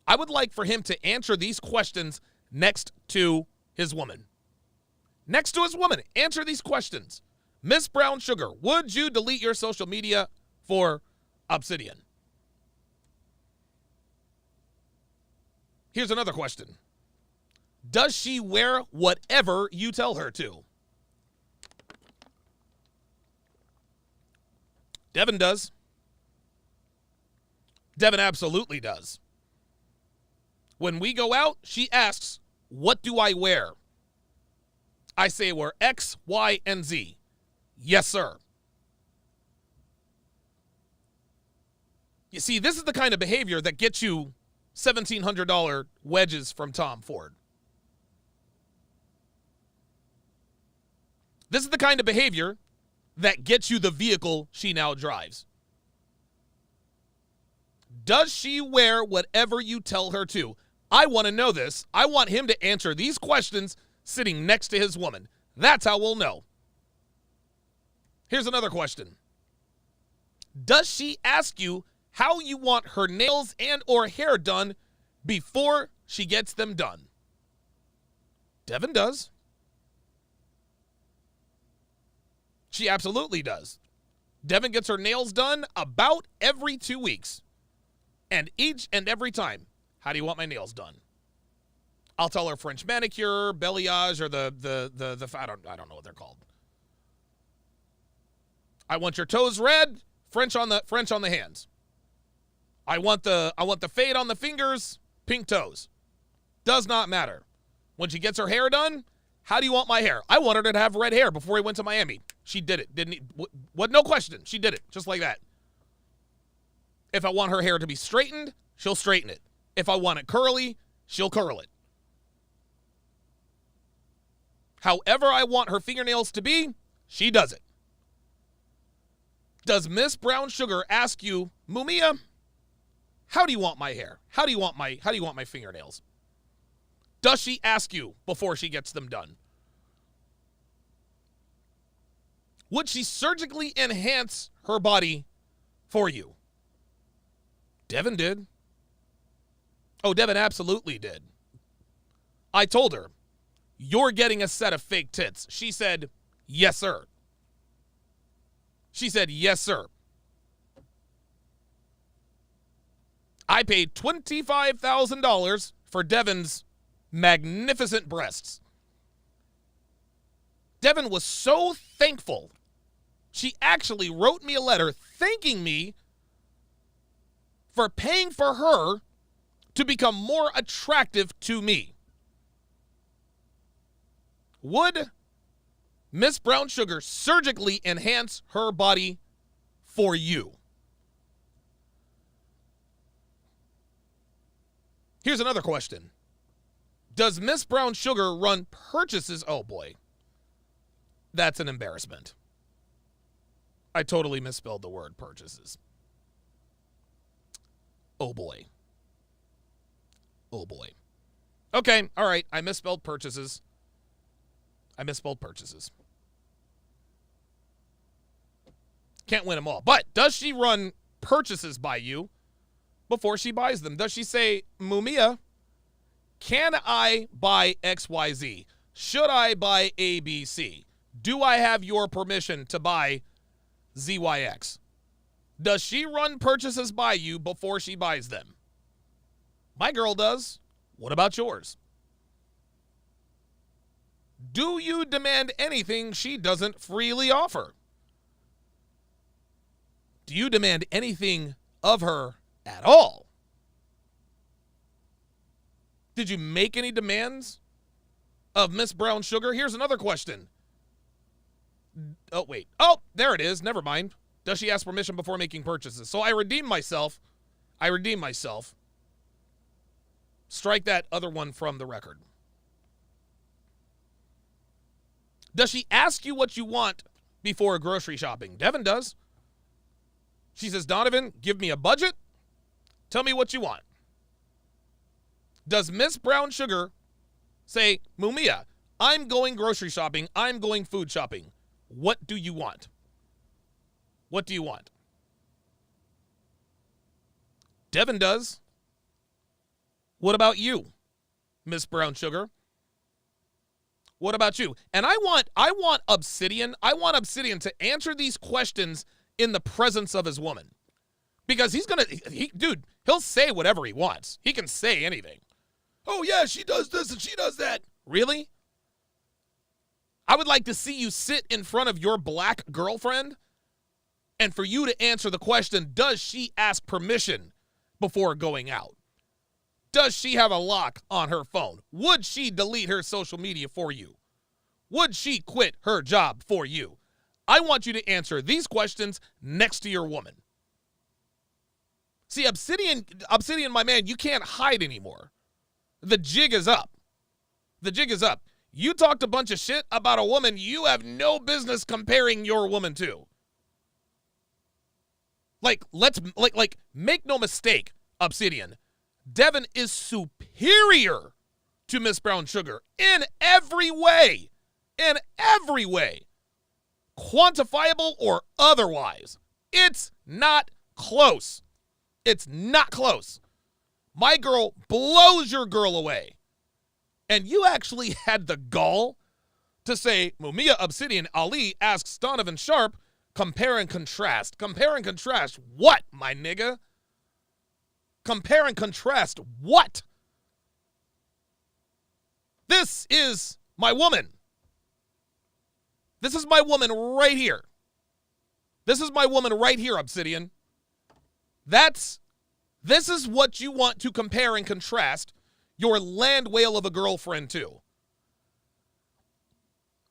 to answer these questions next to his woman. Next to his woman, answer these questions. Miss Brown Sugar, would you delete your social media for Obsidian? Here's another question. Does she wear whatever you tell her to? Devin does. Devin absolutely does. When we go out, she asks, what do I wear? I say wear X, Y, and Z. Yes, sir. You see, this is the kind of behavior that gets you $1,700 wedges from Tom Ford. This is the kind of behavior that gets you the vehicle she now drives. Does she wear whatever you tell her to? I want to know this. I want him to answer these questions sitting next to his woman. That's how we'll know. Here's another question. Does she ask you how you want her nails and or hair done before she gets them done? Devin does. She absolutely does. Devin gets her nails done about every 2 weeks. And each and every time, how do you want my nails done? I'll tell her French manicure, balayage, or the I don't know what they're called. I want your toes red, French on the hands. I want the fade on the fingers, pink toes. Does not matter. When she gets her hair done, how do you want my hair? I wanted her to have red hair before we went to Miami. She did it. Didn't he? What? No question. She did it. Just like that. If I want her hair to be straightened, she'll straighten it. If I want it curly, she'll curl it. However I want her fingernails to be, she does it. Does Miss Brown Sugar ask you, Mumia, how do you want my hair? How do you want my fingernails? Does she ask you before she gets them done? Would she surgically enhance her body for you? Devin did. Oh, Devin absolutely did. I told her, you're getting a set of fake tits. She said, yes, sir. She said, yes, sir. I paid $25,000 for Devin's magnificent breasts. Devin was so thankful. She actually wrote me a letter thanking me for paying for her to become more attractive to me. Would Miss Brown Sugar surgically enhance her body for you? Here's another question. Does Miss Brown Sugar run purchases? Oh boy. That's an embarrassment. I totally misspelled the word purchases. Oh boy. Oh boy. Okay, all right. I misspelled purchases. Can't win them all. But does she run purchases by you before she buys them? Does she say, Mumia, can I buy XYZ? Should I buy ABC? Do I have your permission to buy ZYX? Does she run purchases by you before she buys them? My girl does. What about yours? Do you demand anything she doesn't freely offer? Do you demand anything of her at all? Did you make any demands of Miss Brown Sugar? Here's another question. Oh, wait. Oh, there it is. Never mind. Does she ask permission before making purchases? So I redeemed myself. Strike that other one from the record. Does she ask you what you want before grocery shopping? Devin does. She says, Donovan, give me a budget. Tell me what you want. Does Miss Brown Sugar say, Mumia, I'm going grocery shopping. I'm going food shopping. What do you want? What do you want? Devin does. What about you, Miss Brown Sugar? What about you? And I want Obsidian. I want Obsidian to answer these questions in the presence of his woman. Because he'll say whatever he wants. He can say anything. Oh, yeah, she does this and she does that. Really? I would like to see you sit in front of your black girlfriend and for you to answer the question, does she ask permission before going out? Does she have a lock on her phone? Would she delete her social media for you? Would she quit her job for you? I want you to answer these questions next to your woman. See, Obsidian, my man, you can't hide anymore. The jig is up. The jig is up. You talked a bunch of shit about a woman you have no business comparing your woman to. Like, make no mistake, Obsidian. Devin is superior to Miss Brown Sugar in every way. In every way. Quantifiable or otherwise. It's not close. It's not close. My girl blows your girl away. And you actually had the gall to say, Mumia Obsidian Ali asks Donovan Sharpe, compare and contrast. Compare and contrast what, my nigga? Compare and contrast what? This is my woman. This is my woman right here. This is my woman right here, Obsidian. This is what you want to compare and contrast your land whale of a girlfriend to.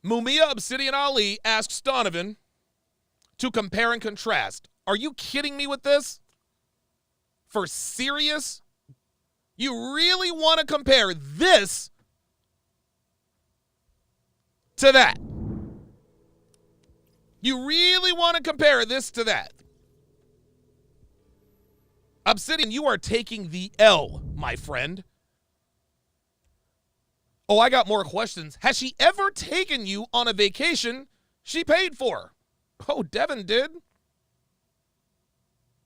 Mumia Obsidian Ali asks Donovan to compare and contrast. Are you kidding me with this? For serious? You really want to compare this to that? You really want to compare this to that? Obsidian, you are taking the L, my friend. Oh, I got more questions. Has she ever taken you on a vacation she paid for? Oh, Devin did.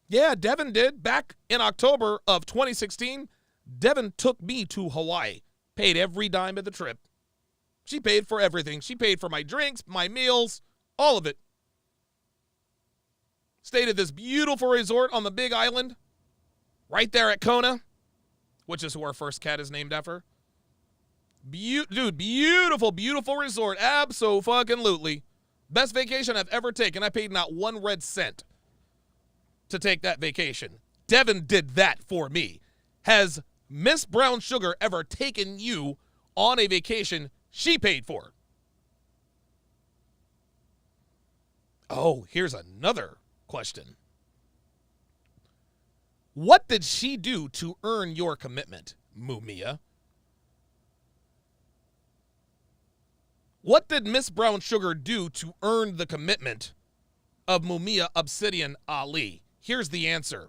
Yeah, Devin did. Back in October of 2016, Devin took me to Hawaii. Paid every dime of the trip. She paid for everything. She paid for my drinks, my meals, all of it. Stayed at this beautiful resort on the Big Island, right there at Kona, which is who our first cat is named after. Dude, beautiful, beautiful resort. Abso-fucking-lutely. Best vacation I've ever taken. I paid not 1 red cent to take that vacation. Devin did that for me. Has Miss Brown Sugar ever taken you on a vacation she paid for? Oh, here's another question. What did she do to earn your commitment, Mumia? What did Miss Brown Sugar do to earn the commitment of Mumia Obsidian Ali? Here's the answer.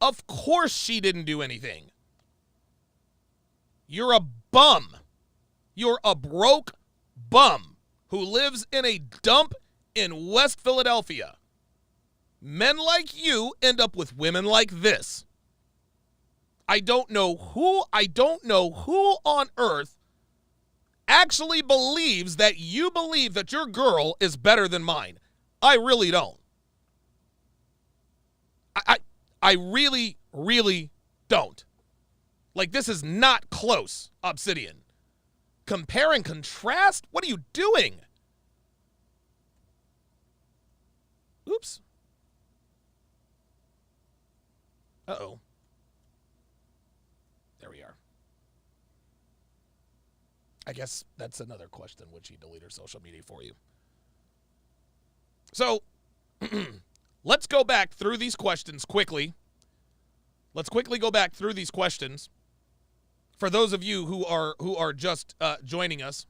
Of course she didn't do anything. You're a bum. You're a broke bum who lives in a dump in West Philadelphia. Men like you end up with women like this. I don't know who on earth actually believes that you believe that your girl is better than mine. I really don't. I really, really don't. Like, this is not close, Obsidian. Compare and contrast? What are you doing? Oops. Uh-oh. There we are. I guess that's another question. Would she delete her social media for you? So, let's go back through these questions quickly. Let's quickly go back through these questions. For those of you who are just joining us.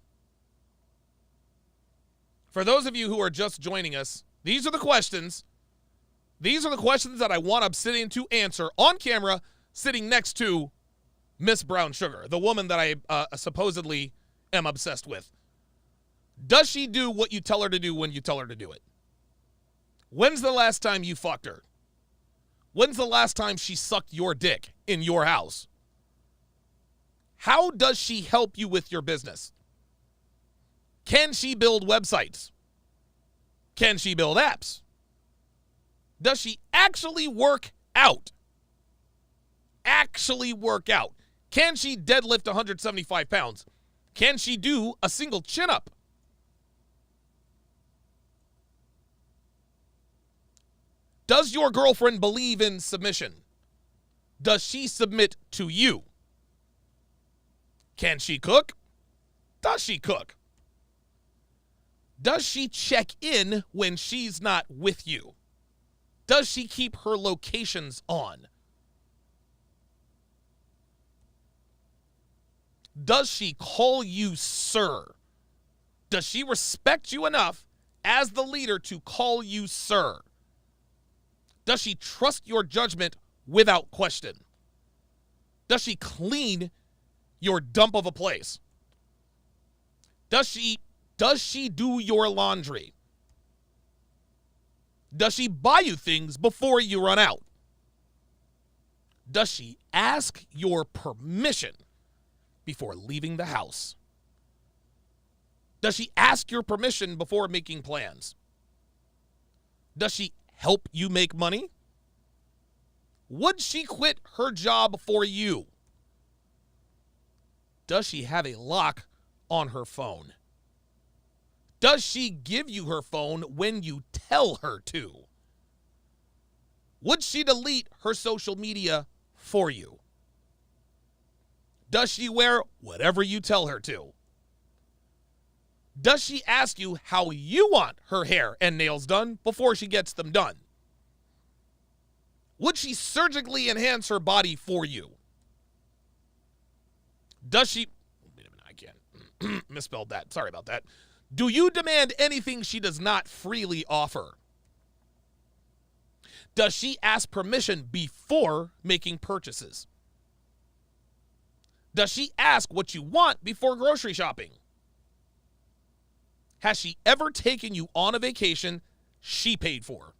For those of you who are just joining us, these are the questions. These are the questions that I want Obsidian to answer on camera, sitting next to Miss Brown Sugar, the woman that I supposedly am obsessed with. Does she do what you tell her to do when you tell her to do it? When's the last time you fucked her? When's the last time she sucked your dick in your house? How does she help you with your business? Can she build websites? Can she build apps? Does she actually work out? actually work out? Can she deadlift 175 pounds? Can she do a single chin-up? Does your girlfriend believe in submission? Does she submit to you? Can she cook? Does she cook? Does she check in when she's not with you? Does she keep her locations on? Does she call you sir? Does she respect you enough as the leader to call you sir? Does she trust your judgment without question? Does she clean your dump of a place? Does she do your laundry? Does she buy you things before you run out? Does she ask your permission before leaving the house? Does she ask your permission before making plans? Does she help you make money? Would she quit her job for you? Does she have a lock on her phone? Does she give you her phone when you tell her to? Would she delete her social media for you? Does she wear whatever you tell her to? Does she ask you how you want her hair and nails done before she gets them done? Would she surgically enhance her body for you? Does she... Wait a minute, I can't. Misspelled that. Sorry about that. Do you demand anything she does not freely offer? Does she ask permission before making purchases? Does she ask what you want before grocery shopping? Has she ever taken you on a vacation she paid for?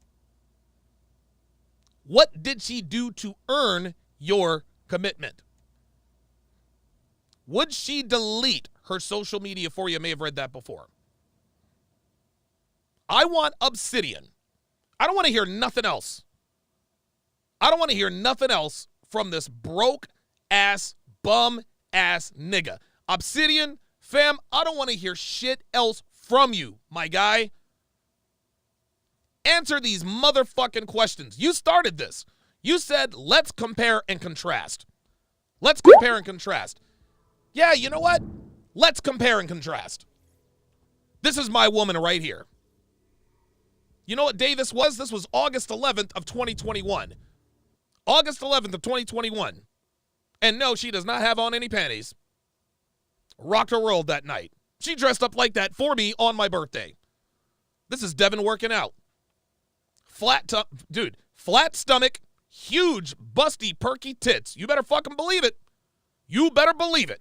What did she do to earn your commitment? Would she delete her social media for you? I may have read that before. I want Obsidian. I don't want to hear nothing else. I don't want to hear nothing else from this broke-ass, bum-ass nigga. Obsidian, fam, I don't want to hear shit else from you, my guy. Answer these motherfucking questions. You started this. You said, let's compare and contrast. Let's compare and contrast. Yeah, you know what? Let's compare and contrast. This is my woman right here. You know what day this was? This was August 11th of 2021. August 11th of 2021. And no, she does not have on any panties. Rocked her world that night. She dressed up like that for me on my birthday. This is Devin working out. Flat stomach, huge, busty, perky tits. You better fucking believe it. You better believe it.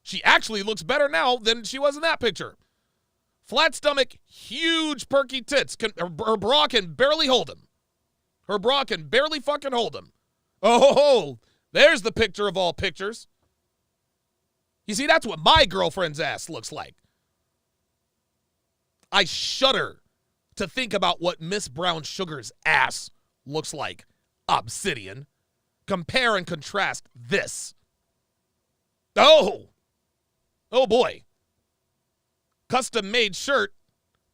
She actually looks better now than she was in that picture. Flat stomach, huge, perky tits. Her bra can barely hold him. Her bra can barely fucking hold him. Oh, there's the picture of all pictures. You see, that's what my girlfriend's ass looks like. I shudder to think about what Miss Brown Sugar's ass looks like. Obsidian. Compare and contrast this. Oh boy. Custom-made shirt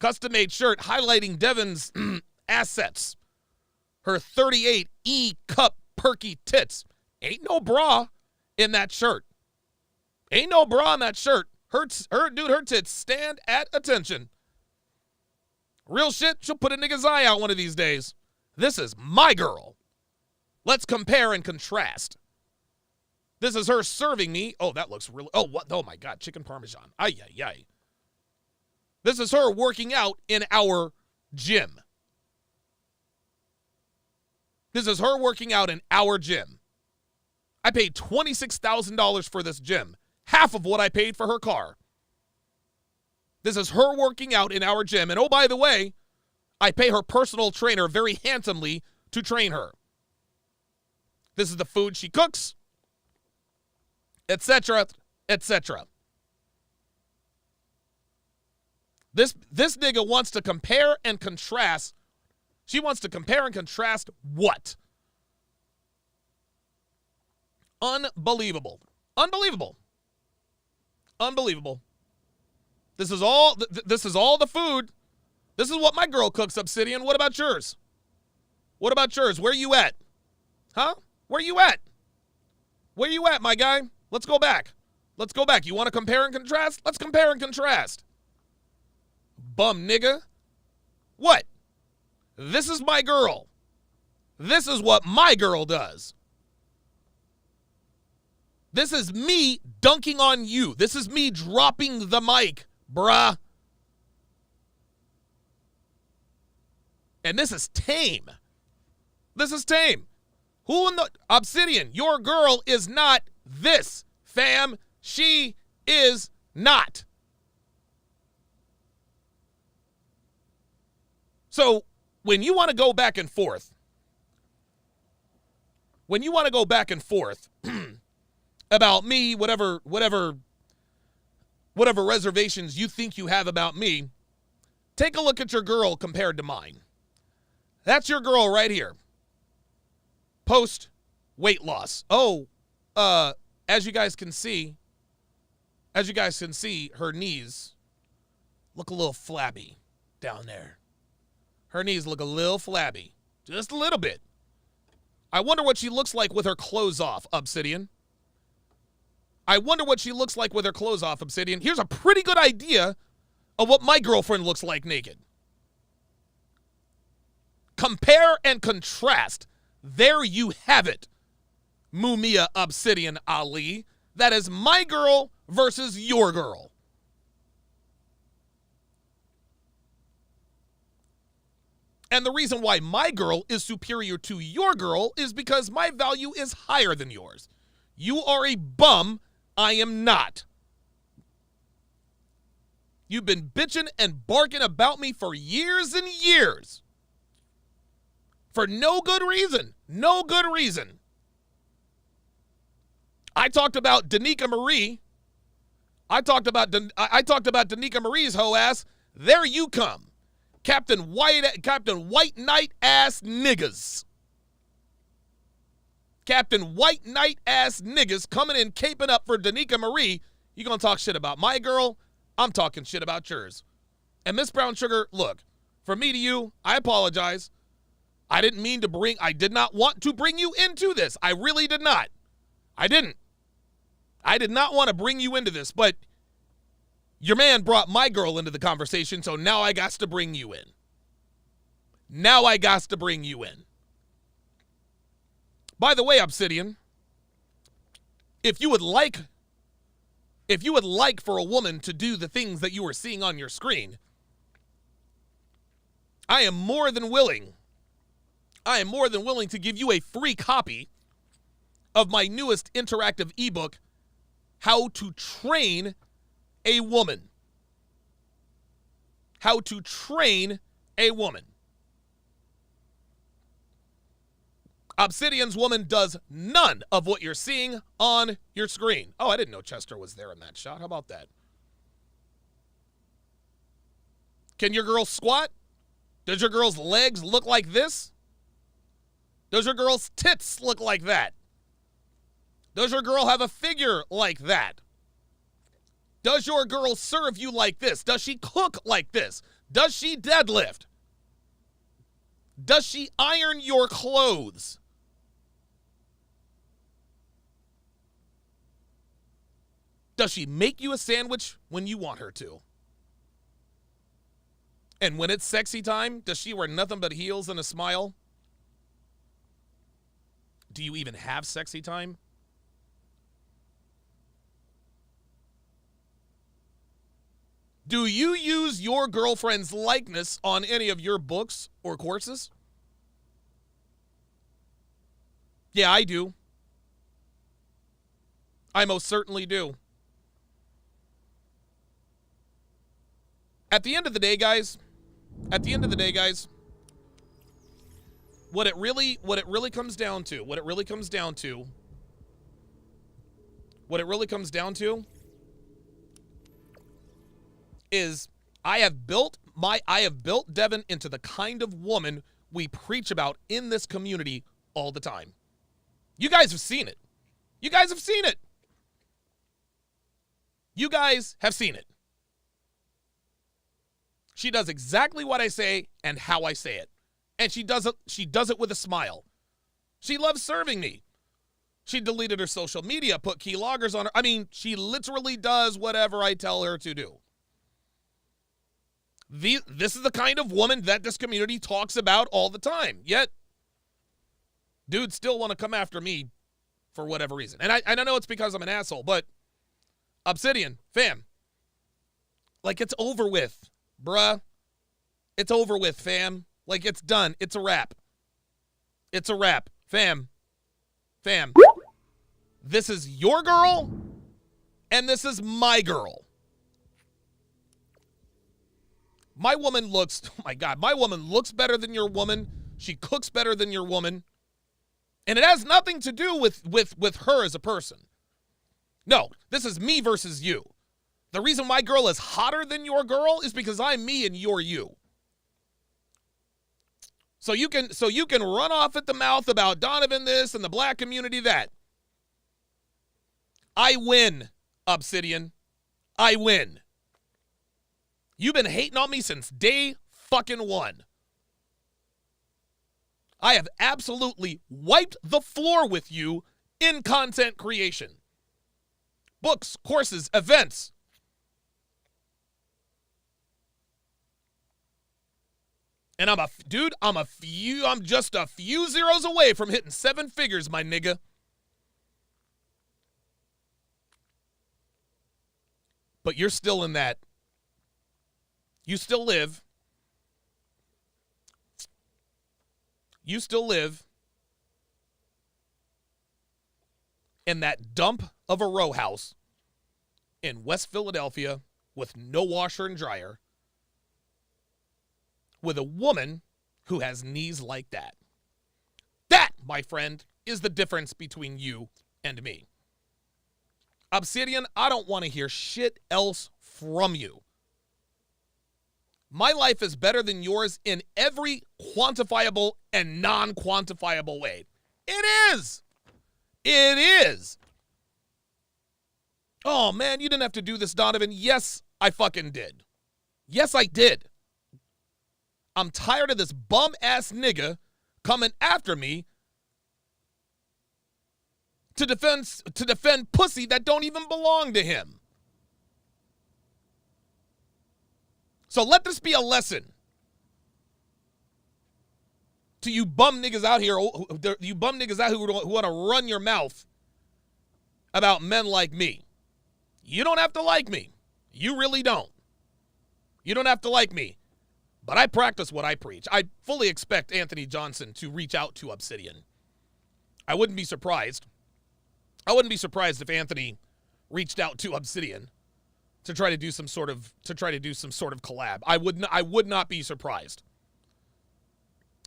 highlighting Devin's assets. Her 38 E-cup perky tits. Ain't no bra in that shirt. Ain't no bra in that shirt. Her tits stand at attention. Real shit, she'll put a nigga's eye out one of these days. This is my girl. Let's compare and contrast. This is her serving me. Oh, that looks really... Oh, what? Oh, my God. Chicken Parmesan. Ay, ay, ay. This is her working out in our gym. This is her working out in our gym. I paid $26,000 for this gym. Half of what I paid for her car. This is her working out in our gym. And oh, by the way, I pay her personal trainer very handsomely to train her. This is the food she cooks, etc., etc. This nigga wants to compare and contrast. She wants to compare and contrast what? Unbelievable. Unbelievable. Unbelievable. This is all the food. This is what my girl cooks, Obsidian. What about yours? What about yours? Where you at? Huh? Where you at? Where you at, my guy? Let's go back. Let's go back. You want to compare and contrast? Let's compare and contrast. Bum nigga. What? This is my girl. This is what my girl does. This is me dunking on you. This is me dropping the mic, bruh. And this is tame. This is tame. Who in the Obsidian? Your girl is not this, fam. She is not. So when you want to go back and forth, about me, whatever reservations you think you have about me, take a look at your girl compared to mine. That's your girl right here. Post weight loss. Oh, as you guys can see, her knees look a little flabby down there. Her knees look a little flabby. Just a little bit. I wonder what she looks like with her clothes off, Obsidian. I wonder what she looks like with her clothes off, Obsidian. Here's a pretty good idea of what my girlfriend looks like naked. Compare and contrast. There you have it. Mumia Obsidian Ali. That is my girl versus your girl. And the reason why my girl is superior to your girl is because my value is higher than yours. You are a bum. I am not. You've been bitching and barking about me for years and years. For no good reason. No good reason. I talked about Danica Marie. I talked about Danica Marie's hoe ass. There you come. Captain White Knight ass niggas. Captain White Knight ass niggas coming in caping up for Danica Marie. You gonna talk shit about my girl? I'm talking shit about yours. And Miss Brown Sugar, look, from me to you, I apologize. I did not want to bring you into this. I really did not. I didn't. I did not want to bring you into this, but your man brought my girl into the conversation, so now I got to bring you in. Now I got to bring you in. By the way, Obsidian, if you would like for a woman to do the things that you are seeing on your screen, I am more than willing to give you a free copy of my newest interactive ebook, How to Train a Woman. How to Train a Woman. Obsidian's woman does none of what you're seeing on your screen. Oh, I didn't know Chester was there in that shot. How about that? Can your girl squat? Does your girl's legs look like this? Does your girl's tits look like that? Does your girl have a figure like that? Does your girl serve you like this? Does she cook like this? Does she deadlift? Does she iron your clothes? Does she make you a sandwich when you want her to? And when it's sexy time, does she wear nothing but heels and a smile? Do you even have sexy time? Do you use your girlfriend's likeness on any of your books or courses? Yeah, I do. I most certainly do. At the end of the day, guys, what it really comes down to is I have built Devin into the kind of woman we preach about in this community all the time. You guys have seen it. You guys have seen it. You guys have seen it. She does exactly what I say and how I say it. And she does it with a smile. She loves serving me. She deleted her social media, put keyloggers on her. I mean, she literally does whatever I tell her to do. This is the kind of woman that this community talks about all the time. Yet, dudes still want to come after me for whatever reason. And I don't know it's because I'm an asshole, but Obsidian, fam, like it's over with, bruh. It's over with, fam. Like it's done. It's a wrap. It's a wrap. Fam. This is your girl, and this is my girl. My woman looks, oh my God, my woman looks better than your woman. She cooks better than your woman. And it has nothing to do with her as a person. No, this is me versus you. The reason my girl is hotter than your girl is because I'm me and you're you. So you can run off at the mouth about Donovan this and the black community that. I win, Obsidian. I win. You've been hating on me since day fucking one. I have absolutely wiped the floor with you in content creation. Books, courses, events. And I'm just a few zeros away from hitting 7 figures, my nigga. But you're still in that. You still live. You still live in that dump of a row house in West Philadelphia with no washer and dryer with a woman who has knees like that. That, my friend, is the difference between you and me. Obsidian, I don't want to hear shit else from you. My life is better than yours in every quantifiable and non-quantifiable way. It is. It is. Oh, man, you didn't have to do this, Donovan. Yes, I fucking did. Yes, I did. I'm tired of this bum-ass nigga coming after me to defend pussy that don't even belong to him. So let this be a lesson to you bum niggas out here, you bum niggas out who want to run your mouth about men like me. You don't have to like me. You really don't. You don't have to like me. But I practice what I preach. I fully expect Anthony Johnson to reach out to Obsidian. I wouldn't be surprised. I wouldn't be surprised if Anthony reached out to Obsidian to try to do some sort of collab. I would not be surprised.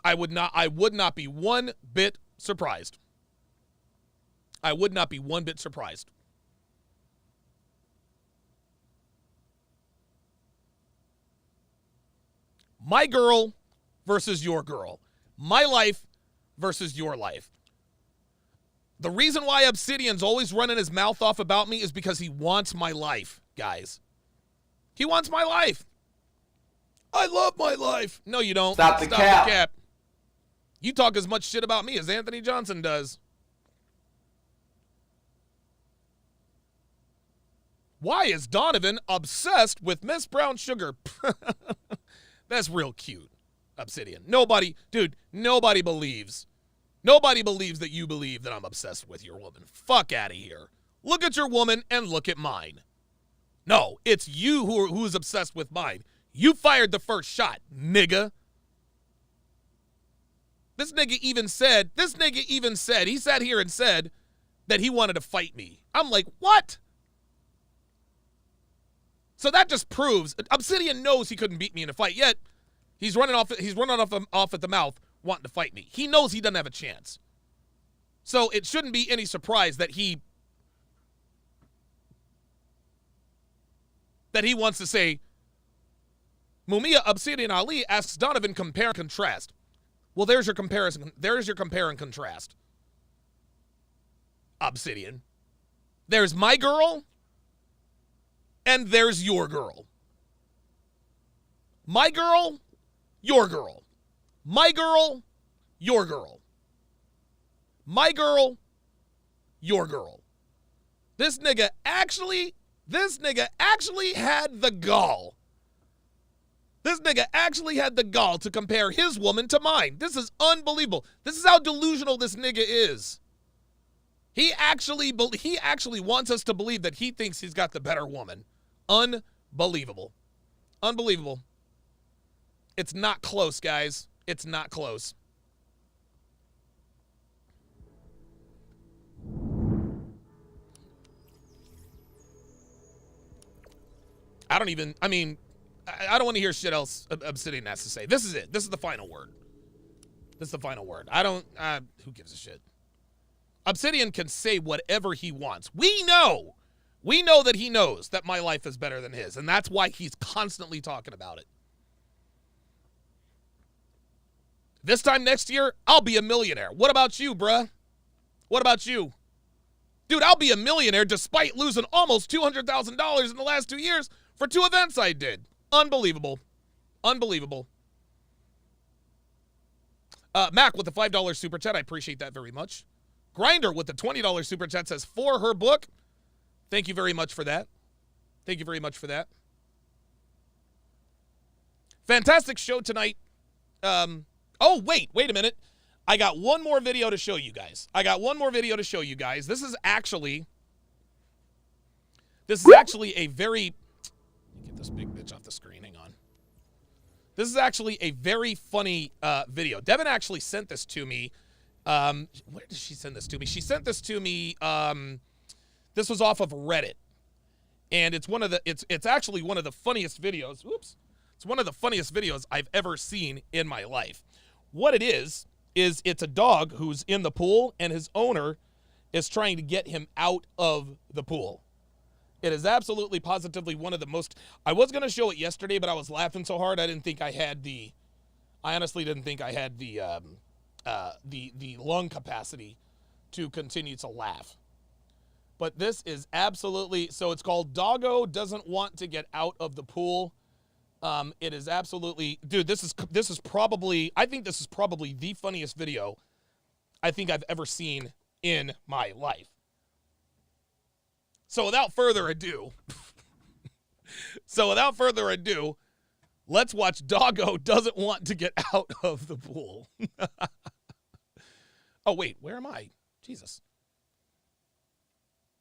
I would not be one bit surprised. I would not be one bit surprised. My girl versus your girl. My life versus your life. The reason why Obsidian's always running his mouth off about me is because he wants my life, guys. He wants my life. I love my life. No, you don't. Stop the cap. You talk as much shit about me as Anthony Johnson does. Why is Donovan obsessed with Miss Brown Sugar? That's real cute, Obsidian. Nobody believes. Nobody believes that you believe that I'm obsessed with your woman. Fuck out of here. Look at your woman and look at mine. No, it's you who's obsessed with mine. You fired the first shot, nigga. This nigga even said, he sat here and said that he wanted to fight me. I'm like, what? So that just proves Obsidian knows he couldn't beat me in a fight, yet he's running off at the mouth wanting to fight me. He knows he doesn't have a chance. So it shouldn't be any surprise that he wants to say, Mumia Obsidian Ali asks Donovan compare and contrast. Well, there's your comparison. There's your compare and contrast. Obsidian. There's my girl, and there's your girl. My girl, your girl. My girl, your girl. My girl, your girl. This nigga actually had the gall. This nigga actually had the gall to compare his woman to mine. This is unbelievable. This is how delusional this nigga is. He actually wants us to believe that he thinks he's got the better woman. Unbelievable. Unbelievable. It's not close, guys. It's not close. I don't want to hear shit else Obsidian has to say. This is it. This is the final word. This is the final word. Who gives a shit? Obsidian can say whatever he wants. We know that he knows that my life is better than his, and that's why he's constantly talking about it. This time next year, I'll be a millionaire. What about you, bruh? What about you? Dude, I'll be a millionaire despite losing almost $200,000 in the last 2 years for 2 events I did. Unbelievable. Unbelievable. Mac with the $5 super chat. I appreciate that very much. Grinder with the $20 super chat says, for her book. Thank you very much for that. Thank you very much for that. Fantastic show tonight. Oh, wait a minute. I got one more video to show you guys. This is actually a very... Get this big bitch off the screen. Hang on. This is actually a very funny video. Devin actually sent this to me. Where did she send this to me? She sent this to me. This was off of Reddit. And it's actually one of the funniest videos. Oops. It's one of the funniest videos I've ever seen in my life. What it is it's a dog who's in the pool and his owner is trying to get him out of the pool. It is absolutely positively one of the most... I was going to show it yesterday, but I was laughing so hard I honestly didn't think I had the lung capacity to continue to laugh. But this is absolutely... So it's called Doggo Doesn't Want to Get Out of the Pool. It is absolutely... Dude, this is probably... I think this is probably the funniest video I think I've ever seen in my life. So without further ado, let's watch Doggo Doesn't Want to Get Out of the Pool. Oh, wait, where am I? Jesus.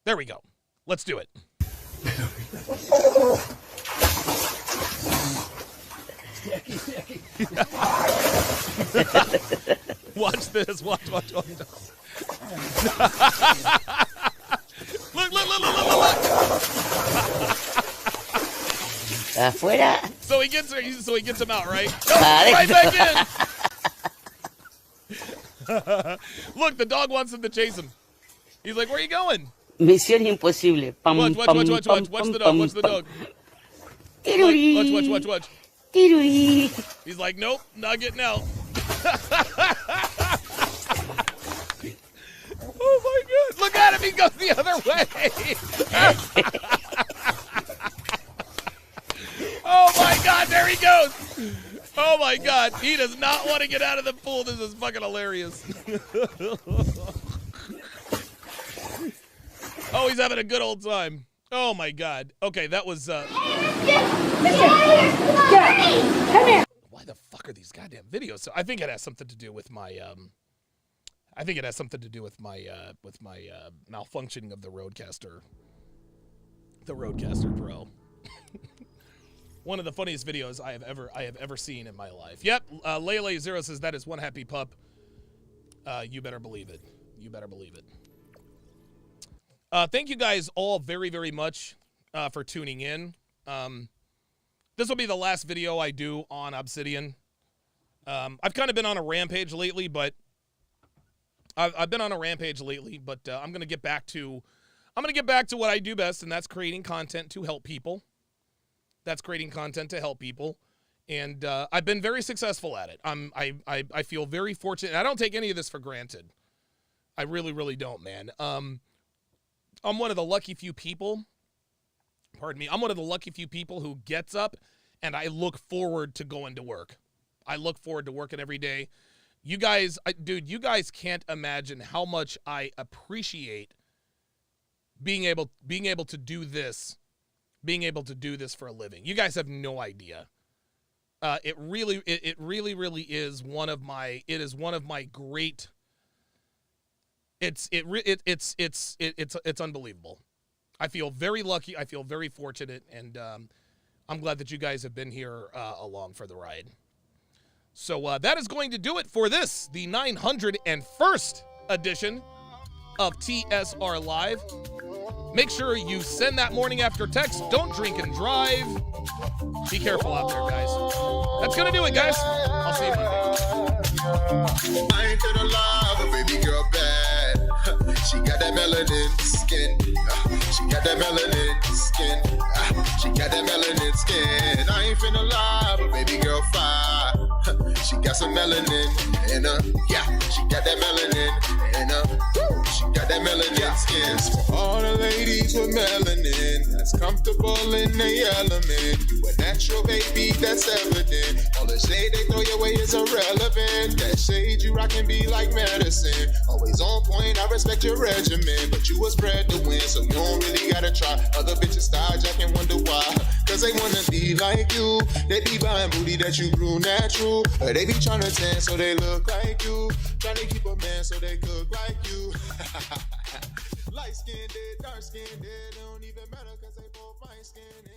There we go. Let's do it. Watch this. Watch. Look. Afuera. So he gets him out, right? Oh, right back in. Look, the dog wants him to chase him. He's like, where are you going? Misión imposible. Watch the dog. Watch the dog. Watch. He's like, nope, not getting out. Oh my God! Look at him. He goes the other way. Oh my God! There he goes. Oh my God! He does not want to get out of the pool. This is fucking hilarious. Oh, he's having a good old time. Oh my God. Okay, that was. Come here. Why the fuck are these goddamn videos? So I think it has something to do with my malfunctioning of the Rodecaster. The Rodecaster Pro. One of the funniest videos I have ever seen in my life. Yep, Lele Zero says that is one happy pup. You better believe it. Thank you guys all very, very much for tuning in. This will be the last video I do on Obsidian. I've kind of been on a rampage lately, but I'm gonna get back to what I do best, and that's creating content to help people. And I've been very successful at it. I feel very fortunate. And I don't take any of this for granted. I really, really don't, man. I'm one of the lucky few people. Pardon me. I'm one of the lucky few people who gets up and I look forward to going to work. I look forward to working every day. You guys, dude, you guys can't imagine how much I appreciate being able to do this for a living. You guys have no idea. It really is one of my great. It's unbelievable. I feel very lucky. I feel very fortunate, and I'm glad that you guys have been here along for the ride. So that is going to do it for this, the 901st edition of TSR Live. Make sure you send that morning after text. Don't drink and drive. Be careful out there, guys. That's going to do it, guys. I'll see you Monday. I ain't gonna lie, but baby girl bad. She got that melanin skin. She got that melanin skin. She got that melanin skin. I ain't finna lie, but baby girl fine. She got some melanin in her. Yeah, she got that melanin in her. She got that melanin skin. For all the ladies with melanin that's comfortable in their element. You a natural baby, that's evident. All the shade they throw your way is irrelevant. That shade you rock can be like medicine. Always on point, I respect your regimen. But you was bred to win, so you don't really gotta try. Other bitches style jack and wonder why. Cause they wanna be like you. They be buying booty that you grew natural. Or they be trying to tan so they look like you. Trying to keep a man so they cook like you. Light skinned, dark skinned, it don't even matter cause they both fine skinned.